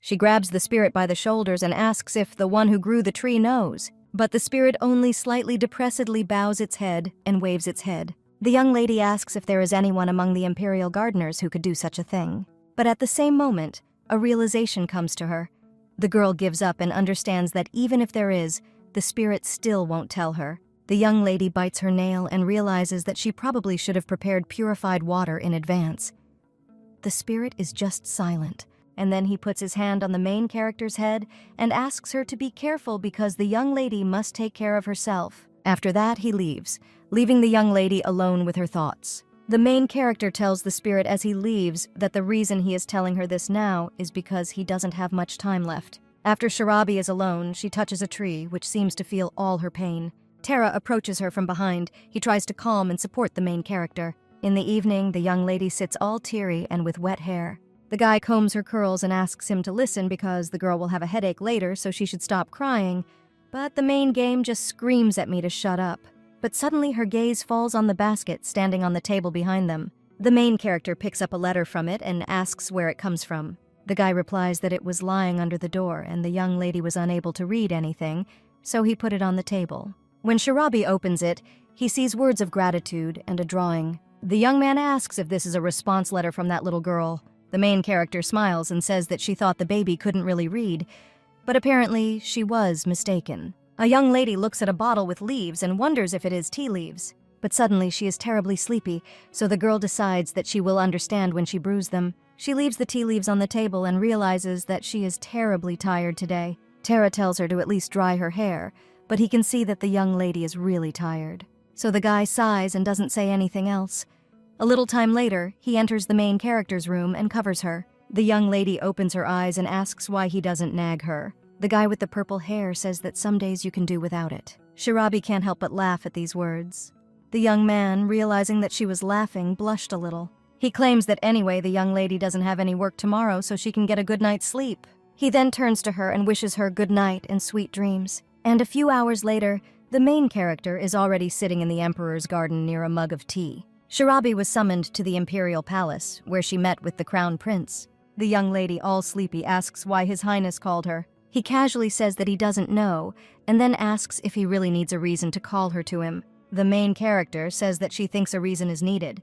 She grabs the spirit by the shoulders and asks if the one who grew the tree knows. But the spirit only slightly depressedly bows its head and waves its head. The young lady asks if there is anyone among the imperial gardeners who could do such a thing. But at the same moment, a realization comes to her. The girl gives up and understands that even if there is, the spirit still won't tell her. The young lady bites her nail and realizes that she probably should have prepared purified water in advance. The spirit is just silent, and then he puts his hand on the main character's head and asks her to be careful because the young lady must take care of herself. After that, he leaves, leaving the young lady alone with her thoughts. The main character tells the spirit as he leaves that the reason he is telling her this now is because he doesn't have much time left. After Shirabi is alone, she touches a tree, which seems to feel all her pain. Tara approaches her from behind. He tries to calm and support the main character. In the evening, the young lady sits all teary and with wet hair. The guy combs her curls and asks him to listen because the girl will have a headache later, so she should stop crying. But the main game just screams at me to shut up. But suddenly her gaze falls on the basket standing on the table behind them. The main character picks up a letter from it and asks where it comes from. The guy replies that it was lying under the door and the young lady was unable to read anything, so he put it on the table. When Shirabi opens it, he sees words of gratitude and a drawing. The young man asks if this is a response letter from that little girl. The main character smiles and says that she thought the baby couldn't really read, but apparently she was mistaken. A young lady looks at a bottle with leaves and wonders if it is tea leaves. But suddenly she is terribly sleepy, so the girl decides that she will understand when she brews them. She leaves the tea leaves on the table and realizes that she is terribly tired today. Tara tells her to at least dry her hair, but he can see that the young lady is really tired. So the guy sighs and doesn't say anything else. A little time later, he enters the main character's room and covers her. The young lady opens her eyes and asks why he doesn't nag her. The guy with the purple hair says that some days you can do without it. Shirabi can't help but laugh at these words. The young man, realizing that she was laughing, blushed a little. He claims that anyway the young lady doesn't have any work tomorrow so she can get a good night's sleep. He then turns to her and wishes her good night and sweet dreams. And a few hours later, the main character is already sitting in the emperor's garden near a mug of tea. Shirabi was summoned to the imperial palace, where she met with the crown prince. The young lady, all sleepy, asks why his highness called her. He casually says that he doesn't know, and then asks if he really needs a reason to call her to him. The main character says that she thinks a reason is needed.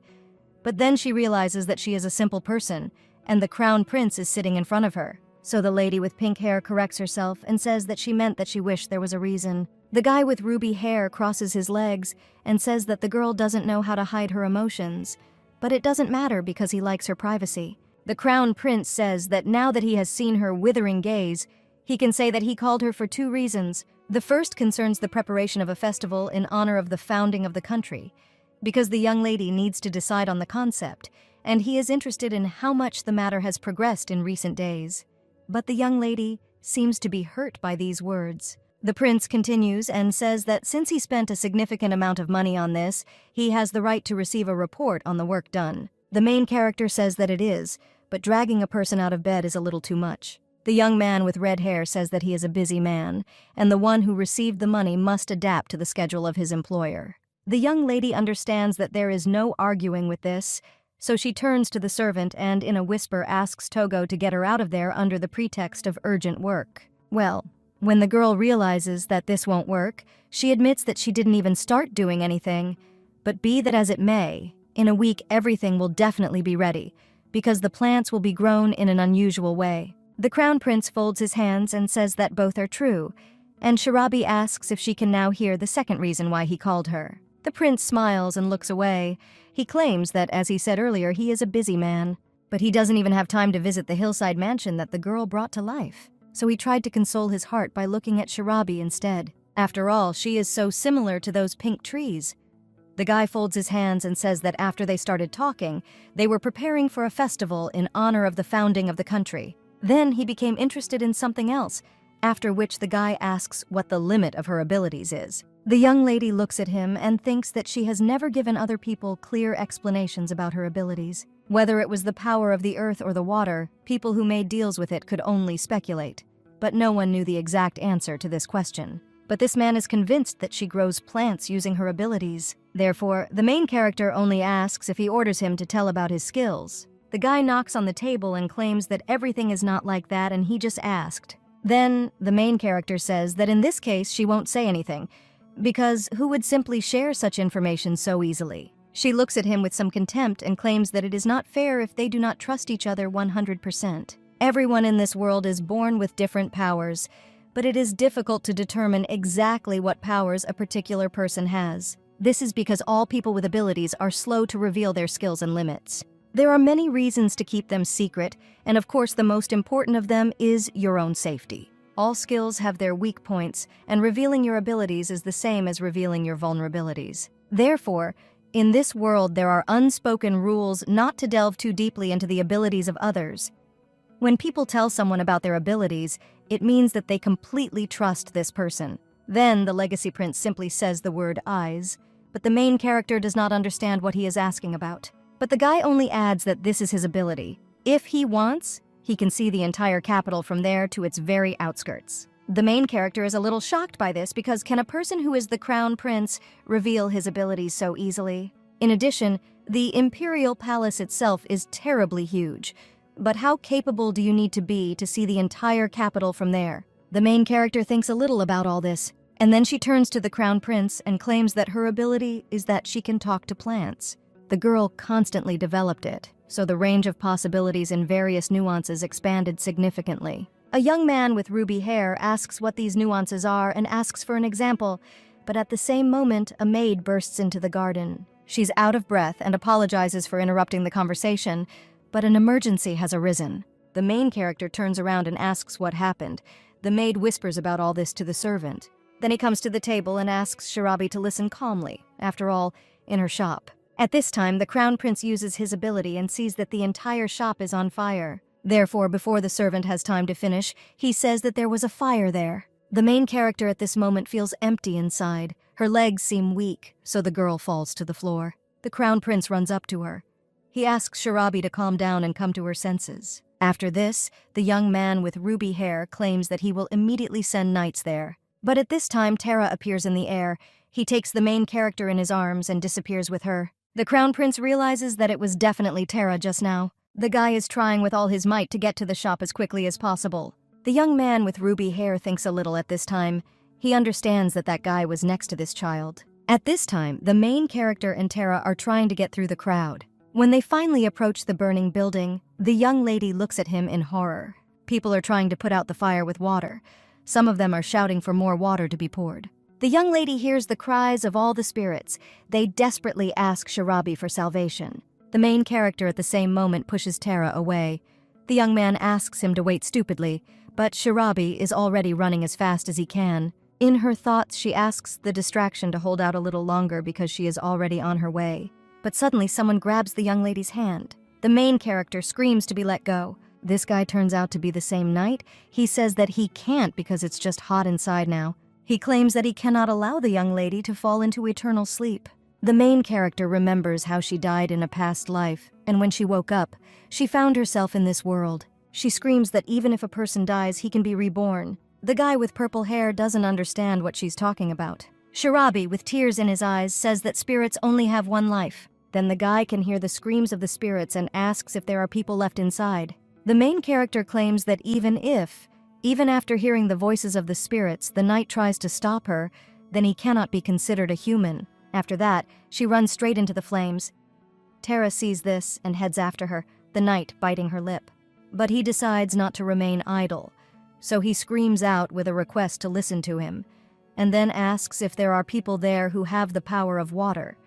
But then she realizes that she is a simple person, and the crown prince is sitting in front of her. So the lady with pink hair corrects herself and says that she meant that she wished there was a reason. The guy with ruby hair crosses his legs and says that the girl doesn't know how to hide her emotions, but it doesn't matter because he likes her privacy. The crown prince says that now that he has seen her withering gaze, he can say that he called her for two reasons. The first concerns the preparation of a festival in honor of the founding of the country, because the young lady needs to decide on the concept, and he is interested in how much the matter has progressed in recent days. But the young lady seems to be hurt by these words. The prince continues and says that since he spent a significant amount of money on this, he has the right to receive a report on the work done. The main character says that it is, but dragging a person out of bed is a little too much. The young man with red hair says that he is a busy man, and the one who received the money must adapt to the schedule of his employer. The young lady understands that there is no arguing with this, so she turns to the servant and in a whisper asks Togo to get her out of there under the pretext of urgent work. Well, when the girl realizes that this won't work, she admits that she didn't even start doing anything. But be that as it may, in a week everything will definitely be ready, because the plants will be grown in an unusual way. The crown prince folds his hands and says that both are true, and Shirabi asks if she can now hear the second reason why he called her. The prince smiles and looks away. He claims that, as he said earlier, he is a busy man, but he doesn't even have time to visit the hillside mansion that the girl brought to life. So he tried to console his heart by looking at Shirabi instead. After all, she is so similar to those pink trees. The guy folds his hands and says that after they started talking, they were preparing for a festival in honor of the founding of the country. Then he became interested in something else, after which the guy asks what the limit of her abilities is. The young lady looks at him and thinks that she has never given other people clear explanations about her abilities. Whether it was the power of the earth or the water, people who made deals with it could only speculate. But no one knew the exact answer to this question. But this man is convinced that she grows plants using her abilities. Therefore, the main character only asks if he orders him to tell about his skills. The guy knocks on the table and claims that everything is not like that and he just asked. Then, the main character says that in this case she won't say anything, because who would simply share such information so easily? She looks at him with some contempt and claims that it is not fair if they do not trust each other 100%. Everyone in this world is born with different powers, but it is difficult to determine exactly what powers a particular person has. This is because all people with abilities are slow to reveal their skills and limits. There are many reasons to keep them secret, and of course the most important of them is your own safety. All skills have their weak points, and revealing your abilities is the same as revealing your vulnerabilities. Therefore, in this world there are unspoken rules not to delve too deeply into the abilities of others. When people tell someone about their abilities, it means that they completely trust this person. Then the legacy prince simply says the word eyes, but the main character does not understand what he is asking about. But the guy only adds that this is his ability. If he wants, he can see the entire capital from there to its very outskirts. The main character is a little shocked by this because can a person who is the crown prince reveal his abilities so easily? In addition, the imperial palace itself is terribly huge. But how capable do you need to be to see the entire capital from there? The main character thinks a little about all this, and then she turns to the crown prince and claims that her ability is that she can talk to plants. The girl constantly developed it, so the range of possibilities in various nuances expanded significantly. A young man with ruby hair asks what these nuances are and asks for an example, but at the same moment, a maid bursts into the garden. She's out of breath and apologizes for interrupting the conversation, but an emergency has arisen. The main character turns around and asks what happened. The maid whispers about all this to the servant. Then he comes to the table and asks Shirabi to listen calmly, after all, in her shop. At this time, the crown prince uses his ability and sees that the entire shop is on fire. Therefore, before the servant has time to finish, he says that there was a fire there. The main character at this moment feels empty inside. Her legs seem weak, so the girl falls to the floor. The crown prince runs up to her. He asks Shirabi to calm down and come to her senses. After this, the young man with ruby hair claims that he will immediately send knights there. But at this time, Terra appears in the air. He takes the main character in his arms and disappears with her. The crown prince realizes that it was definitely Terra just now. The guy is trying with all his might to get to the shop as quickly as possible. The young man with ruby hair thinks a little at this time. He understands that that guy was next to this child. At this time, the main character and Terra are trying to get through the crowd. When they finally approach the burning building, the young lady looks at him in horror. People are trying to put out the fire with water. Some of them are shouting for more water to be poured. The young lady hears the cries of all the spirits. They desperately ask Shirabi for salvation. The main character at the same moment pushes Terra away. The young man asks him to wait stupidly, but Shirabi is already running as fast as he can. In her thoughts, she asks the distraction to hold out a little longer because she is already on her way. But suddenly someone grabs the young lady's hand. The main character screams to be let go. This guy turns out to be the same knight. He says that he can't because it's just hot inside now. He claims that he cannot allow the young lady to fall into eternal sleep. The main character remembers how she died in a past life, and when she woke up, she found herself in this world. She screams that even if a person dies, he can be reborn. The guy with purple hair doesn't understand what she's talking about. Shirabi, with tears in his eyes, says that spirits only have one life. Then the guy can hear the screams of the spirits and asks if there are people left inside. The main character claims that even after hearing the voices of the spirits, the knight tries to stop her, then he cannot be considered a human. After that, she runs straight into the flames. Terra sees this and heads after her, the knight biting her lip. But he decides not to remain idle, so he screams out with a request to listen to him, and then asks if there are people there who have the power of water.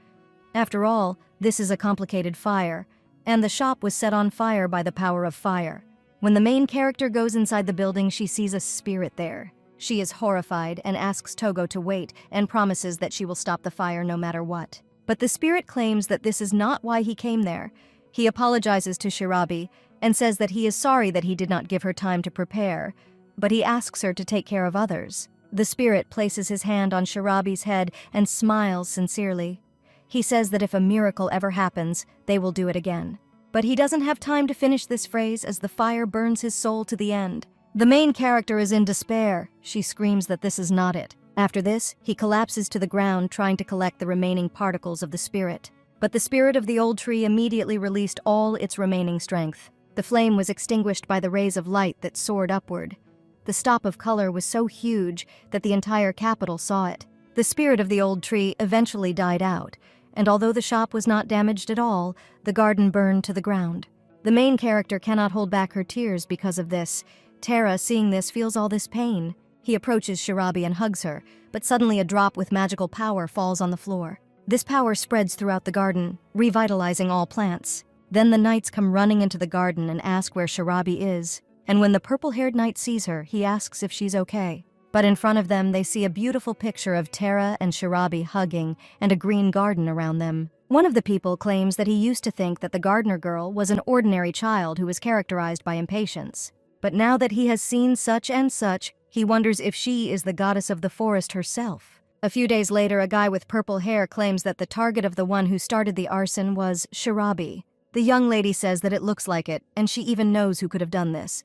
After all, this is a complicated fire, and the shop was set on fire by the power of fire. When the main character goes inside the building, she sees a spirit there. She is horrified and asks Togo to wait and promises that she will stop the fire no matter what. But the spirit claims that this is not why he came there. He apologizes to Shirabi and says that he is sorry that he did not give her time to prepare, but he asks her to take care of others. The spirit places his hand on Shirabi's head and smiles sincerely. He says that if a miracle ever happens, they will do it again. But he doesn't have time to finish this phrase as the fire burns his soul to the end. The main character is in despair. She screams that this is not it. After this, he collapses to the ground trying to collect the remaining particles of the spirit. But the spirit of the old tree immediately released all its remaining strength. The flame was extinguished by the rays of light that soared upward. The stop of color was so huge that the entire capital saw it. The spirit of the old tree eventually died out, and although the shop was not damaged at all, the garden burned to the ground. The main character cannot hold back her tears because of this. Tara, seeing this, feels all this pain. He approaches Shirabi and hugs her, but suddenly a drop with magical power falls on the floor. This power spreads throughout the garden, revitalizing all plants. Then the knights come running into the garden and ask where Shirabi is. And when the purple-haired knight sees her, he asks if she's okay. But in front of them, they see a beautiful picture of Tara and Shirabi hugging and a green garden around them. One of the people claims that he used to think that the gardener girl was an ordinary child who was characterized by impatience. But now that he has seen such and such, he wonders if she is the goddess of the forest herself. A few days later, a guy with purple hair claims that the target of the one who started the arson was Shirabi. The young lady says that it looks like it, and she even knows who could have done this,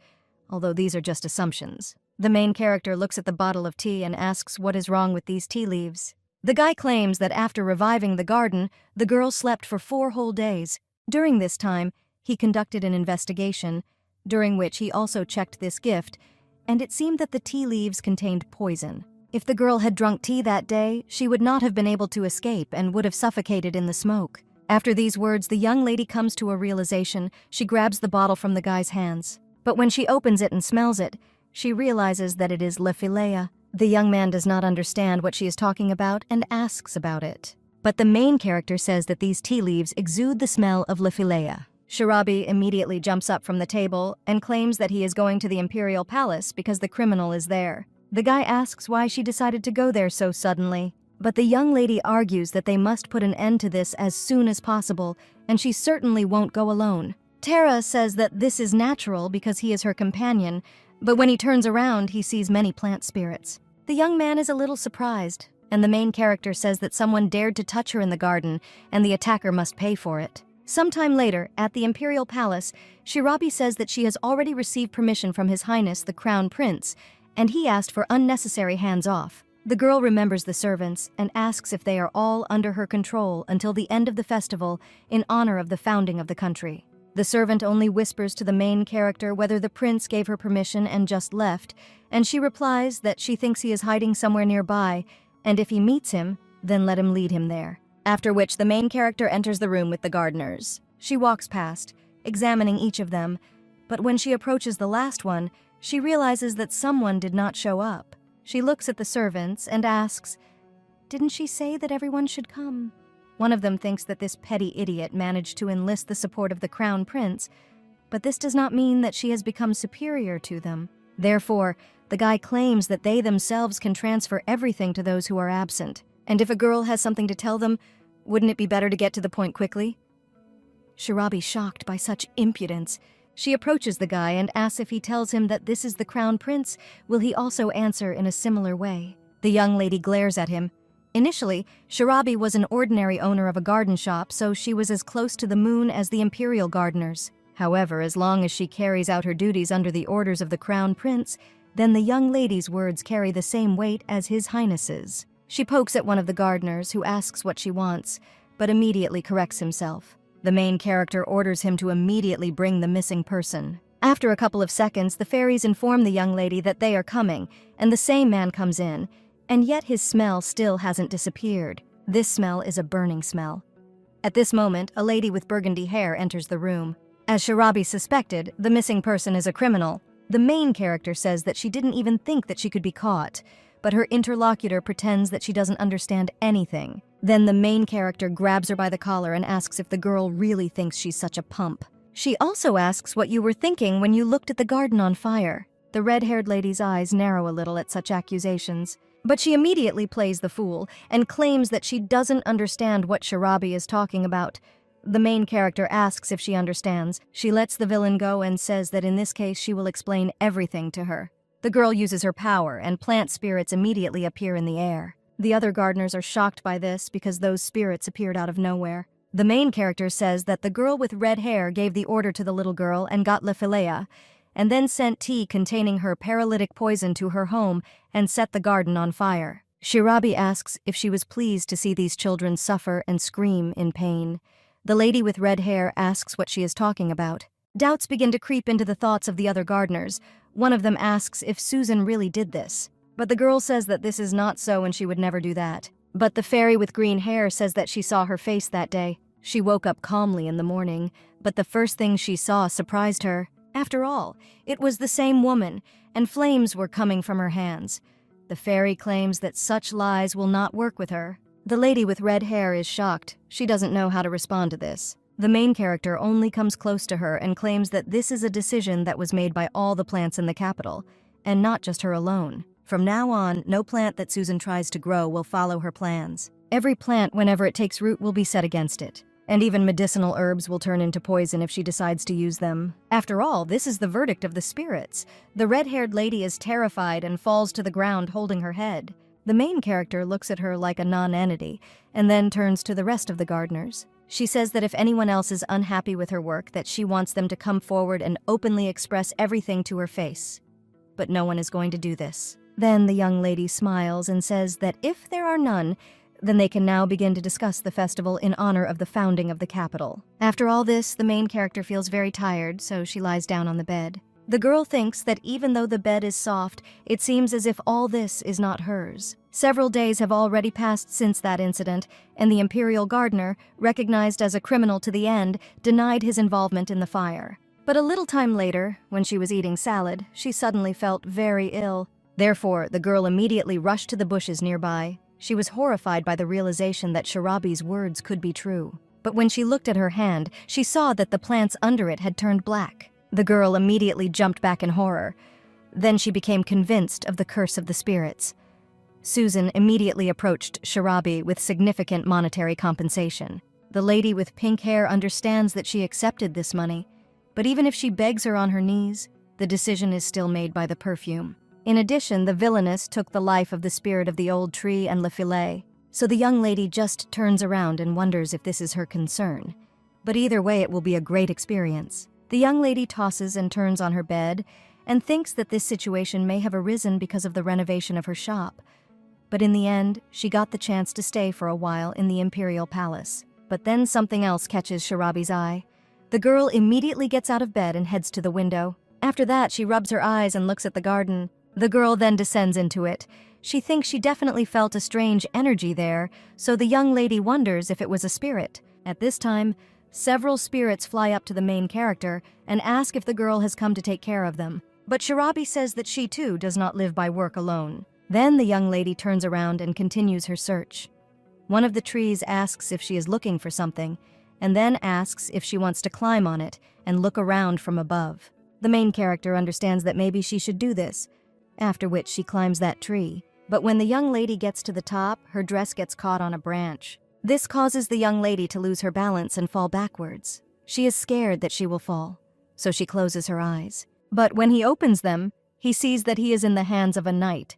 although these are just assumptions. The main character looks at the bottle of tea and asks what is wrong with these tea leaves. The guy claims that after reviving the garden, the girl slept for 4 whole days. During this time, he conducted an investigation, during which he also checked this gift, and it seemed that the tea leaves contained poison. If the girl had drunk tea that day, she would not have been able to escape and would have suffocated in the smoke. After these words, the young lady comes to a realization. She grabs the bottle from the guy's hands. But when she opens it and smells it, she realizes that it is Le Filea. The young man does not understand what she is talking about and asks about it. But the main character says that these tea leaves exude the smell of Le Filea. Shirabi immediately jumps up from the table and claims that he is going to the Imperial Palace because the criminal is there. The guy asks why she decided to go there so suddenly. But the young lady argues that they must put an end to this as soon as possible, and she certainly won't go alone. Tara says that this is natural because he is her companion, but when he turns around, he sees many plant spirits. The young man is a little surprised, and the main character says that someone dared to touch her in the garden, and the attacker must pay for it. Sometime later, at the Imperial Palace, Shirabi says that she has already received permission from His Highness the Crown Prince, and he asked for unnecessary hands-off. The girl remembers the servants and asks if they are all under her control until the end of the festival in honor of the founding of the country. The servant only whispers to the main character whether the prince gave her permission and just left, and she replies that she thinks he is hiding somewhere nearby, and if he meets him, then let him lead him there. After which the main character enters the room with the gardeners. She walks past, examining each of them, but when she approaches the last one, she realizes that someone did not show up. She looks at the servants and asks, "Didn't she say that everyone should come?" One of them thinks that this petty idiot managed to enlist the support of the crown prince, but this does not mean that she has become superior to them. Therefore, the guy claims that they themselves can transfer everything to those who are absent. And if a girl has something to tell them, wouldn't it be better to get to the point quickly? Shirabi, shocked by such impudence, she approaches the guy and asks if he tells him that this is the crown prince, will he also answer in a similar way. The young lady glares at him. Initially, Shirabi was an ordinary owner of a garden shop, so she was as close to the moon as the imperial gardeners. However, as long as she carries out her duties under the orders of the crown prince, then the young lady's words carry the same weight as His Highness's. She pokes at one of the gardeners, who asks what she wants, but immediately corrects himself. The main character orders him to immediately bring the missing person. After a couple of seconds, the fairies inform the young lady that they are coming, and the same man comes in, and yet his smell still hasn't disappeared. This smell is a burning smell. At this moment, a lady with burgundy hair enters the room. As Shirabi suspected, the missing person is a criminal. The main character says that she didn't even think that she could be caught, but her interlocutor pretends that she doesn't understand anything. Then the main character grabs her by the collar and asks if the girl really thinks she's such a pump. She also asks what you were thinking when you looked at the garden on fire. The red-haired lady's eyes narrow a little at such accusations, but she immediately plays the fool and claims that she doesn't understand what Shirabi is talking about. The main character asks if she understands. She lets the villain go and says that in this case she will explain everything to her. The girl uses her power, and plant spirits immediately appear in the air. The other gardeners are shocked by this because those spirits appeared out of nowhere. The main character says that the girl with red hair gave the order to the little girl and got Le Filea, and then sent tea containing her paralytic poison to her home and set the garden on fire. Shirabi asks if she was pleased to see these children suffer and scream in pain. The lady with red hair asks what she is talking about. Doubts begin to creep into the thoughts of the other gardeners. One of them asks if Susan really did this. But the girl says that this is not so and she would never do that. But the fairy with green hair says that she saw her face that day. She woke up calmly in the morning, but the first thing she saw surprised her. After all, it was the same woman, and flames were coming from her hands. The fairy claims that such lies will not work with her. The lady with red hair is shocked. She doesn't know how to respond to this. The main character only comes close to her and claims that this is a decision that was made by all the plants in the capital, and not just her alone. From now on, no plant that Susan tries to grow will follow her plans. Every plant, whenever it takes root, will be set against it. And even medicinal herbs will turn into poison if she decides to use them. After all, this is the verdict of the spirits. The red-haired lady is terrified and falls to the ground holding her head. The main character looks at her like a non-entity, and then turns to the rest of the gardeners. She says that if anyone else is unhappy with her work, that she wants them to come forward and openly express everything to her face. But no one is going to do this. Then the young lady smiles and says that if there are none, then they can now begin to discuss the festival in honor of the founding of the capital. After all this, the main character feels very tired, so she lies down on the bed. The girl thinks that even though the bed is soft, it seems as if all this is not hers. Several days have already passed since that incident, and the imperial gardener, recognized as a criminal to the end, denied his involvement in the fire. But a little time later, when she was eating salad, she suddenly felt very ill. Therefore, the girl immediately rushed to the bushes nearby. She was horrified by the realization that Shirabi's words could be true. But when she looked at her hand, she saw that the plants under it had turned black. The girl immediately jumped back in horror. Then she became convinced of the curse of the spirits. Susan immediately approached Shirabi with significant monetary compensation. The lady with pink hair understands that she accepted this money, but even if she begs her on her knees, the decision is still made by the perfume. In addition, the villainess took the life of the spirit of the old tree and Le Filet, so the young lady just turns around and wonders if this is her concern. But either way, it will be a great experience. The young lady tosses and turns on her bed and thinks that this situation may have arisen because of the renovation of her shop. But in the end, she got the chance to stay for a while in the imperial palace. But then something else catches Shirabi's eye. The girl immediately gets out of bed and heads to the window. After that, she rubs her eyes and looks at the garden. The girl then descends into it. She thinks she definitely felt a strange energy there, so the young lady wonders if it was a spirit. At this time, several spirits fly up to the main character and ask if the girl has come to take care of them. But Shirabi says that she too does not live by work alone. Then the young lady turns around and continues her search. One of the trees asks if she is looking for something, and then asks if she wants to climb on it and look around from above. The main character understands that maybe she should do this, after which she climbs that tree. But when the young lady gets to the top, her dress gets caught on a branch. This causes the young lady to lose her balance and fall backwards. She is scared that she will fall, so she closes her eyes. But when he opens them, he sees that he is in the hands of a knight.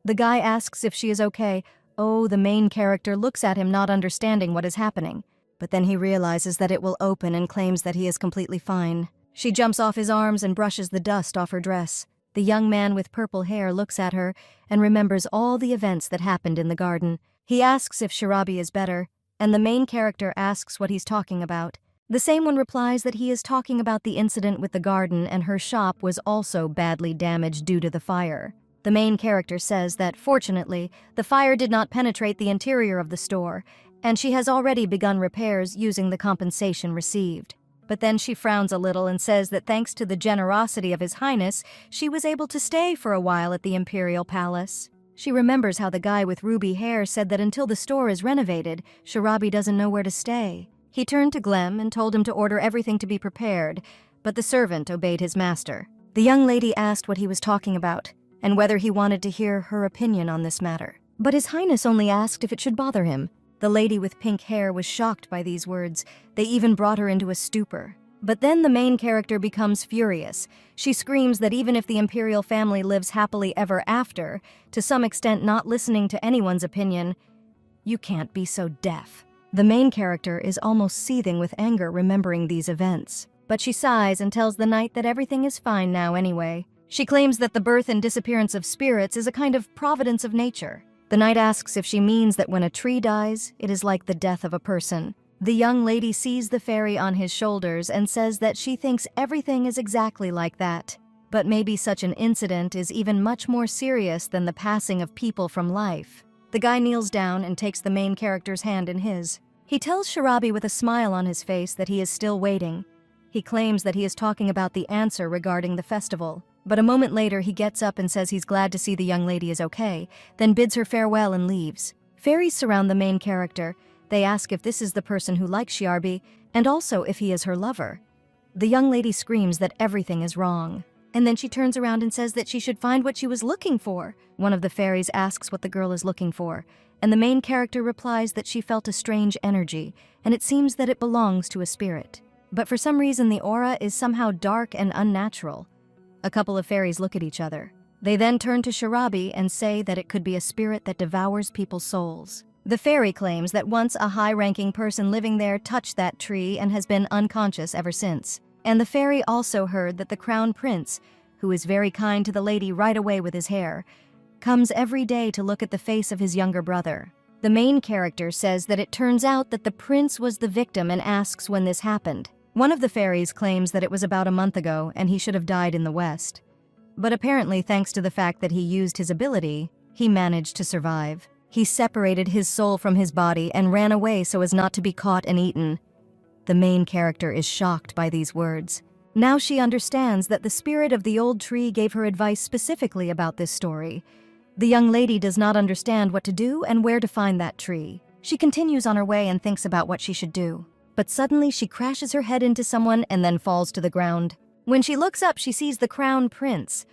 The guy asks if she is okay. Oh, the main character looks at him, not understanding what is happening. But then he realizes that it will open and claims that he is completely fine. She jumps off his arms and brushes the dust off her dress. The young man with purple hair looks at her and remembers all the events that happened in the garden. He asks if Shirabi is better, and the main character asks what he's talking about. The same one replies that he is talking about the incident with the garden and her shop was also badly damaged due to the fire. The main character says that, fortunately, the fire did not penetrate the interior of the store, and she has already begun repairs using the compensation received. But then she frowns a little and says that thanks to the generosity of His Highness, she was able to stay for a while at the Imperial Palace. She remembers how the guy with ruby hair said that until the store is renovated, Shirabi doesn't know where to stay. He turned to Glem and told him to order everything to be prepared, but the servant obeyed his master. The young lady asked what he was talking about, and whether he wanted to hear her opinion on this matter. But His Highness only asked if it should bother him. The lady with pink hair was shocked by these words. They even brought her into a stupor. But then the main character becomes furious. She screams that even if the imperial family lives happily ever after, to some extent not listening to anyone's opinion, you can't be so deaf. The main character is almost seething with anger remembering these events. But she sighs and tells the knight that everything is fine now anyway. She claims that the birth and disappearance of spirits is a kind of providence of nature. The knight asks if she means that when a tree dies, it is like the death of a person. The young lady sees the fairy on his shoulders and says that she thinks everything is exactly like that. But maybe such an incident is even much more serious than the passing of people from life. The guy kneels down and takes the main character's hand in his. He tells Shirabi with a smile on his face that he is still waiting. He claims that he is talking about the answer regarding the festival. But a moment later, he gets up and says he's glad to see the young lady is okay, then bids her farewell and leaves. Fairies surround the main character. They ask if this is the person who likes Shirabi, and also if he is her lover. The young lady screams that everything is wrong. And then she turns around and says that she should find what she was looking for. One of the fairies asks what the girl is looking for, and the main character replies that she felt a strange energy, and it seems that it belongs to a spirit. But for some reason, the aura is somehow dark and unnatural. A couple of fairies look at each other. They then turn to Shirabi and say that it could be a spirit that devours people's souls. The fairy claims that once a high-ranking person living there touched that tree and has been unconscious ever since. And the fairy also heard that the crown prince, who is very kind to the lady right away with his hair, comes every day to look at the face of his younger brother. The main character says that it turns out that the prince was the victim and asks when this happened. One of the fairies claims that it was about a month ago and he should have died in the West. But apparently, thanks to the fact that he used his ability, he managed to survive. He separated his soul from his body and ran away so as not to be caught and eaten. The main character is shocked by these words. Now she understands that the spirit of the old tree gave her advice specifically about this story. The young lady does not understand what to do and where to find that tree. She continues on her way and thinks about what she should do. But suddenly she crashes her head into someone and then falls to the ground. When she looks up, she sees the crown prince.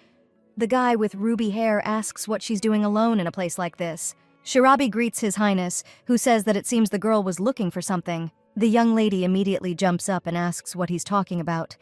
The guy with ruby hair asks what she's doing alone in a place like this. Shirabi greets his highness, who says that it seems the girl was looking for something. The young lady immediately jumps up and asks what he's talking about,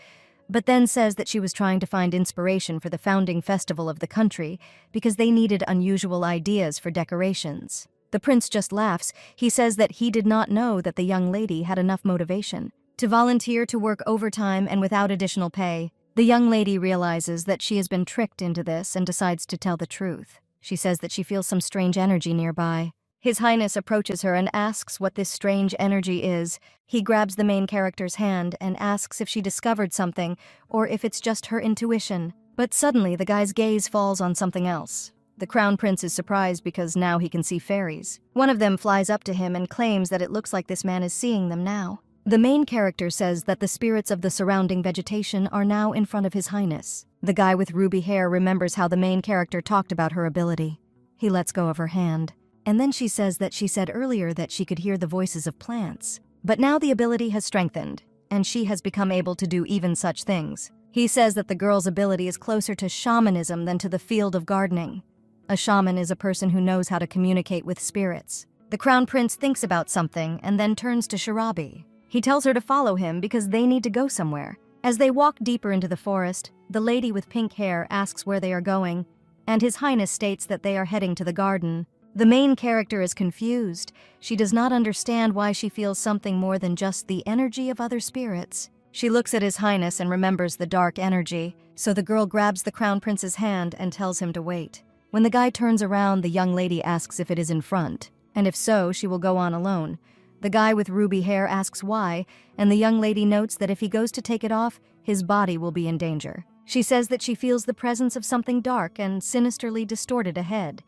but then says that she was trying to find inspiration for the founding festival of the country because they needed unusual ideas for decorations. The prince just laughs. He says that he did not know that the young lady had enough motivation to volunteer to work overtime and without additional pay. The young lady realizes that she has been tricked into this and decides to tell the truth. She says that she feels some strange energy nearby. His Highness approaches her and asks what this strange energy is. He grabs the main character's hand and asks if she discovered something or if it's just her intuition. But suddenly the guy's gaze falls on something else. The crown prince is surprised because now he can see fairies. One of them flies up to him and claims that it looks like this man is seeing them now. The main character says that the spirits of the surrounding vegetation are now in front of His Highness. The guy with ruby hair remembers how the main character talked about her ability. He lets go of her hand. And then she says that she said earlier that she could hear the voices of plants. But now the ability has strengthened, and she has become able to do even such things. He says that the girl's ability is closer to shamanism than to the field of gardening. A shaman is a person who knows how to communicate with spirits. The crown prince thinks about something and then turns to Shirabi. He tells her to follow him because they need to go somewhere. As they walk deeper into the forest, the lady with pink hair asks where they are going, and His Highness states that they are heading to the garden. The main character is confused. She does not understand why she feels something more than just the energy of other spirits. She looks at His Highness and remembers the dark energy, so the girl grabs the crown prince's hand and tells him to wait. When the guy turns around, the young lady asks if it is in front, and if so, she will go on alone. The guy with ruby hair asks why, and the young lady notes that if he goes to take it off, his body will be in danger. She says that she feels the presence of something dark and sinisterly distorted ahead.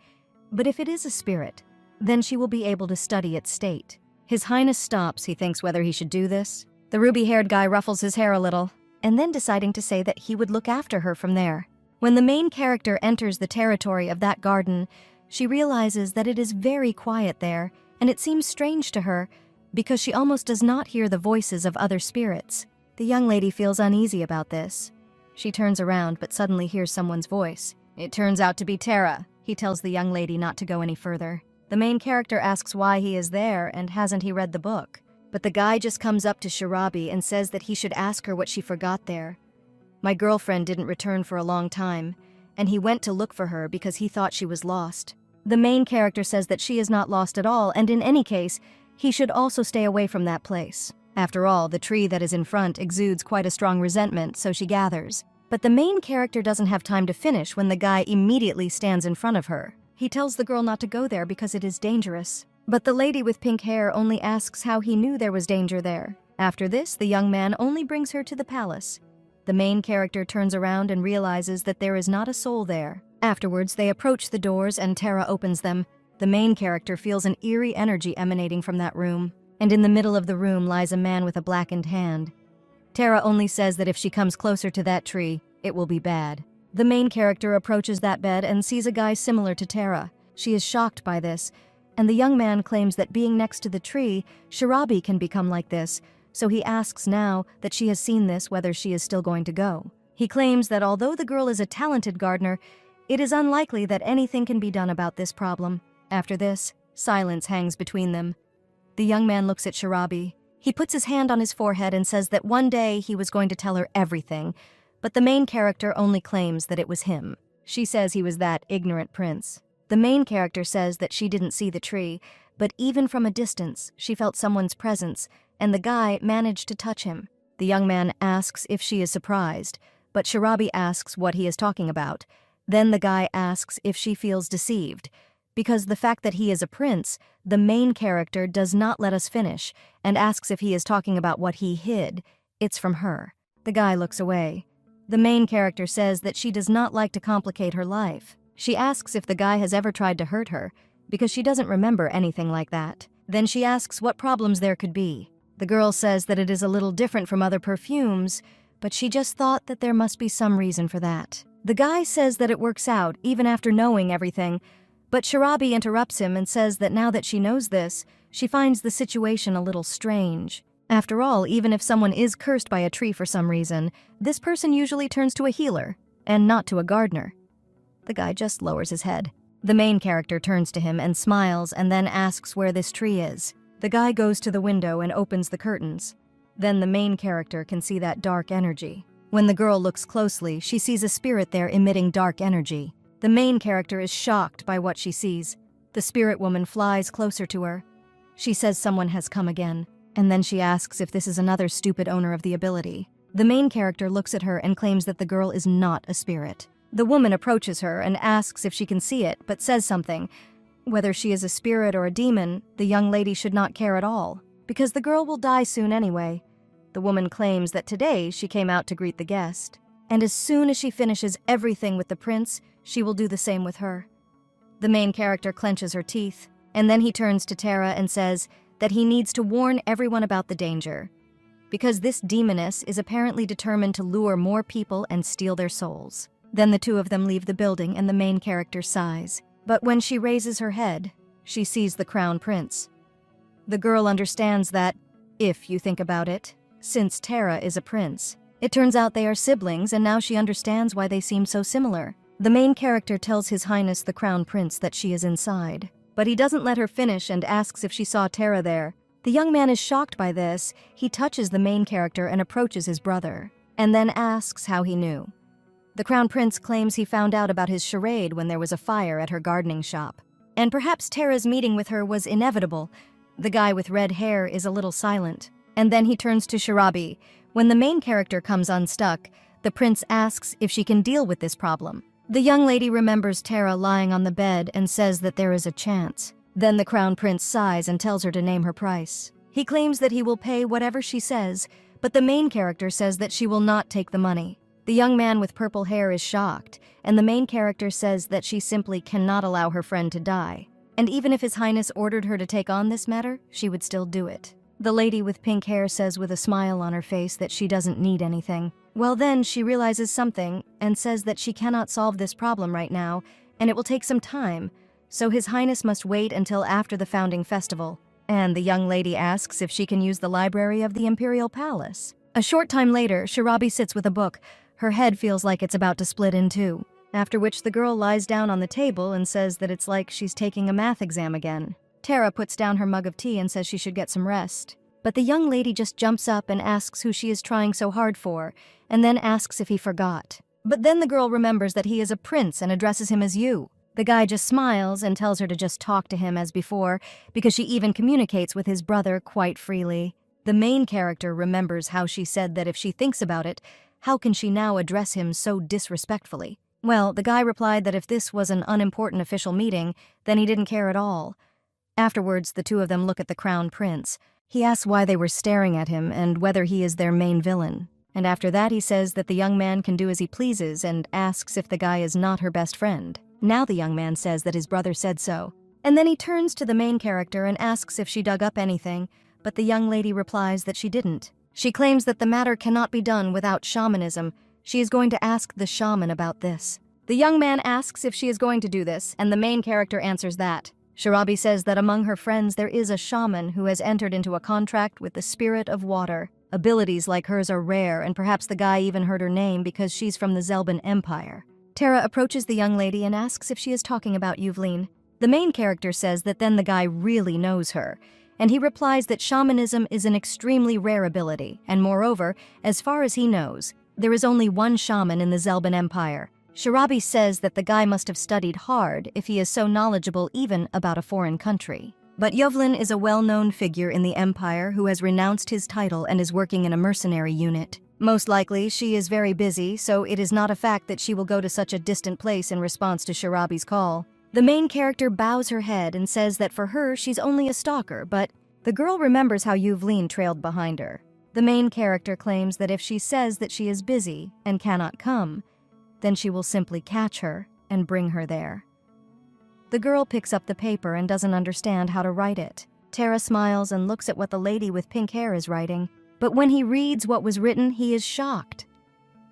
But if it is a spirit, then she will be able to study its state. His Highness stops. He thinks whether he should do this. The ruby-haired guy ruffles his hair a little, and then deciding to say that he would look after her from there. When the main character enters the territory of that garden, she realizes that it is very quiet there, and it seems strange to her because she almost does not hear the voices of other spirits. The young lady feels uneasy about this. She turns around but suddenly hears someone's voice. It turns out to be Tara. He tells the young lady not to go any further. The main character asks why he is there and hasn't he read the book. But the guy just comes up to Shirabi and says that he should ask her what she forgot there. My girlfriend didn't return for a long time, and he went to look for her because he thought she was lost. The main character says that she is not lost at all, and in any case, he should also stay away from that place. After all, the tree that is in front exudes quite a strong resentment, so she gathers. But the main character doesn't have time to finish when the guy immediately stands in front of her. He tells the girl not to go there because it is dangerous. But the lady with pink hair only asks how he knew there was danger there. After this, the young man only brings her to the palace. The main character turns around and realizes that there is not a soul there. Afterwards, they approach the doors and Tara opens them. The main character feels an eerie energy emanating from that room. And in the middle of the room lies a man with a blackened hand. Tara only says that if she comes closer to that tree, it will be bad. The main character approaches that bed and sees a guy similar to Tara. She is shocked by this, and the young man claims that being next to the tree, Shirabi can become like this, so he asks now that she has seen this whether she is still going to go. He claims that although the girl is a talented gardener, it is unlikely that anything can be done about this problem. After this, silence hangs between them. The young man looks at Shirabi. He puts his hand on his forehead and says that one day he was going to tell her everything, but the main character only claims that it was him. She says he was that ignorant prince. The main character says that she didn't see the tree, but even from a distance, she felt someone's presence, and the guy managed to touch him. The young man asks if she is surprised, but Shirabi asks what he is talking about. Then the guy asks if she feels deceived. Because the fact that he is a prince, the main character does not let us finish, and asks if he is talking about what he hid. It's from her. The guy looks away. The main character says that she does not like to complicate her life. She asks if the guy has ever tried to hurt her, because she doesn't remember anything like that. Then she asks what problems there could be. The girl says that it is a little different from other perfumes, but she just thought that there must be some reason for that. The guy says that it works out, even after knowing everything, but Shirabi interrupts him and says that now that she knows this, she finds the situation a little strange. After all, even if someone is cursed by a tree for some reason, this person usually turns to a healer, and not to a gardener. The guy just lowers his head. The main character turns to him and smiles and then asks where this tree is. The guy goes to the window and opens the curtains. Then the main character can see that dark energy. When the girl looks closely, she sees a spirit there emitting dark energy. The main character is shocked by what she sees. The spirit woman flies closer to her. She says someone has come again, and then she asks if this is another stupid owner of the ability. The main character looks at her and claims that the girl is not a spirit. The woman approaches her and asks if she can see it, but says something. Whether she is a spirit or a demon, the young lady should not care at all, because the girl will die soon anyway. The woman claims that today she came out to greet the guest, and as soon as she finishes everything with the prince, she will do the same with her. The main character clenches her teeth, and then he turns to Tara and says that he needs to warn everyone about the danger, because this demoness is apparently determined to lure more people and steal their souls. Then the two of them leave the building and the main character sighs. But when she raises her head, she sees the crown prince. The girl understands that, if you think about it, since Tara is a prince, it turns out they are siblings, and now she understands why they seem so similar. The main character tells His Highness the Crown Prince that she is inside, but he doesn't let her finish and asks if she saw Tara there. The young man is shocked by this. He touches the main character and approaches his brother, and then asks how he knew. The Crown Prince claims he found out about his charade when there was a fire at her gardening shop. And perhaps Tara's meeting with her was inevitable. The guy with red hair is a little silent. And then he turns to Shirabi. When the main character comes unstuck, the prince asks if she can deal with this problem. The young lady remembers Tara lying on the bed and says that there is a chance. Then the Crown Prince sighs and tells her to name her price. He claims that he will pay whatever she says, but the main character says that she will not take the money. The young man with purple hair is shocked, and the main character says that she simply cannot allow her friend to die. And even if His Highness ordered her to take on this matter, she would still do it. The lady with pink hair says with a smile on her face that she doesn't need anything. Well, then she realizes something and says that she cannot solve this problem right now, and it will take some time, so His Highness must wait until after the founding festival. And the young lady asks if she can use the library of the Imperial Palace. A short time later, Shirabi sits with a book. Her head feels like it's about to split in two, after which the girl lies down on the table and says that it's like she's taking a math exam again. Tara puts down her mug of tea and says she should get some rest. But the young lady just jumps up and asks who she is trying so hard for, and then asks if he forgot. But then the girl remembers that he is a prince and addresses him as you. The guy just smiles and tells her to just talk to him as before, because she even communicates with his brother quite freely. The main character remembers how she said that if she thinks about it, how can she now address him so disrespectfully? Well, the guy replied that if this was an unimportant official meeting, then he didn't care at all. Afterwards, the two of them look at the crown prince. He asks why they were staring at him and whether he is their main villain. And after that, he says that the young man can do as he pleases and asks if the guy is not her best friend. Now the young man says that his brother said so. And then he turns to the main character and asks if she dug up anything, but the young lady replies that she didn't. She claims that the matter cannot be done without shamanism. She is going to ask the shaman about this. The young man asks if she is going to do this, and the main character answers that. Shirabi says that among her friends there is a shaman who has entered into a contract with the spirit of water. Abilities like hers are rare, and perhaps the guy even heard her name because she's from the Zelban Empire. Tara approaches the young lady and asks if she is talking about Yuvlin. The main character says that then the guy really knows her, and he replies that shamanism is an extremely rare ability, and moreover, as far as he knows, there is only one shaman in the Zelban Empire. Shirabi says that the guy must have studied hard if he is so knowledgeable even about a foreign country. But Yuvlin is a well-known figure in the Empire who has renounced his title and is working in a mercenary unit. Most likely, she is very busy, so it is not a fact that she will go to such a distant place in response to Shirabi's call. The main character bows her head and says that for her, she's only a stalker, but the girl remembers how Yuvlin trailed behind her. The main character claims that if she says that she is busy and cannot come, then she will simply catch her and bring her there. The girl picks up the paper and doesn't understand how to write it. Tara smiles and looks at what the lady with pink hair is writing, but when he reads what was written, he is shocked.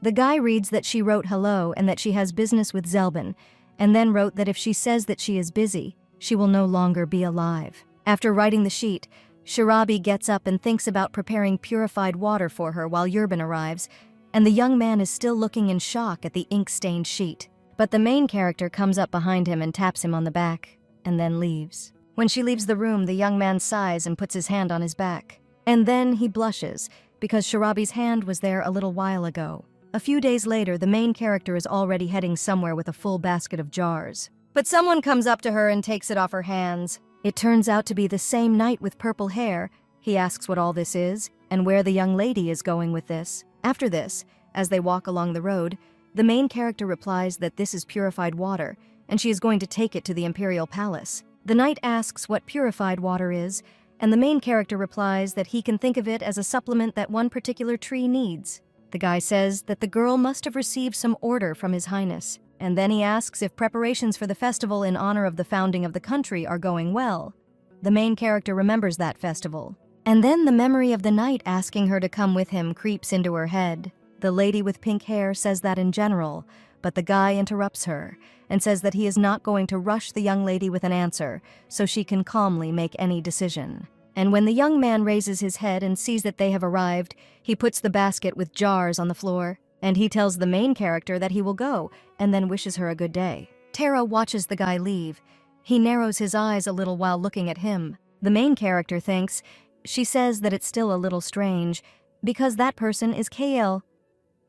The guy reads that she wrote hello and that she has business with Zelban, and then wrote that if she says that she is busy, she will no longer be alive. After writing the sheet, Shirabi gets up and thinks about preparing purified water for her while Yurban arrives, and the young man is still looking in shock at the ink-stained sheet. But the main character comes up behind him and taps him on the back, and then leaves. When she leaves the room, the young man sighs and puts his hand on his back. And then he blushes, because Shirabi's hand was there a little while ago. A few days later, the main character is already heading somewhere with a full basket of jars. But someone comes up to her and takes it off her hands. It turns out to be the same knight with purple hair. He asks what all this is, and where the young lady is going with this. After this, as they walk along the road, the main character replies that this is purified water, and she is going to take it to the Imperial Palace. The knight asks what purified water is, and the main character replies that he can think of it as a supplement that one particular tree needs. The guy says that the girl must have received some order from His Highness, and then he asks if preparations for the festival in honor of the founding of the country are going well. The main character remembers that festival. And then the memory of the knight asking her to come with him creeps into her head. The lady with pink hair says that in general, but the guy interrupts her and says that he is not going to rush the young lady with an answer so she can calmly make any decision. And when the young man raises his head and sees that they have arrived, he puts the basket with jars on the floor, and he tells the main character that he will go and then wishes her a good day. Tara watches the guy leave. He narrows his eyes a little while looking at him. The main character thinks. She says that it's still a little strange, because that person is KL.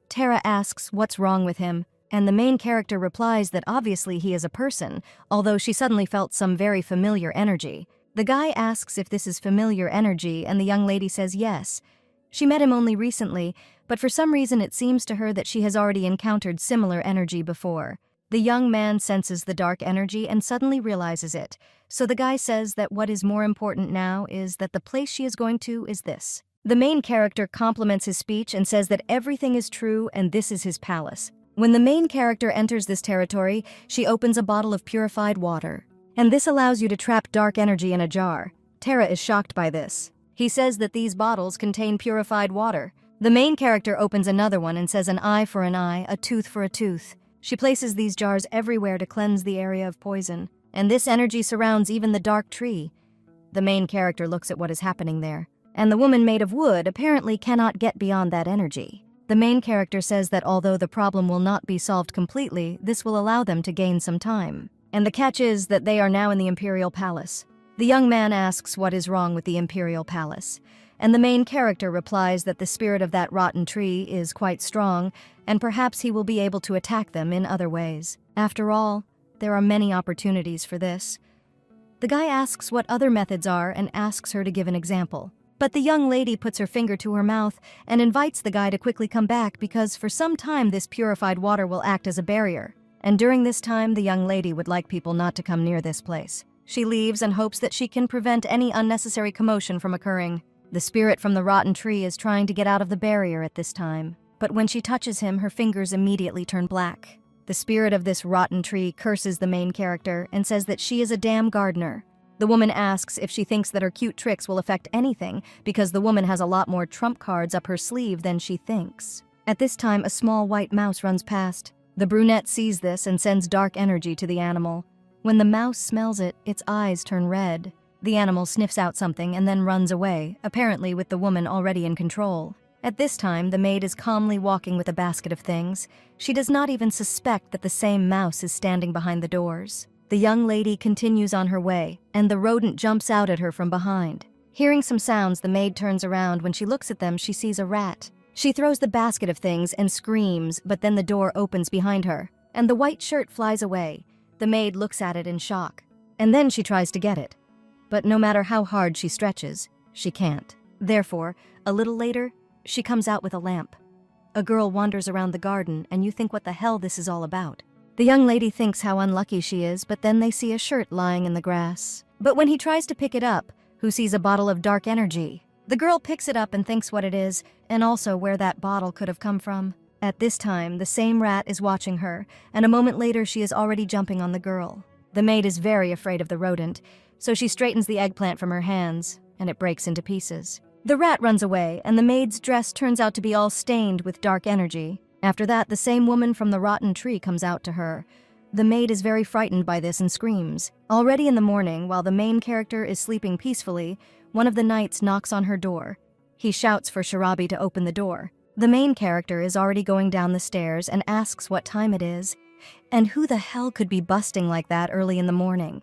Tara asks what's wrong with him, and the main character replies that obviously he is a person, although she suddenly felt some very familiar energy. The guy asks if this is familiar energy, and the young lady says yes. She met him only recently, but for some reason it seems to her that she has already encountered similar energy before. The young man senses the dark energy and suddenly realizes it, so the guy says that what is more important now is that the place she is going to is this. The main character compliments his speech and says that everything is true and this is his palace. When the main character enters this territory, she opens a bottle of purified water. And this allows you to trap dark energy in a jar. Tara is shocked by this. He says that these bottles contain purified water. The main character opens another one and says an eye for an eye, a tooth for a tooth. She places these jars everywhere to cleanse the area of poison. And this energy surrounds even the dark tree. The main character looks at what is happening there. And the woman made of wood apparently cannot get beyond that energy. The main character says that although the problem will not be solved completely, this will allow them to gain some time. And the catch is that they are now in the Imperial Palace. The young man asks what is wrong with the Imperial Palace, and the main character replies that the spirit of that rotten tree is quite strong, and perhaps he will be able to attack them in other ways. After all, there are many opportunities for this. The guy asks what other methods are and asks her to give an example. But the young lady puts her finger to her mouth and invites the guy to quickly come back because for some time this purified water will act as a barrier. and during this time the young lady would like people not to come near this place. She leaves and hopes that she can prevent any unnecessary commotion from occurring. The spirit from the rotten tree is trying to get out of the barrier at this time, but when she touches him, her fingers immediately turn black. The spirit of this rotten tree curses the main character and says that she is a damn gardener. The woman asks if she thinks that her cute tricks will affect anything because the woman has a lot more trump cards up her sleeve than she thinks. At this time, a small white mouse runs past. The brunette sees this and sends dark energy to the animal. When the mouse smells it, its eyes turn red. The animal sniffs out something and then runs away, apparently with the woman already in control. At this time, the maid is calmly walking with a basket of things. She does not even suspect that the same mouse is standing behind the doors. The young lady continues on her way, and the rodent jumps out at her from behind. Hearing some sounds, the maid turns around. When she looks at them, she sees a rat. She throws the basket of things and screams, but then the door opens behind her, and the white shirt flies away. The maid looks at it in shock, and then she tries to get it. But no matter how hard she stretches, she can't. Therefore, a little later, she comes out with a lamp. A girl wanders around the garden, and you think what the hell this is all about. The young lady thinks how unlucky she is, but then they see a shirt lying in the grass. But when he tries to pick it up, who sees a bottle of dark energy? The girl picks it up and thinks what it is, and also where that bottle could have come from. At this time, the same rat is watching her, and a moment later she is already jumping on the girl. The maid is very afraid of the rodent, so she straightens the eggplant from her hands, and it breaks into pieces. The rat runs away, and the maid's dress turns out to be all stained with dark energy. After that, the same woman from the rotten tree comes out to her. The maid is very frightened by this and screams. Already in the morning, while the main character is sleeping peacefully, one of the knights knocks on her door. He shouts for Shirabi to open the door. The main character is already going down the stairs and asks what time it is, and who the hell could be busting like that early in the morning.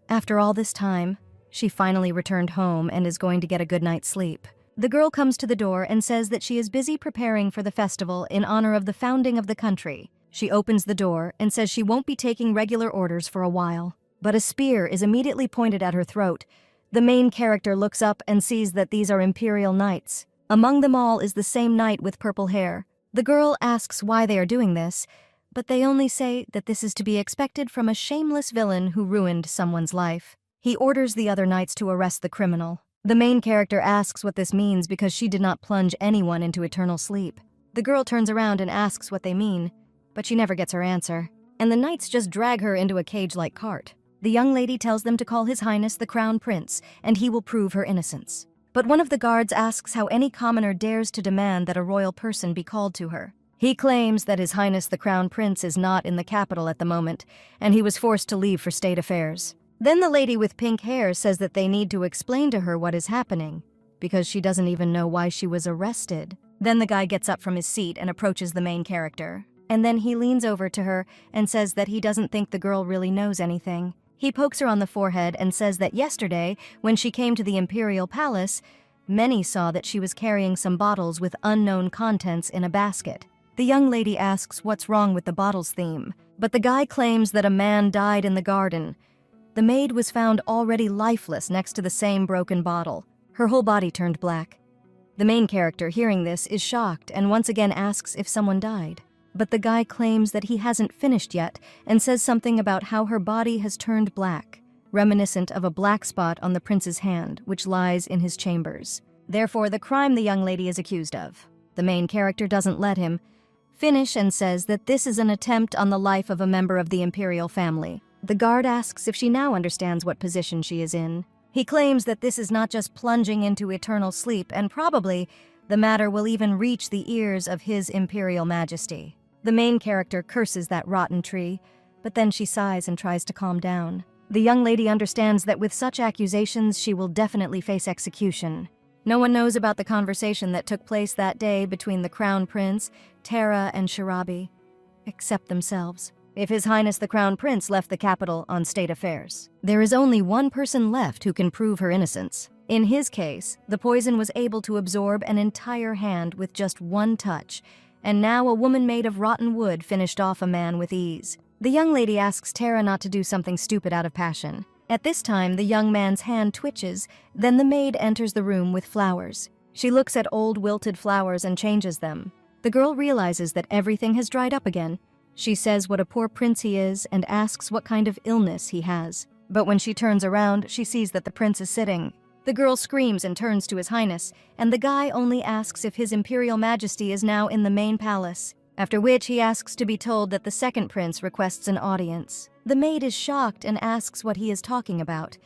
After all this time, she finally returned home and is going to get a good night's sleep. The girl comes to the door and says that she is busy preparing for the festival in honor of the founding of the country. She opens the door and says she won't be taking regular orders for a while. But a spear is immediately pointed at her throat. The main character looks up and sees that these are imperial knights. Among them all is the same knight with purple hair. The girl asks why they are doing this, but they only say that this is to be expected from a shameless villain who ruined someone's life. He orders the other knights to arrest the criminal. The main character asks what this means because she did not plunge anyone into eternal sleep. The girl turns around and asks what they mean, but she never gets her answer, and the knights just drag her into a cage-like cart. The young lady tells them to call His Highness the Crown Prince, and he will prove her innocence. But one of the guards asks how any commoner dares to demand that a royal person be called to her. He claims that His Highness the Crown Prince is not in the capital at the moment, and he was forced to leave for state affairs. Then the lady with pink hair says that they need to explain to her what is happening, because she doesn't even know why she was arrested. Then the guy gets up from his seat and approaches the main character, and then he leans over to her and says that he doesn't think the girl really knows anything. He pokes her on the forehead and says that yesterday, when she came to the Imperial Palace, many saw that she was carrying some bottles with unknown contents in a basket. The young lady asks what's wrong with the bottles theme, but the guy claims that a man died in the garden. The maid was found already lifeless next to the same broken bottle. Her whole body turned black. The main character, hearing this, is shocked and once again asks if someone died. But the guy claims that he hasn't finished yet and says something about how her body has turned black, reminiscent of a black spot on the prince's hand, which lies in his chambers. Therefore, the crime the young lady is accused of. The main character doesn't let him finish and says that this is an attempt on the life of a member of the imperial family. The guard asks if she now understands what position she is in. He claims that this is not just plunging into eternal sleep, and probably the matter will even reach the ears of His Imperial Majesty. The main character curses that rotten tree, but then she sighs and tries to calm down. The young lady understands that with such accusations, she will definitely face execution. No one knows about the conversation that took place that day between the Crown Prince, Tara, and Shirabi, except themselves. If His Highness the Crown Prince left the capital on state affairs, there is only one person left who can prove her innocence. In his case, the poison was able to absorb an entire hand with just one touch, and now a woman made of rotten wood finished off a man with ease. The young lady asks Tara not to do something stupid out of passion. At this time, the young man's hand twitches, then the maid enters the room with flowers. She looks at old wilted flowers and changes them. The girl realizes that everything has dried up again. She says what a poor prince he is and asks what kind of illness he has. But when she turns around, she sees that the prince is sitting. The girl screams and turns to His Highness, and the guy only asks if His Imperial Majesty is now in the main palace, after which he asks to be told that the second prince requests an audience. The maid is shocked and asks what he is talking about,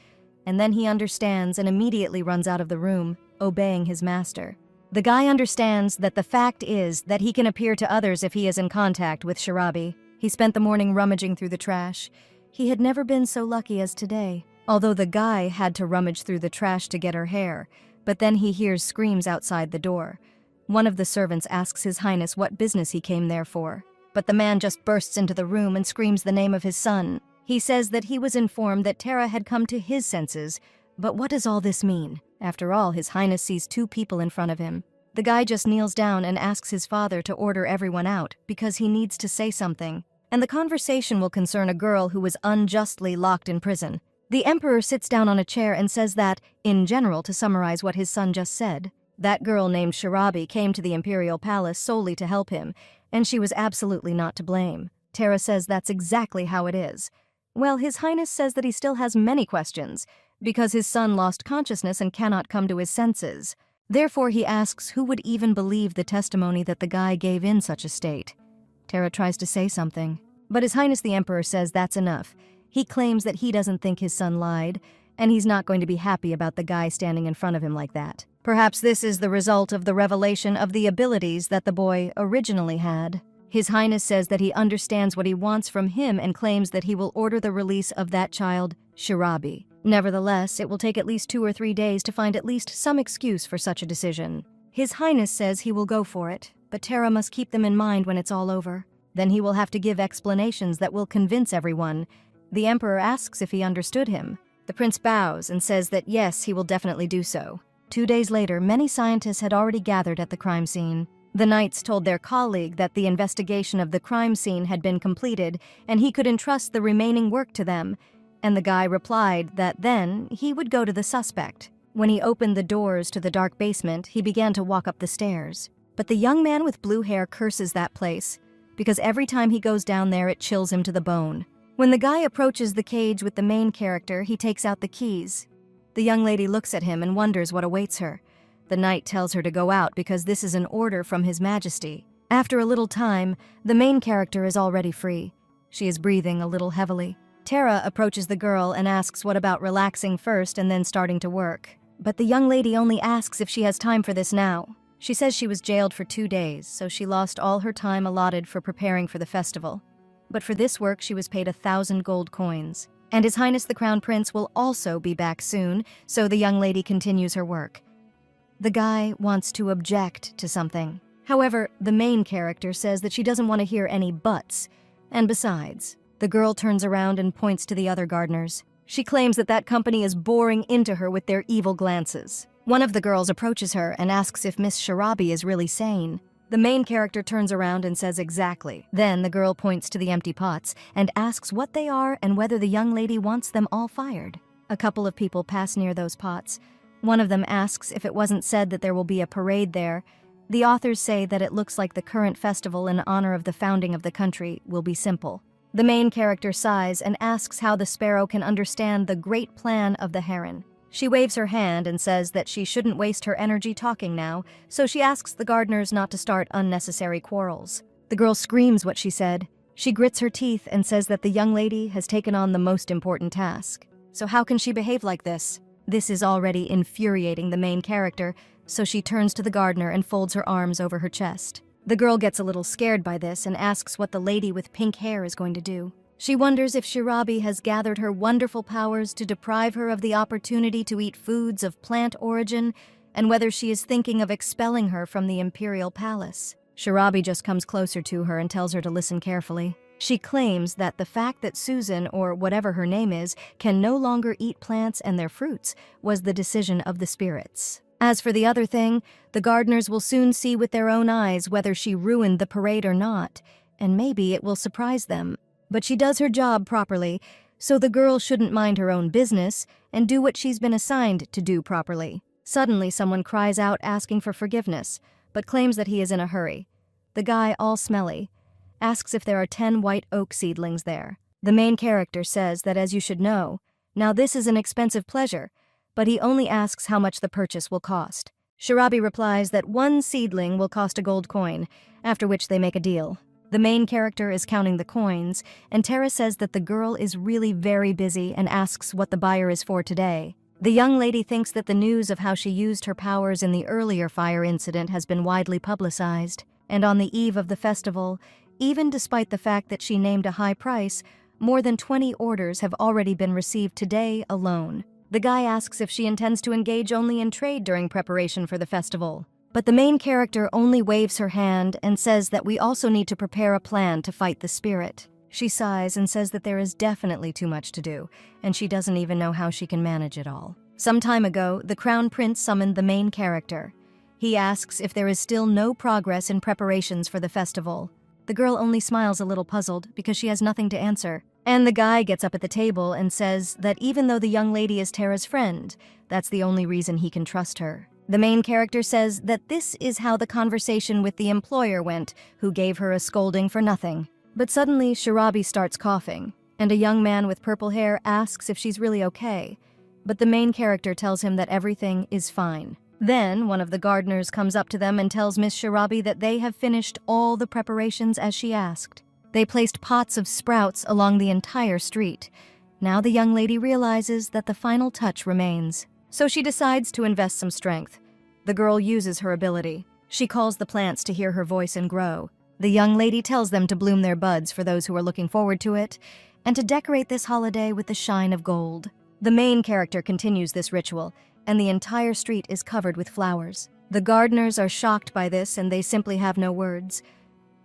and then he understands and immediately runs out of the room, obeying his master. The guy understands that the fact is that he can appear to others if he is in contact with Shirabi. He spent the morning rummaging through the trash. He had never been so lucky as today, although the guy had to rummage through the trash to get her hair, but then he hears screams outside the door. One of the servants asks His Highness what business he came there for, but the man just bursts into the room and screams the name of his son. He says that he was informed that Terra had come to his senses, but what does all this mean? After all, His Highness sees two people in front of him. The guy just kneels down and asks his father to order everyone out because he needs to say something, and the conversation will concern a girl who was unjustly locked in prison. The emperor sits down on a chair and says that, in general, to summarize what his son just said, that girl named Shirabi came to the imperial palace solely to help him, and she was absolutely not to blame. Terra says that's exactly how it is. Well, His Highness says that he still has many questions, because his son lost consciousness and cannot come to his senses. Therefore, he asks who would even believe the testimony that the guy gave in such a state. Terra tries to say something, but His Highness the Emperor says that's enough. He claims that he doesn't think his son lied, and he's not going to be happy about the guy standing in front of him like that. Perhaps this is the result of the revelation of the abilities that the boy originally had. His Highness says that he understands what he wants from him and claims that he will order the release of that child, Shirabi. Nevertheless, it will take at least 2 or 3 days to find at least some excuse for such a decision. His Highness says he will go for it, but Terra must keep them in mind when it's all over. Then he will have to give explanations that will convince everyone. The Emperor asks if he understood him. The prince bows and says that yes, he will definitely do so. 2 days later, many scientists had already gathered at the crime scene. The knights told their colleague that the investigation of the crime scene had been completed and he could entrust the remaining work to them, and the guy replied that then he would go to the suspect. When he opened the doors to the dark basement, he began to walk up the stairs. But the young man with blue hair curses that place, because every time he goes down there it chills him to the bone. When the guy approaches the cage with the main character, he takes out the keys. The young lady looks at him and wonders what awaits her. The knight tells her to go out because this is an order from His Majesty. After a little time, the main character is already free. She is breathing a little heavily. Terra approaches the girl and asks what about relaxing first and then starting to work. But the young lady only asks if she has time for this now. She says she was jailed for 2 days, so she lost all her time allotted for preparing for the festival. But for this work, she was paid 1,000 gold coins. And His Highness the Crown Prince will also be back soon, so the young lady continues her work. The guy wants to object to something. However, the main character says that she doesn't want to hear any buts. And besides, the girl turns around and points to the other gardeners. She claims that that company is boring into her with their evil glances. One of the girls approaches her and asks if Miss Shirabi is really sane. The main character turns around and says exactly. Then the girl points to the empty pots and asks what they are and whether the young lady wants them all fired. A couple of people pass near those pots. One of them asks if it wasn't said that there will be a parade there. The authors say that it looks like the current festival in honor of the founding of the country will be simple. The main character sighs and asks how the sparrow can understand the great plan of the heron. She waves her hand and says that she shouldn't waste her energy talking now, so she asks the gardeners not to start unnecessary quarrels. The girl screams what she said. She grits her teeth and says that the young lady has taken on the most important task. So how can she behave like this? This is already infuriating the main character, so she turns to the gardener and folds her arms over her chest. The girl gets a little scared by this and asks what the lady with pink hair is going to do. She wonders if Shirabi has gathered her wonderful powers to deprive her of the opportunity to eat foods of plant origin, and whether she is thinking of expelling her from the imperial palace. Shirabi just comes closer to her and tells her to listen carefully. She claims that the fact that Susan, or whatever her name is, can no longer eat plants and their fruits was the decision of the spirits. As for the other thing, the gardeners will soon see with their own eyes whether she ruined the parade or not, and maybe it will surprise them. But she does her job properly, so the girl shouldn't mind her own business and do what she's been assigned to do properly. Suddenly, someone cries out asking for forgiveness, but claims that he is in a hurry. The guy, all smelly, asks if there are 10 white oak seedlings there. The main character says that as you should know, now this is an expensive pleasure, but he only asks how much the purchase will cost. Shirabi replies that 1 seedling will cost a gold coin, after which they make a deal. The main character is counting the coins, and Tara says that the girl is really very busy and asks what the buyer is for today. The young lady thinks that the news of how she used her powers in the earlier fire incident has been widely publicized, and on the eve of the festival, even despite the fact that she named a high price, more than 20 orders have already been received today alone. The guy asks if she intends to engage only in trade during preparation for the festival. But the main character only waves her hand and says that we also need to prepare a plan to fight the spirit. She sighs and says that there is definitely too much to do, and she doesn't even know how she can manage it all. Some time ago, the Crown Prince summoned the main character. He asks if there is still no progress in preparations for the festival. The girl only smiles a little puzzled because she has nothing to answer. And the guy gets up at the table and says that even though the young lady is Tara's friend, that's the only reason he can trust her. The main character says that this is how the conversation with the employer went, who gave her a scolding for nothing. But suddenly, Shirabi starts coughing, and a young man with purple hair asks if she's really okay. But the main character tells him that everything is fine. Then, one of the gardeners comes up to them and tells Miss Shirabi that they have finished all the preparations as she asked. They placed pots of sprouts along the entire street. Now the young lady realizes that the final touch remains. So she decides to invest some strength. The girl uses her ability. She calls the plants to hear her voice and grow. The young lady tells them to bloom their buds for those who are looking forward to it, and to decorate this holiday with the shine of gold. The main character continues this ritual, and the entire street is covered with flowers. The gardeners are shocked by this, and they simply have no words.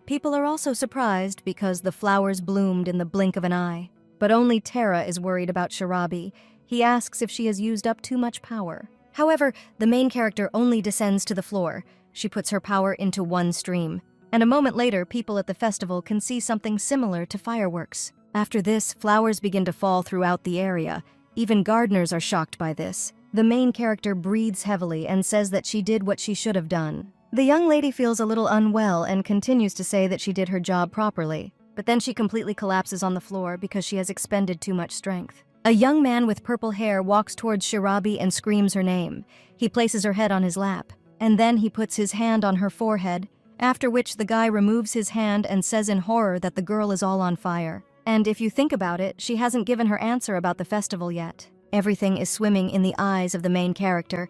People are also surprised because the flowers bloomed in the blink of an eye. But only Tara is worried about Shirabi. He asks if she has used up too much power. However, the main character only descends to the floor. She puts her power into one stream. And a moment later, people at the festival can see something similar to fireworks. After this, flowers begin to fall throughout the area. Even gardeners are shocked by this. The main character breathes heavily and says that she did what she should have done. The young lady feels a little unwell and continues to say that she did her job properly. But then she completely collapses on the floor because she has expended too much strength. A young man with purple hair walks towards Shirabi and screams her name. He places her head on his lap, and then he puts his hand on her forehead, after which the guy removes his hand and says in horror that the girl is all on fire. And if you think about it, she hasn't given her answer about the festival yet. Everything is swimming in the eyes of the main character,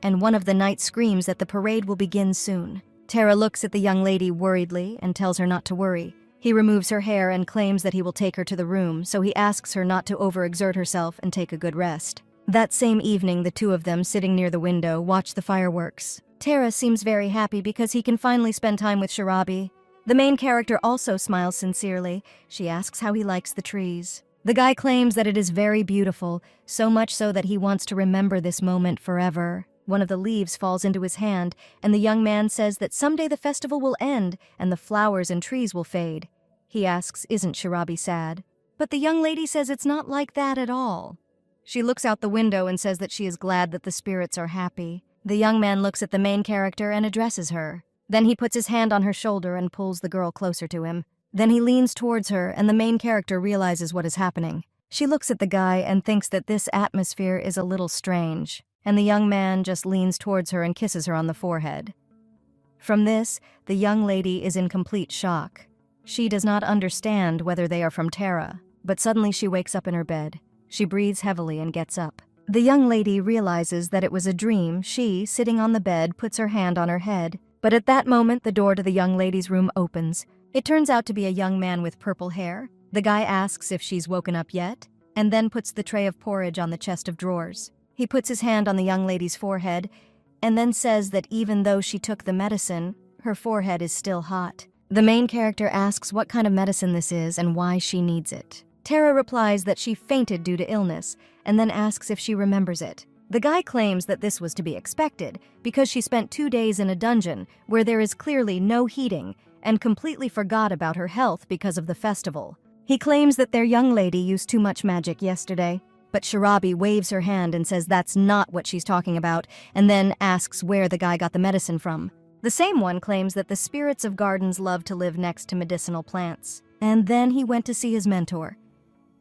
and one of the knights screams that the parade will begin soon. Tara looks at the young lady worriedly and tells her not to worry. He removes her hair and claims that he will take her to the room, so he asks her not to overexert herself and take a good rest. That same evening, the two of them, sitting near the window, watch the fireworks. Tara seems very happy because he can finally spend time with Shirabi. The main character also smiles sincerely. She asks how he likes the trees. The guy claims that it is very beautiful, so much so that he wants to remember this moment forever. One of the leaves falls into his hand, and the young man says that someday the festival will end and the flowers and trees will fade. He asks, isn't Shirabi sad? But the young lady says it's not like that at all. She looks out the window and says that she is glad that the spirits are happy. The young man looks at the main character and addresses her. Then he puts his hand on her shoulder and pulls the girl closer to him. Then he leans towards her, and the main character realizes what is happening. She looks at the guy and thinks that this atmosphere is a little strange, and the young man just leans towards her and kisses her on the forehead. From this, the young lady is in complete shock. She does not understand whether they are from Tara, but suddenly she wakes up in her bed. She breathes heavily and gets up. The young lady realizes that it was a dream. She, sitting on the bed, puts her hand on her head. But at that moment, the door to the young lady's room opens. It turns out to be a young man with purple hair. The guy asks if she's woken up yet, and then puts the tray of porridge on the chest of drawers. He puts his hand on the young lady's forehead, and then says that even though she took the medicine, her forehead is still hot. The main character asks what kind of medicine this is and why she needs it. Tara replies that she fainted due to illness, and then asks if she remembers it. The guy claims that this was to be expected because she spent 2 days in a dungeon where there is clearly no heating and completely forgot about her health because of the festival. He claims that their young lady used too much magic yesterday, but Shirabi waves her hand and says that's not what she's talking about, and then asks where the guy got the medicine from. The same one claims that the spirits of gardens love to live next to medicinal plants. And then he went to see his mentor.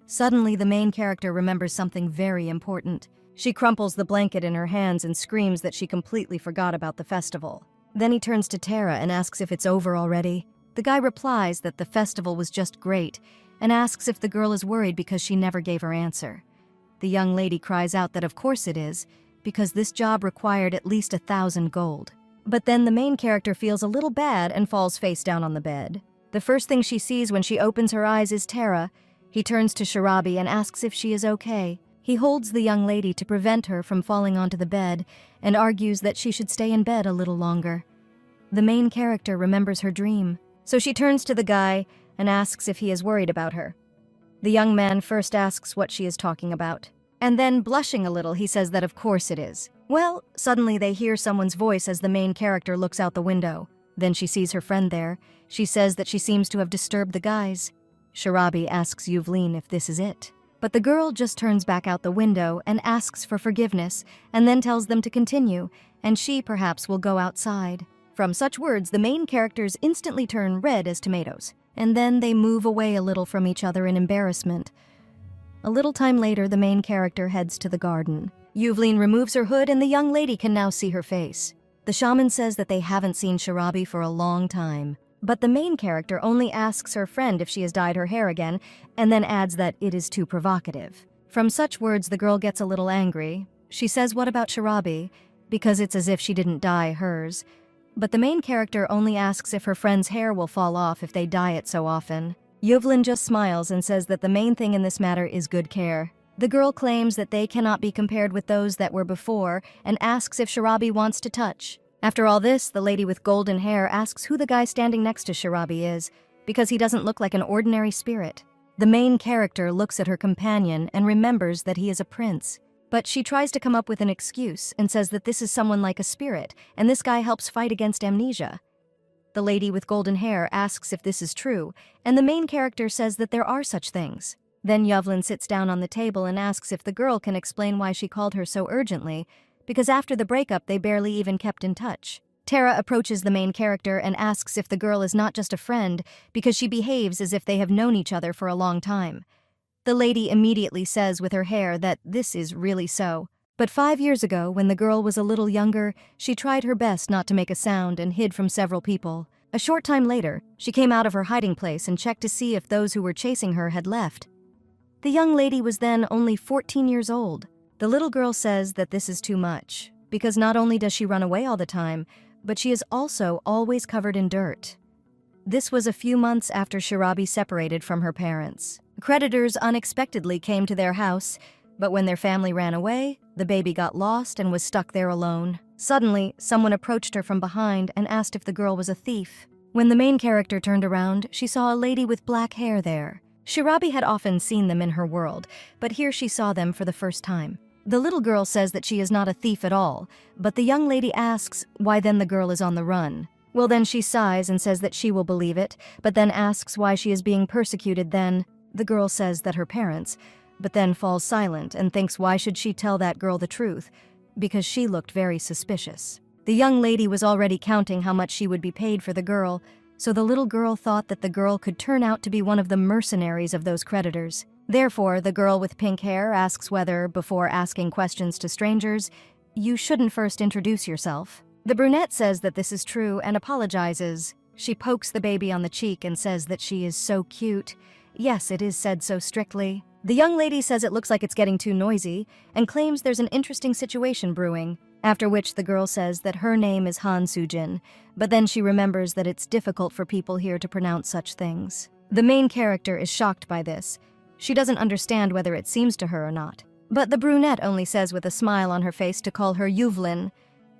Suddenly, the main character remembers something very important. She crumples the blanket in her hands and screams that she completely forgot about the festival. Then he turns to Tara and asks if it's over already. The guy replies that the festival was just great and asks if the girl is worried because she never gave her answer. The young lady cries out that of course it is, because this job required at least 1,000 gold. But then the main character feels a little bad and falls face down on the bed. The first thing she sees when she opens her eyes is Tara. He turns to Shirabi and asks if she is okay. He holds the young lady to prevent her from falling onto the bed and argues that she should stay in bed a little longer. The main character remembers her dream, so she turns to the guy and asks if he is worried about her. The young man first asks what she is talking about, and then, blushing a little, he says that of course it is. Well, suddenly they hear someone's voice as the main character looks out the window. Then she sees her friend there. She says that she seems to have disturbed the guys. Shirabi asks Yuvlin if this is it. But the girl just turns back out the window and asks for forgiveness, and then tells them to continue, and she perhaps will go outside. From such words, the main characters instantly turn red as tomatoes, and then they move away a little from each other in embarrassment. A little time later, the main character heads to the garden. Yuvlin removes her hood and the young lady can now see her face. The shaman says that they haven't seen Shirabi for a long time. But the main character only asks her friend if she has dyed her hair again, and then adds that it is too provocative. From such words, the girl gets a little angry. She says, "What about Shirabi?" because it's as if she didn't dye hers. But the main character only asks if her friend's hair will fall off if they dye it so often. Yuvlin just smiles and says that the main thing in this matter is good care. The girl claims that they cannot be compared with those that were before and asks if Shirabi wants to touch. After all this, the lady with golden hair asks who the guy standing next to Shirabi is, because he doesn't look like an ordinary spirit. The main character looks at her companion and remembers that he is a prince. But she tries to come up with an excuse and says that this is someone like a spirit, and this guy helps fight against amnesia. The lady with golden hair asks if this is true, and the main character says that there are such things. Then Yuvlin sits down on the table and asks if the girl can explain why she called her so urgently, because after the breakup they barely even kept in touch. Tara approaches the main character and asks if the girl is not just a friend, because she behaves as if they have known each other for a long time. The lady immediately says with her hair that this is really so. But 5 years ago, when the girl was a little younger, she tried her best not to make a sound and hid from several people. A short time later, she came out of her hiding place and checked to see if those who were chasing her had left. The young lady was then only 14 years old. The little girl says that this is too much, because not only does she run away all the time, but she is also always covered in dirt. This was a few months after Shirabi separated from her parents. Creditors unexpectedly came to their house, but when their family ran away, the baby got lost and was stuck there alone. Suddenly, someone approached her from behind and asked if the girl was a thief. When the main character turned around, she saw a lady with black hair there. Shirabi had often seen them in her world, but here she saw them for the first time. The little girl says that she is not a thief at all, but the young lady asks why then the girl is on the run. Well, then she sighs and says that she will believe it, but then asks why she is being persecuted then. The girl says that her parents, but then falls silent and thinks why should she tell that girl the truth, because she looked very suspicious. The young lady was already counting how much she would be paid for the girl, so the little girl thought that the girl could turn out to be one of the mercenaries of those creditors. Therefore, the girl with pink hair asks whether, before asking questions to strangers, you shouldn't first introduce yourself. The brunette says that this is true and apologizes. She pokes the baby on the cheek and says that she is so cute. Yes, it is said so strictly. The young lady says it looks like it's getting too noisy and claims there's an interesting situation brewing, after which the girl says that her name is Han Sujin, but then she remembers that it's difficult for people here to pronounce such things. The main character is shocked by this. She doesn't understand whether it seems to her or not. But the brunette only says with a smile on her face to call her Yuvlin,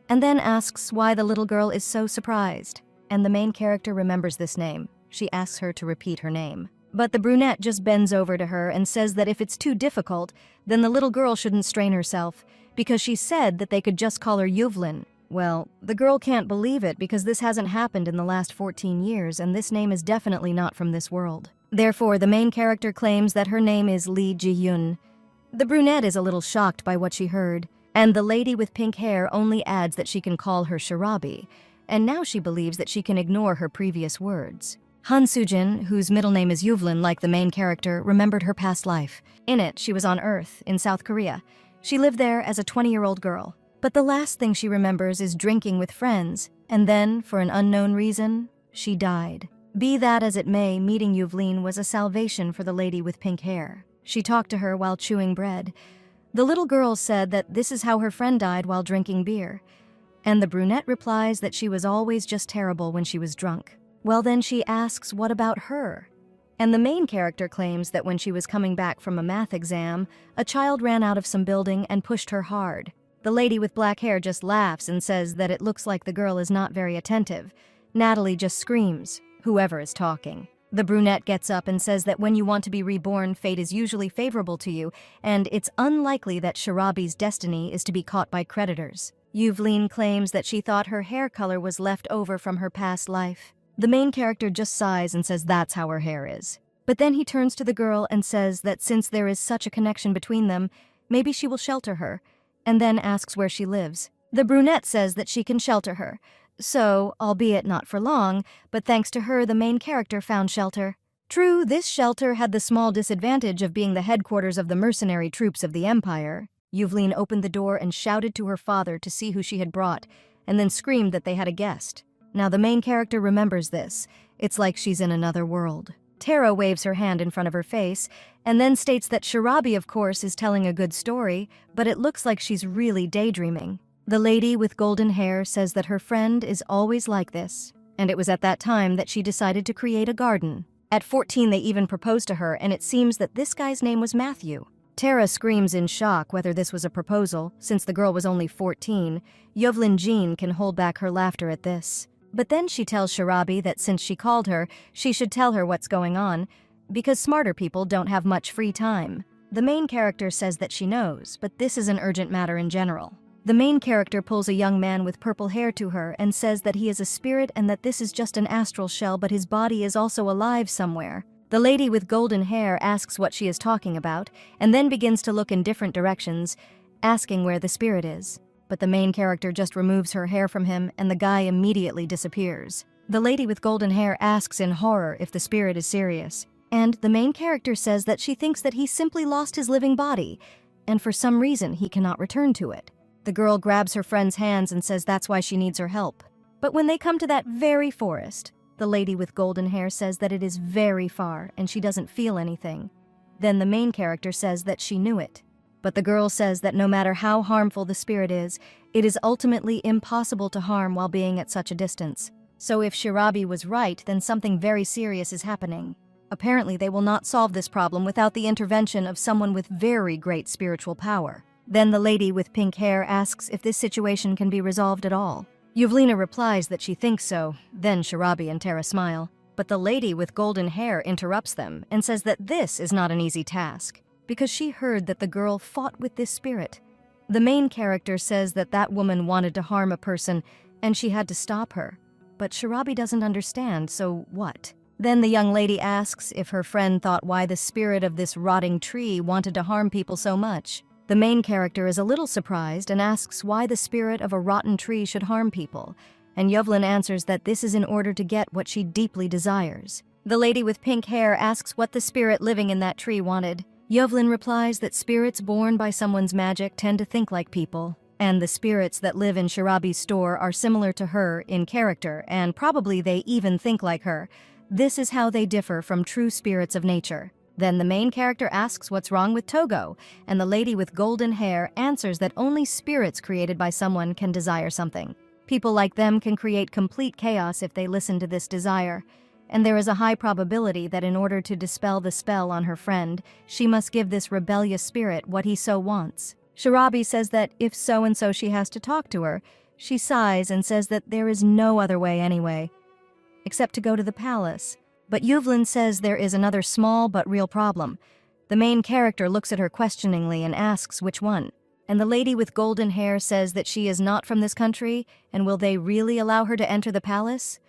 and then asks why the little girl is so surprised. And the main character remembers this name. She asks her to repeat her name. But the brunette just bends over to her and says that if it's too difficult, then the little girl shouldn't strain herself, because she said that they could just call her Yuvlin. Well, the girl can't believe it because this hasn't happened in the last 14 years, and this name is definitely not from this world. Therefore, the main character claims that her name is Lee Ji-yun. The brunette is a little shocked by what she heard, and the lady with pink hair only adds that she can call her Shirabi, and now she believes that she can ignore her previous words. Han Sujin, whose middle name is Yuvlin like the main character, remembered her past life. In it, she was on Earth, in South Korea. She lived there as a 20-year-old girl. But the last thing she remembers is drinking with friends, and then, for an unknown reason, she died. Be that as it may, meeting Yuvlin was a salvation for the lady with pink hair. She talked to her while chewing bread. The little girl said that this is how her friend died while drinking beer. And the brunette replies that she was always just terrible when she was drunk. Well, then she asks what about her? And the main character claims that when she was coming back from a math exam, a child ran out of some building and pushed her hard. The lady with black hair just laughs and says that it looks like the girl is not very attentive. Natalie just screams, whoever is talking. The brunette gets up and says that when you want to be reborn, fate is usually favorable to you, and it's unlikely that Shirabi's destiny is to be caught by creditors. Yuvlin claims that she thought her hair color was left over from her past life. The main character just sighs and says that's how her hair is. But then he turns to the girl and says that since there is such a connection between them, maybe she will shelter her, and then asks where she lives. The brunette says that she can shelter her. So, albeit not for long, but thanks to her the main character found shelter. True, this shelter had the small disadvantage of being the headquarters of the mercenary troops of the Empire. Yuvlin opened the door and shouted to her father to see who she had brought, and then screamed that they had a guest. Now the main character remembers this. It's like she's in another world. Tara waves her hand in front of her face, and then states that Shirabi, of course, is telling a good story, but it looks like she's really daydreaming. The lady with golden hair says that her friend is always like this, and it was at that time that she decided to create a garden. At 14, they even proposed to her, and it seems that this guy's name was Matthew. Tara screams in shock whether this was a proposal, since the girl was only 14. Yuvlin Jean can hold back her laughter at this. But then she tells Shirabi that since she called her, she should tell her what's going on, because smarter people don't have much free time. The main character says that she knows, but this is an urgent matter in general. The main character pulls a young man with purple hair to her and says that he is a spirit and that this is just an astral shell, but his body is also alive somewhere. The lady with golden hair asks what she is talking about, and then begins to look in different directions, asking where the spirit is. But the main character just removes her hair from him, and the guy immediately disappears. The lady with golden hair asks in horror if the spirit is serious, and the main character says that she thinks that he simply lost his living body, and for some reason he cannot return to it. The girl grabs her friend's hands and says that's why she needs her help. But when they come to that very forest, the lady with golden hair says that it is very far and she doesn't feel anything. Then the main character says that she knew it. But the girl says that no matter how harmful the spirit is, it is ultimately impossible to harm while being at such a distance. So if Shirabi was right, then something very serious is happening. Apparently they will not solve this problem without the intervention of someone with very great spiritual power. Then the lady with pink hair asks if this situation can be resolved at all. Yuvlina replies that she thinks so, then Shirabi and Tara smile. But the lady with golden hair interrupts them and says that this is not an easy task, because she heard that the girl fought with this spirit. The main character says that that woman wanted to harm a person and she had to stop her. But Shirabi doesn't understand, so what? Then the young lady asks if her friend thought why the spirit of this rotting tree wanted to harm people so much. The main character is a little surprised and asks why the spirit of a rotten tree should harm people, and Yuvlin answers that this is in order to get what she deeply desires. The lady with pink hair asks what the spirit living in that tree wanted. Yuvlin replies that spirits born by someone's magic tend to think like people, and the spirits that live in Shirabi's store are similar to her in character, and probably they even think like her. This is how they differ from true spirits of nature. Then the main character asks what's wrong with Togo, and the lady with golden hair answers that only spirits created by someone can desire something. People like them can create complete chaos if they listen to this desire, and there is a high probability that in order to dispel the spell on her friend, she must give this rebellious spirit what he so wants. Shirabi says that if so-and-so she has to talk to her, she sighs and says that there is no other way anyway, except to go to the palace. But Yuvlin says there is another small but real problem. The main character looks at her questioningly and asks which one. And the lady with golden hair says that she is not from this country, and will they really allow her to enter the palace?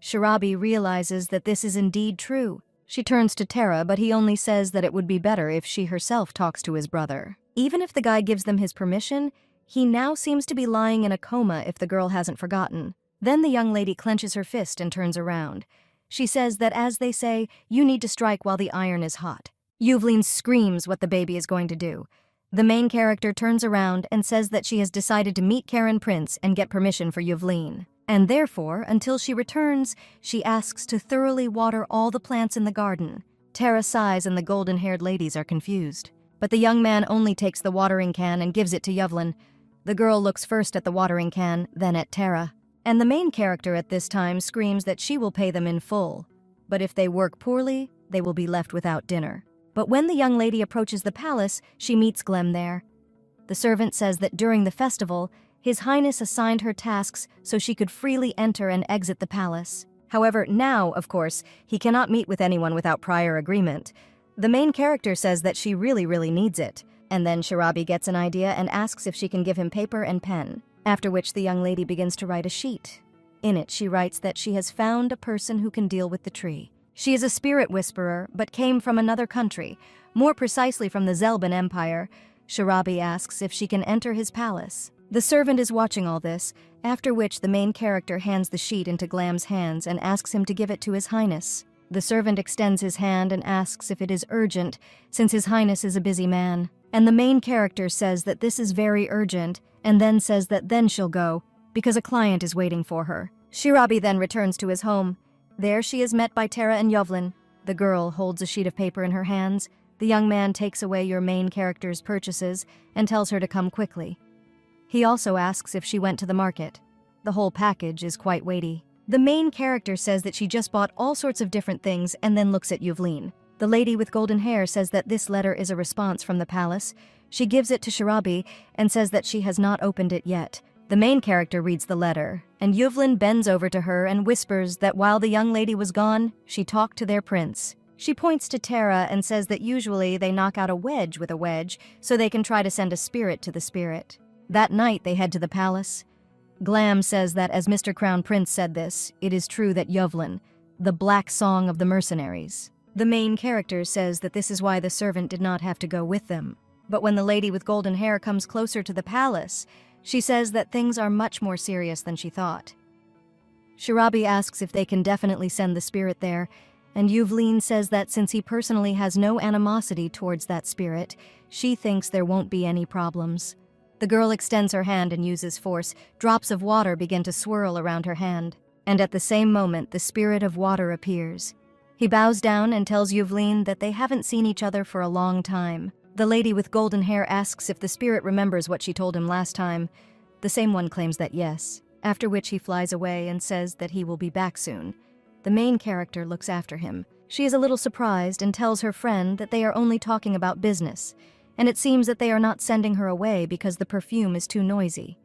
Shirabi realizes that this is indeed true. She turns to Tara, but he only says that it would be better if she herself talks to his brother. Even if the guy gives them his permission, he now seems to be lying in a coma if the girl hasn't forgotten. Then the young lady clenches her fist and turns around. She says that, as they say, you need to strike while the iron is hot. Yuvlin screams what the baby is going to do. The main character turns around and says that she has decided to meet Karen Prince and get permission for Yuvlin. And therefore, until she returns, she asks to thoroughly water all the plants in the garden. Tara sighs and the golden-haired ladies are confused. But the young man only takes the watering can and gives it to Yuvlin. The girl looks first at the watering can, then at Tara. And the main character at this time screams that she will pay them in full. But if they work poorly, they will be left without dinner. But when the young lady approaches the palace, she meets Glem there. The servant says that during the festival, His Highness assigned her tasks so she could freely enter and exit the palace. However, now, of course, he cannot meet with anyone without prior agreement. The main character says that she really needs it. And then Shirabi gets an idea and asks if she can give him paper and pen. After which the young lady begins to write a sheet. In it, she writes that she has found a person who can deal with the tree. She is a spirit whisperer, but came from another country, more precisely from the Zelban Empire. Shirabi asks if she can enter his palace. The servant is watching all this, after which the main character hands the sheet into Glam's hands and asks him to give it to His Highness. The servant extends his hand and asks if it is urgent, since His Highness is a busy man. And the main character says that this is very urgent, and then says that then she'll go, because a client is waiting for her. Shirabi then returns to his home. There she is met by Tara and Yuvlin. The girl holds a sheet of paper in her hands. The young man takes away your main character's purchases and tells her to come quickly. He also asks if she went to the market. The whole package is quite weighty. The main character says that she just bought all sorts of different things and then looks at Yuvlin. The lady with golden hair says that this letter is a response from the palace. She gives it to Shirabi and says that she has not opened it yet. The main character reads the letter, and Yuvlin bends over to her and whispers that while the young lady was gone, she talked to their prince. She points to Tara and says that usually they knock out a wedge with a wedge so they can try to send a spirit to the spirit. That night they head to the palace. Glam says that as Mr. Crown Prince said this, it is true that Yuvlin, the black song of the mercenaries. The main character says that this is why the servant did not have to go with them. But when the lady with golden hair comes closer to the palace, she says that things are much more serious than she thought. Shirabi asks if they can definitely send the spirit there, and Yuvlin says that since he personally has no animosity towards that spirit, she thinks there won't be any problems. The girl extends her hand and uses force. Drops of water begin to swirl around her hand, and at the same moment the spirit of water appears. He bows down and tells Yuvlin that they haven't seen each other for a long time. The lady with golden hair asks if the spirit remembers what she told him last time. The same one claims that yes, after which he flies away and says that he will be back soon. The main character looks after him. She is a little surprised and tells her friend that they are only talking about business, and it seems that they are not sending her away because the perfume is too noisy.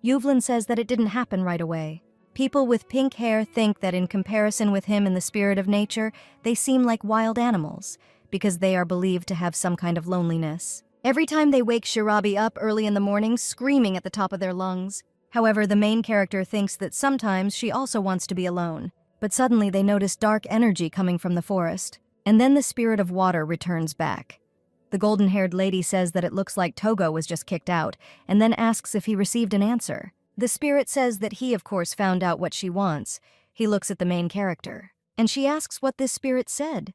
Yuvlin says that it didn't happen right away. People with pink hair think that in comparison with him and the spirit of nature, they seem like wild animals, because they are believed to have some kind of loneliness. Every time they wake Shirabi up early in the morning screaming at the top of their lungs. However, the main character thinks that sometimes she also wants to be alone. But suddenly they notice dark energy coming from the forest, and then the spirit of water returns back. The golden-haired lady says that it looks like Togo was just kicked out, and then asks if he received an answer. The spirit says that he, of course, found out what she wants. He looks at the main character, and she asks what this spirit said.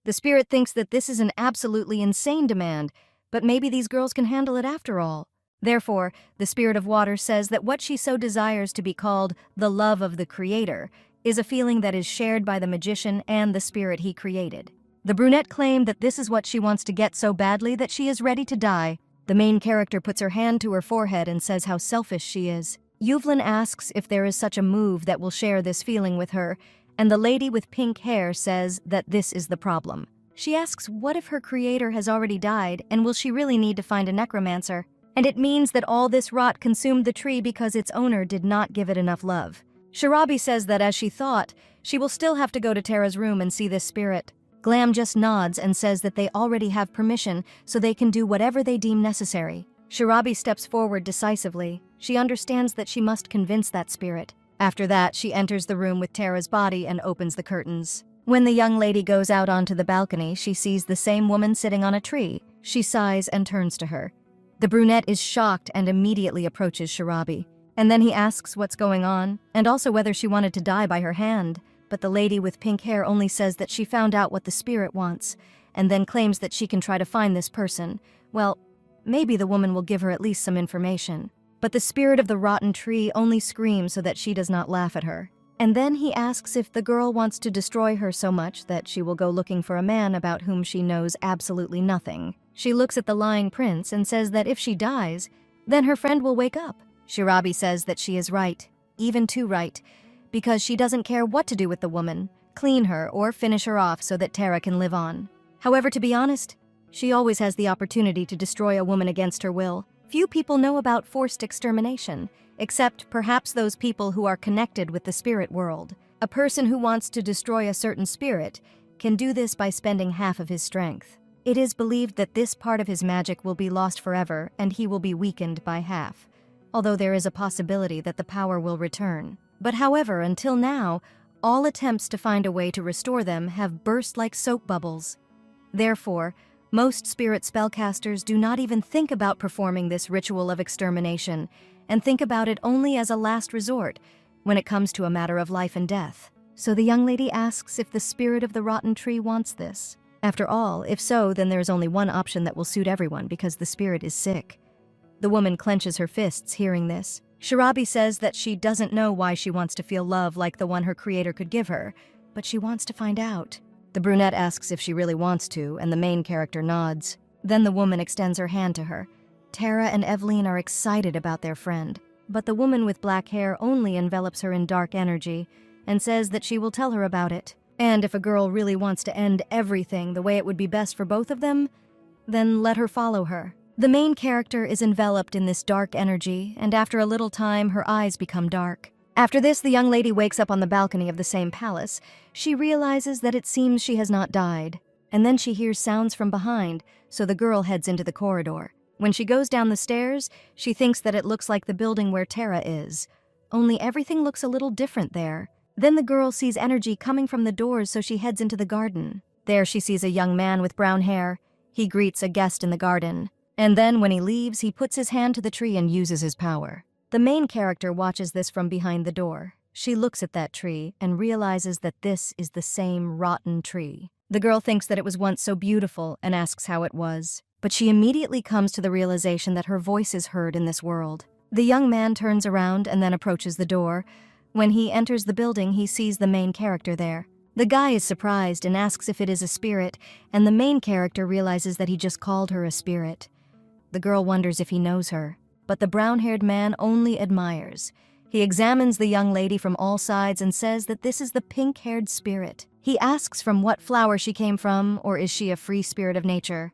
The spirit thinks that this is an absolutely insane demand, but maybe these girls can handle it after all. Therefore, the spirit of water says that what she so desires to be called the love of the creator is a feeling that is shared by the magician and the spirit he created. The brunette claimed that this is what she wants to get so badly that she is ready to die. The main character puts her hand to her forehead and says how selfish she is. Yuvlin asks if there is such a move that will share this feeling with her, and the lady with pink hair says that this is the problem. She asks what if her creator has already died, and will she really need to find a necromancer? And it means that all this rot consumed the tree because its owner did not give it enough love. Shirabi says that as she thought, she will still have to go to Tara's room and see this spirit. Glam just nods and says that they already have permission, so they can do whatever they deem necessary. Shirabi steps forward decisively. She understands that she must convince that spirit. After that, she enters the room with Tara's body and opens the curtains. When the young lady goes out onto the balcony, she sees the same woman sitting on a tree. She sighs and turns to her. The brunette is shocked and immediately approaches Shirabi. And then he asks what's going on, and also whether she wanted to die by her hand, but the lady with pink hair only says that she found out what the spirit wants, and then claims that she can try to find this person. Well, maybe the woman will give her at least some information. But the spirit of the rotten tree only screams so that she does not laugh at her. And then he asks if the girl wants to destroy her so much that she will go looking for a man about whom she knows absolutely nothing. She looks at the lying prince and says that if she dies, then her friend will wake up. Shirabi says that she is right, even too right, because she doesn't care what to do with the woman, clean her or finish her off so that Tara can live on. However, to be honest, she always has the opportunity to destroy a woman against her will. Few people know about forced extermination, except perhaps those people who are connected with the spirit world. A person who wants to destroy a certain spirit can do this by spending half of his strength. It is believed that this part of his magic will be lost forever and he will be weakened by half, although there is a possibility that the power will return. But however, until now, all attempts to find a way to restore them have burst like soap bubbles. Therefore, most spirit spellcasters do not even think about performing this ritual of extermination, and think about it only as a last resort when it comes to a matter of life and death. So the young lady asks if the spirit of the rotten tree wants this. After all, if so, then there is only one option that will suit everyone because the spirit is sick. The woman clenches her fists hearing this. Shirabi says that she doesn't know why she wants to feel love like the one her creator could give her, but she wants to find out. The brunette asks if she really wants to, and the main character nods. Then the woman extends her hand to her. Tara and Evelyn are excited about their friend, but the woman with black hair only envelops her in dark energy and says that she will tell her about it. And if a girl really wants to end everything the way it would be best for both of them, then let her follow her. The main character is enveloped in this dark energy, and after a little time, her eyes become dark. After this, the young lady wakes up on the balcony of the same palace. She realizes that it seems she has not died, and then she hears sounds from behind, so the girl heads into the corridor. When she goes down the stairs, she thinks that it looks like the building where Tara is, only everything looks a little different there. Then the girl sees energy coming from the doors, so she heads into the garden. There she sees a young man with brown hair. He greets a guest in the garden, and then when he leaves, he puts his hand to the tree and uses his power. The main character watches this from behind the door. She looks at that tree and realizes that this is the same rotten tree. The girl thinks that it was once so beautiful and asks how it was, but she immediately comes to the realization that her voice is heard in this world. The young man turns around and then approaches the door. When he enters the building, he sees the main character there. The guy is surprised and asks if it is a spirit, and the main character realizes that he just called her a spirit. The girl wonders if he knows her, but the brown-haired man only admires. He examines the young lady from all sides and says that this is the pink-haired spirit. He asks from what flower she came from, or is she a free spirit of nature.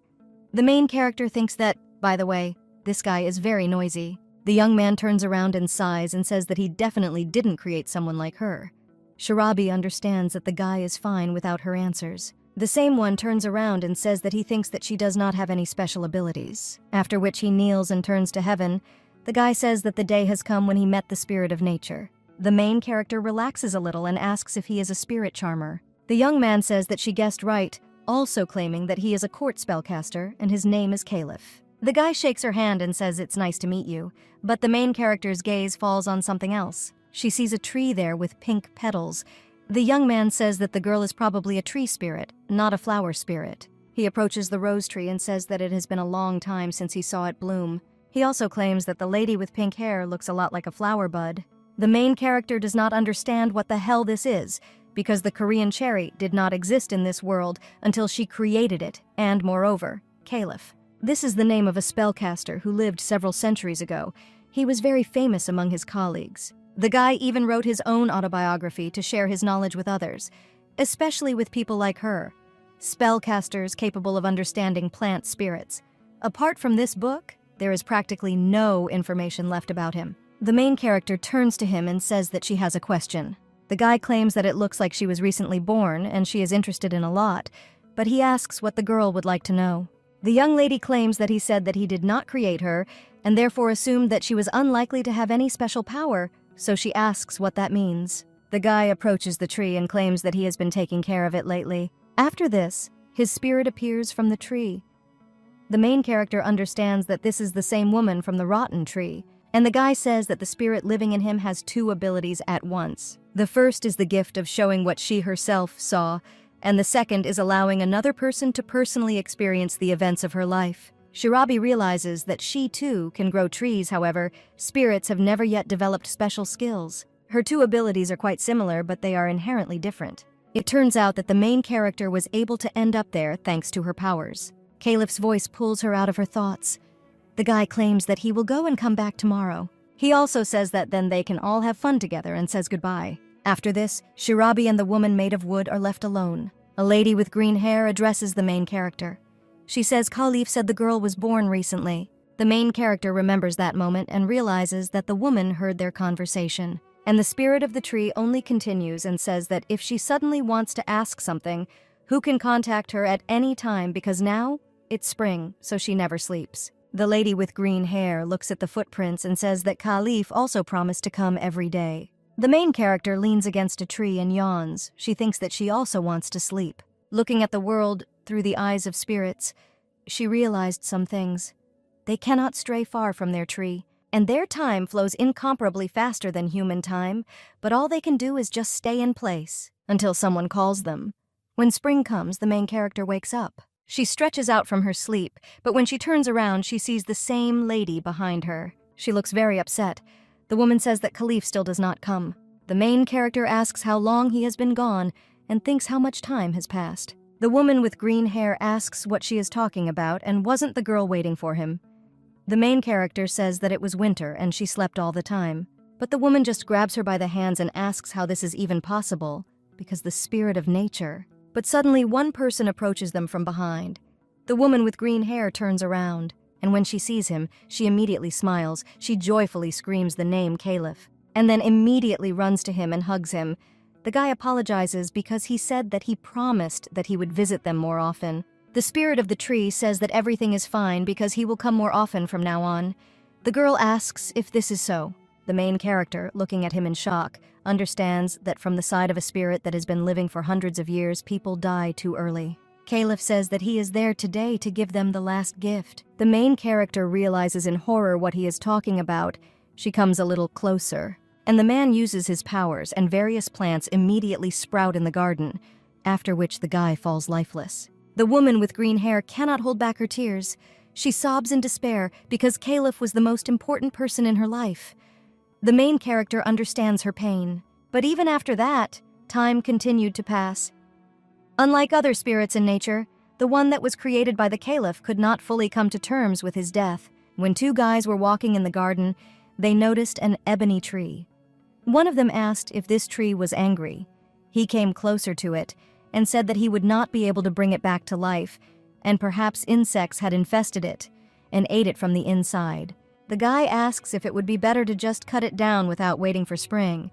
The main character thinks that, by the way, this guy is very noisy. The young man turns around and sighs and says that he definitely didn't create someone like her. Shirabi understands that the guy is fine without her answers. The same one turns around and says that he thinks that she does not have any special abilities, after which he kneels and turns to heaven. The guy says that the day has come when he met the spirit of nature. The main character relaxes a little and asks if he is a spirit charmer. The young man says that she guessed right, also claiming that he is a court spellcaster and his name is Caliph. The guy shakes her hand and says it's nice to meet you, but the main character's gaze falls on something else. She sees a tree there with pink petals. The young man says that the girl is probably a tree spirit, not a flower spirit. He approaches the rose tree and says that it has been a long time since he saw it bloom. He also claims that the lady with pink hair looks a lot like a flower bud. The main character does not understand what the hell this is, because the Korean cherry did not exist in this world until she created it, and moreover, Caliph. This is the name of a spellcaster who lived several centuries ago. He was very famous among his colleagues. The guy even wrote his own autobiography to share his knowledge with others, especially with people like her, spellcasters capable of understanding plant spirits. Apart from this book, there is practically no information left about him. The main character turns to him and says that she has a question. The guy claims that it looks like she was recently born and she is interested in a lot, but he asks what the girl would like to know. The young lady claims that he said that he did not create her and therefore assumed that she was unlikely to have any special power, so she asks what that means. The guy approaches the tree and claims that he has been taking care of it lately. After this, his spirit appears from the tree. The main character understands that this is the same woman from the rotten tree, And the guy says that the spirit living in him has two abilities at once. The first is the gift of showing what she herself saw, and the second is allowing another person to personally experience the events of her life. Shirabi realizes that she too can grow trees, however, spirits have never yet developed special skills. Her two abilities are quite similar, but they are inherently different. It turns out that the main character was able to end up there thanks to her powers. Caliph's voice pulls her out of her thoughts. The guy claims that he will go and come back tomorrow. He also says that then they can all have fun together and says goodbye. After this, Shirabi and the woman made of wood are left alone. A lady with green hair addresses the main character. She says Caliph said the girl was born recently. The main character remembers that moment and realizes that the woman heard their conversation. And the spirit of the tree only continues and says that if she suddenly wants to ask something, who can contact her at any time because now it's spring, so she never sleeps. The lady with green hair looks at the footprints and says that Caliph also promised to come every day. The main character leans against a tree and yawns. She thinks that she also wants to sleep. Looking at the world through the eyes of spirits, she realized some things. They cannot stray far from their tree, and their time flows incomparably faster than human time, but all they can do is just stay in place until someone calls them. When spring comes, the main character wakes up. She stretches out from her sleep, but when she turns around, she sees the same lady behind her. She looks very upset. The woman says that Caliph still does not come. The main character asks how long he has been gone and thinks how much time has passed. The woman with green hair asks what she is talking about and wasn't the girl waiting for him. The main character says that it was winter and she slept all the time. But the woman just grabs her by the hands and asks how this is even possible, because the spirit of nature. But suddenly one person approaches them from behind. The woman with green hair turns around, and when she sees him, she immediately smiles. She joyfully screams the name Caliph, and then immediately runs to him and hugs him. The guy apologizes because he said that he promised that he would visit them more often. The spirit of the tree says that everything is fine because he will come more often from now on. The girl asks if this is so. The main character, looking at him in shock, understands that from the side of a spirit that has been living for hundreds of years, people die too early. Caliph says that he is there today to give them the last gift. The main character realizes in horror what he is talking about. She comes a little closer, and the man uses his powers, and various plants immediately sprout in the garden, after which the guy falls lifeless. The woman with green hair cannot hold back her tears. She sobs in despair because Caliph was the most important person in her life. The main character understands her pain, but even after that, time continued to pass. Unlike other spirits in nature, the one that was created by the Caliph could not fully come to terms with his death. When two guys were walking in the garden, they noticed an ebony tree. One of them asked if this tree was angry. He came closer to it and said that he would not be able to bring it back to life, and perhaps insects had infested it and ate it from the inside. The guy asks if it would be better to just cut it down without waiting for spring.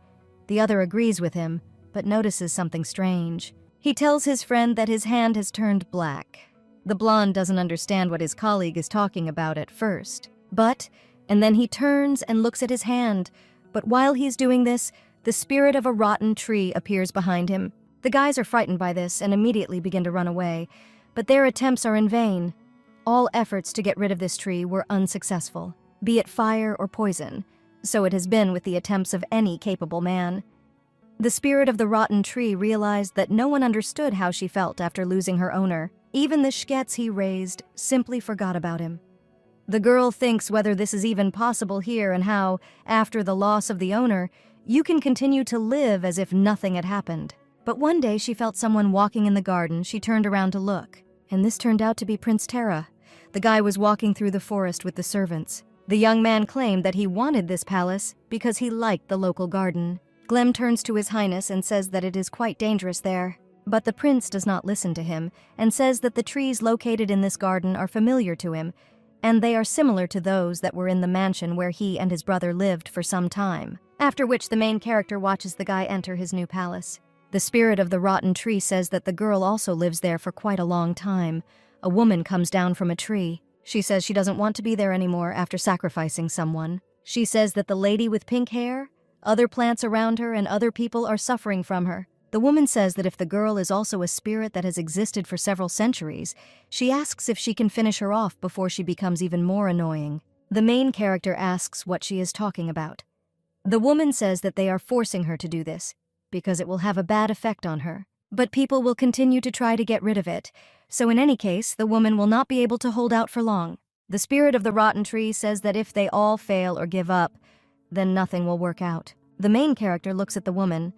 The other agrees with him, but notices something strange. He tells his friend that his hand has turned black. The blonde doesn't understand what his colleague is talking about at first. And then he turns and looks at his hand. But while he's doing this, the spirit of a rotten tree appears behind him. The guys are frightened by this and immediately begin to run away, but their attempts are in vain. All efforts to get rid of this tree were unsuccessful, be it fire or poison. So it has been with the attempts of any capable man. The spirit of the rotten tree realized that no one understood how she felt after losing her owner. Even the shkets he raised simply forgot about him. The girl thinks whether this is even possible here and how, after the loss of the owner, you can continue to live as if nothing had happened. But one day she felt someone walking in the garden. She turned around to look, and this turned out to be Prince Terra. The guy was walking through the forest with the servants. The young man claimed that he wanted this palace because he liked the local garden. Glem turns to His Highness and says that it is quite dangerous there. But the prince does not listen to him and says that the trees located in this garden are familiar to him, and they are similar to those that were in the mansion where he and his brother lived for some time. After which the main character watches the guy enter his new palace. The spirit of the rotten tree says that the girl also lives there for quite a long time. A woman comes down from a tree. She says she doesn't want to be there anymore after sacrificing someone. She says that the lady with pink hair, other plants around her, and other people are suffering from her. The woman says that if the girl is also a spirit that has existed for several centuries, she asks if she can finish her off before she becomes even more annoying. The main character asks what she is talking about. The woman says that they are forcing her to do this because it will have a bad effect on her. But people will continue to try to get rid of it, so in any case, the woman will not be able to hold out for long. The spirit of the rotten tree says that if they all fail or give up, then nothing will work out. The main character looks at the woman.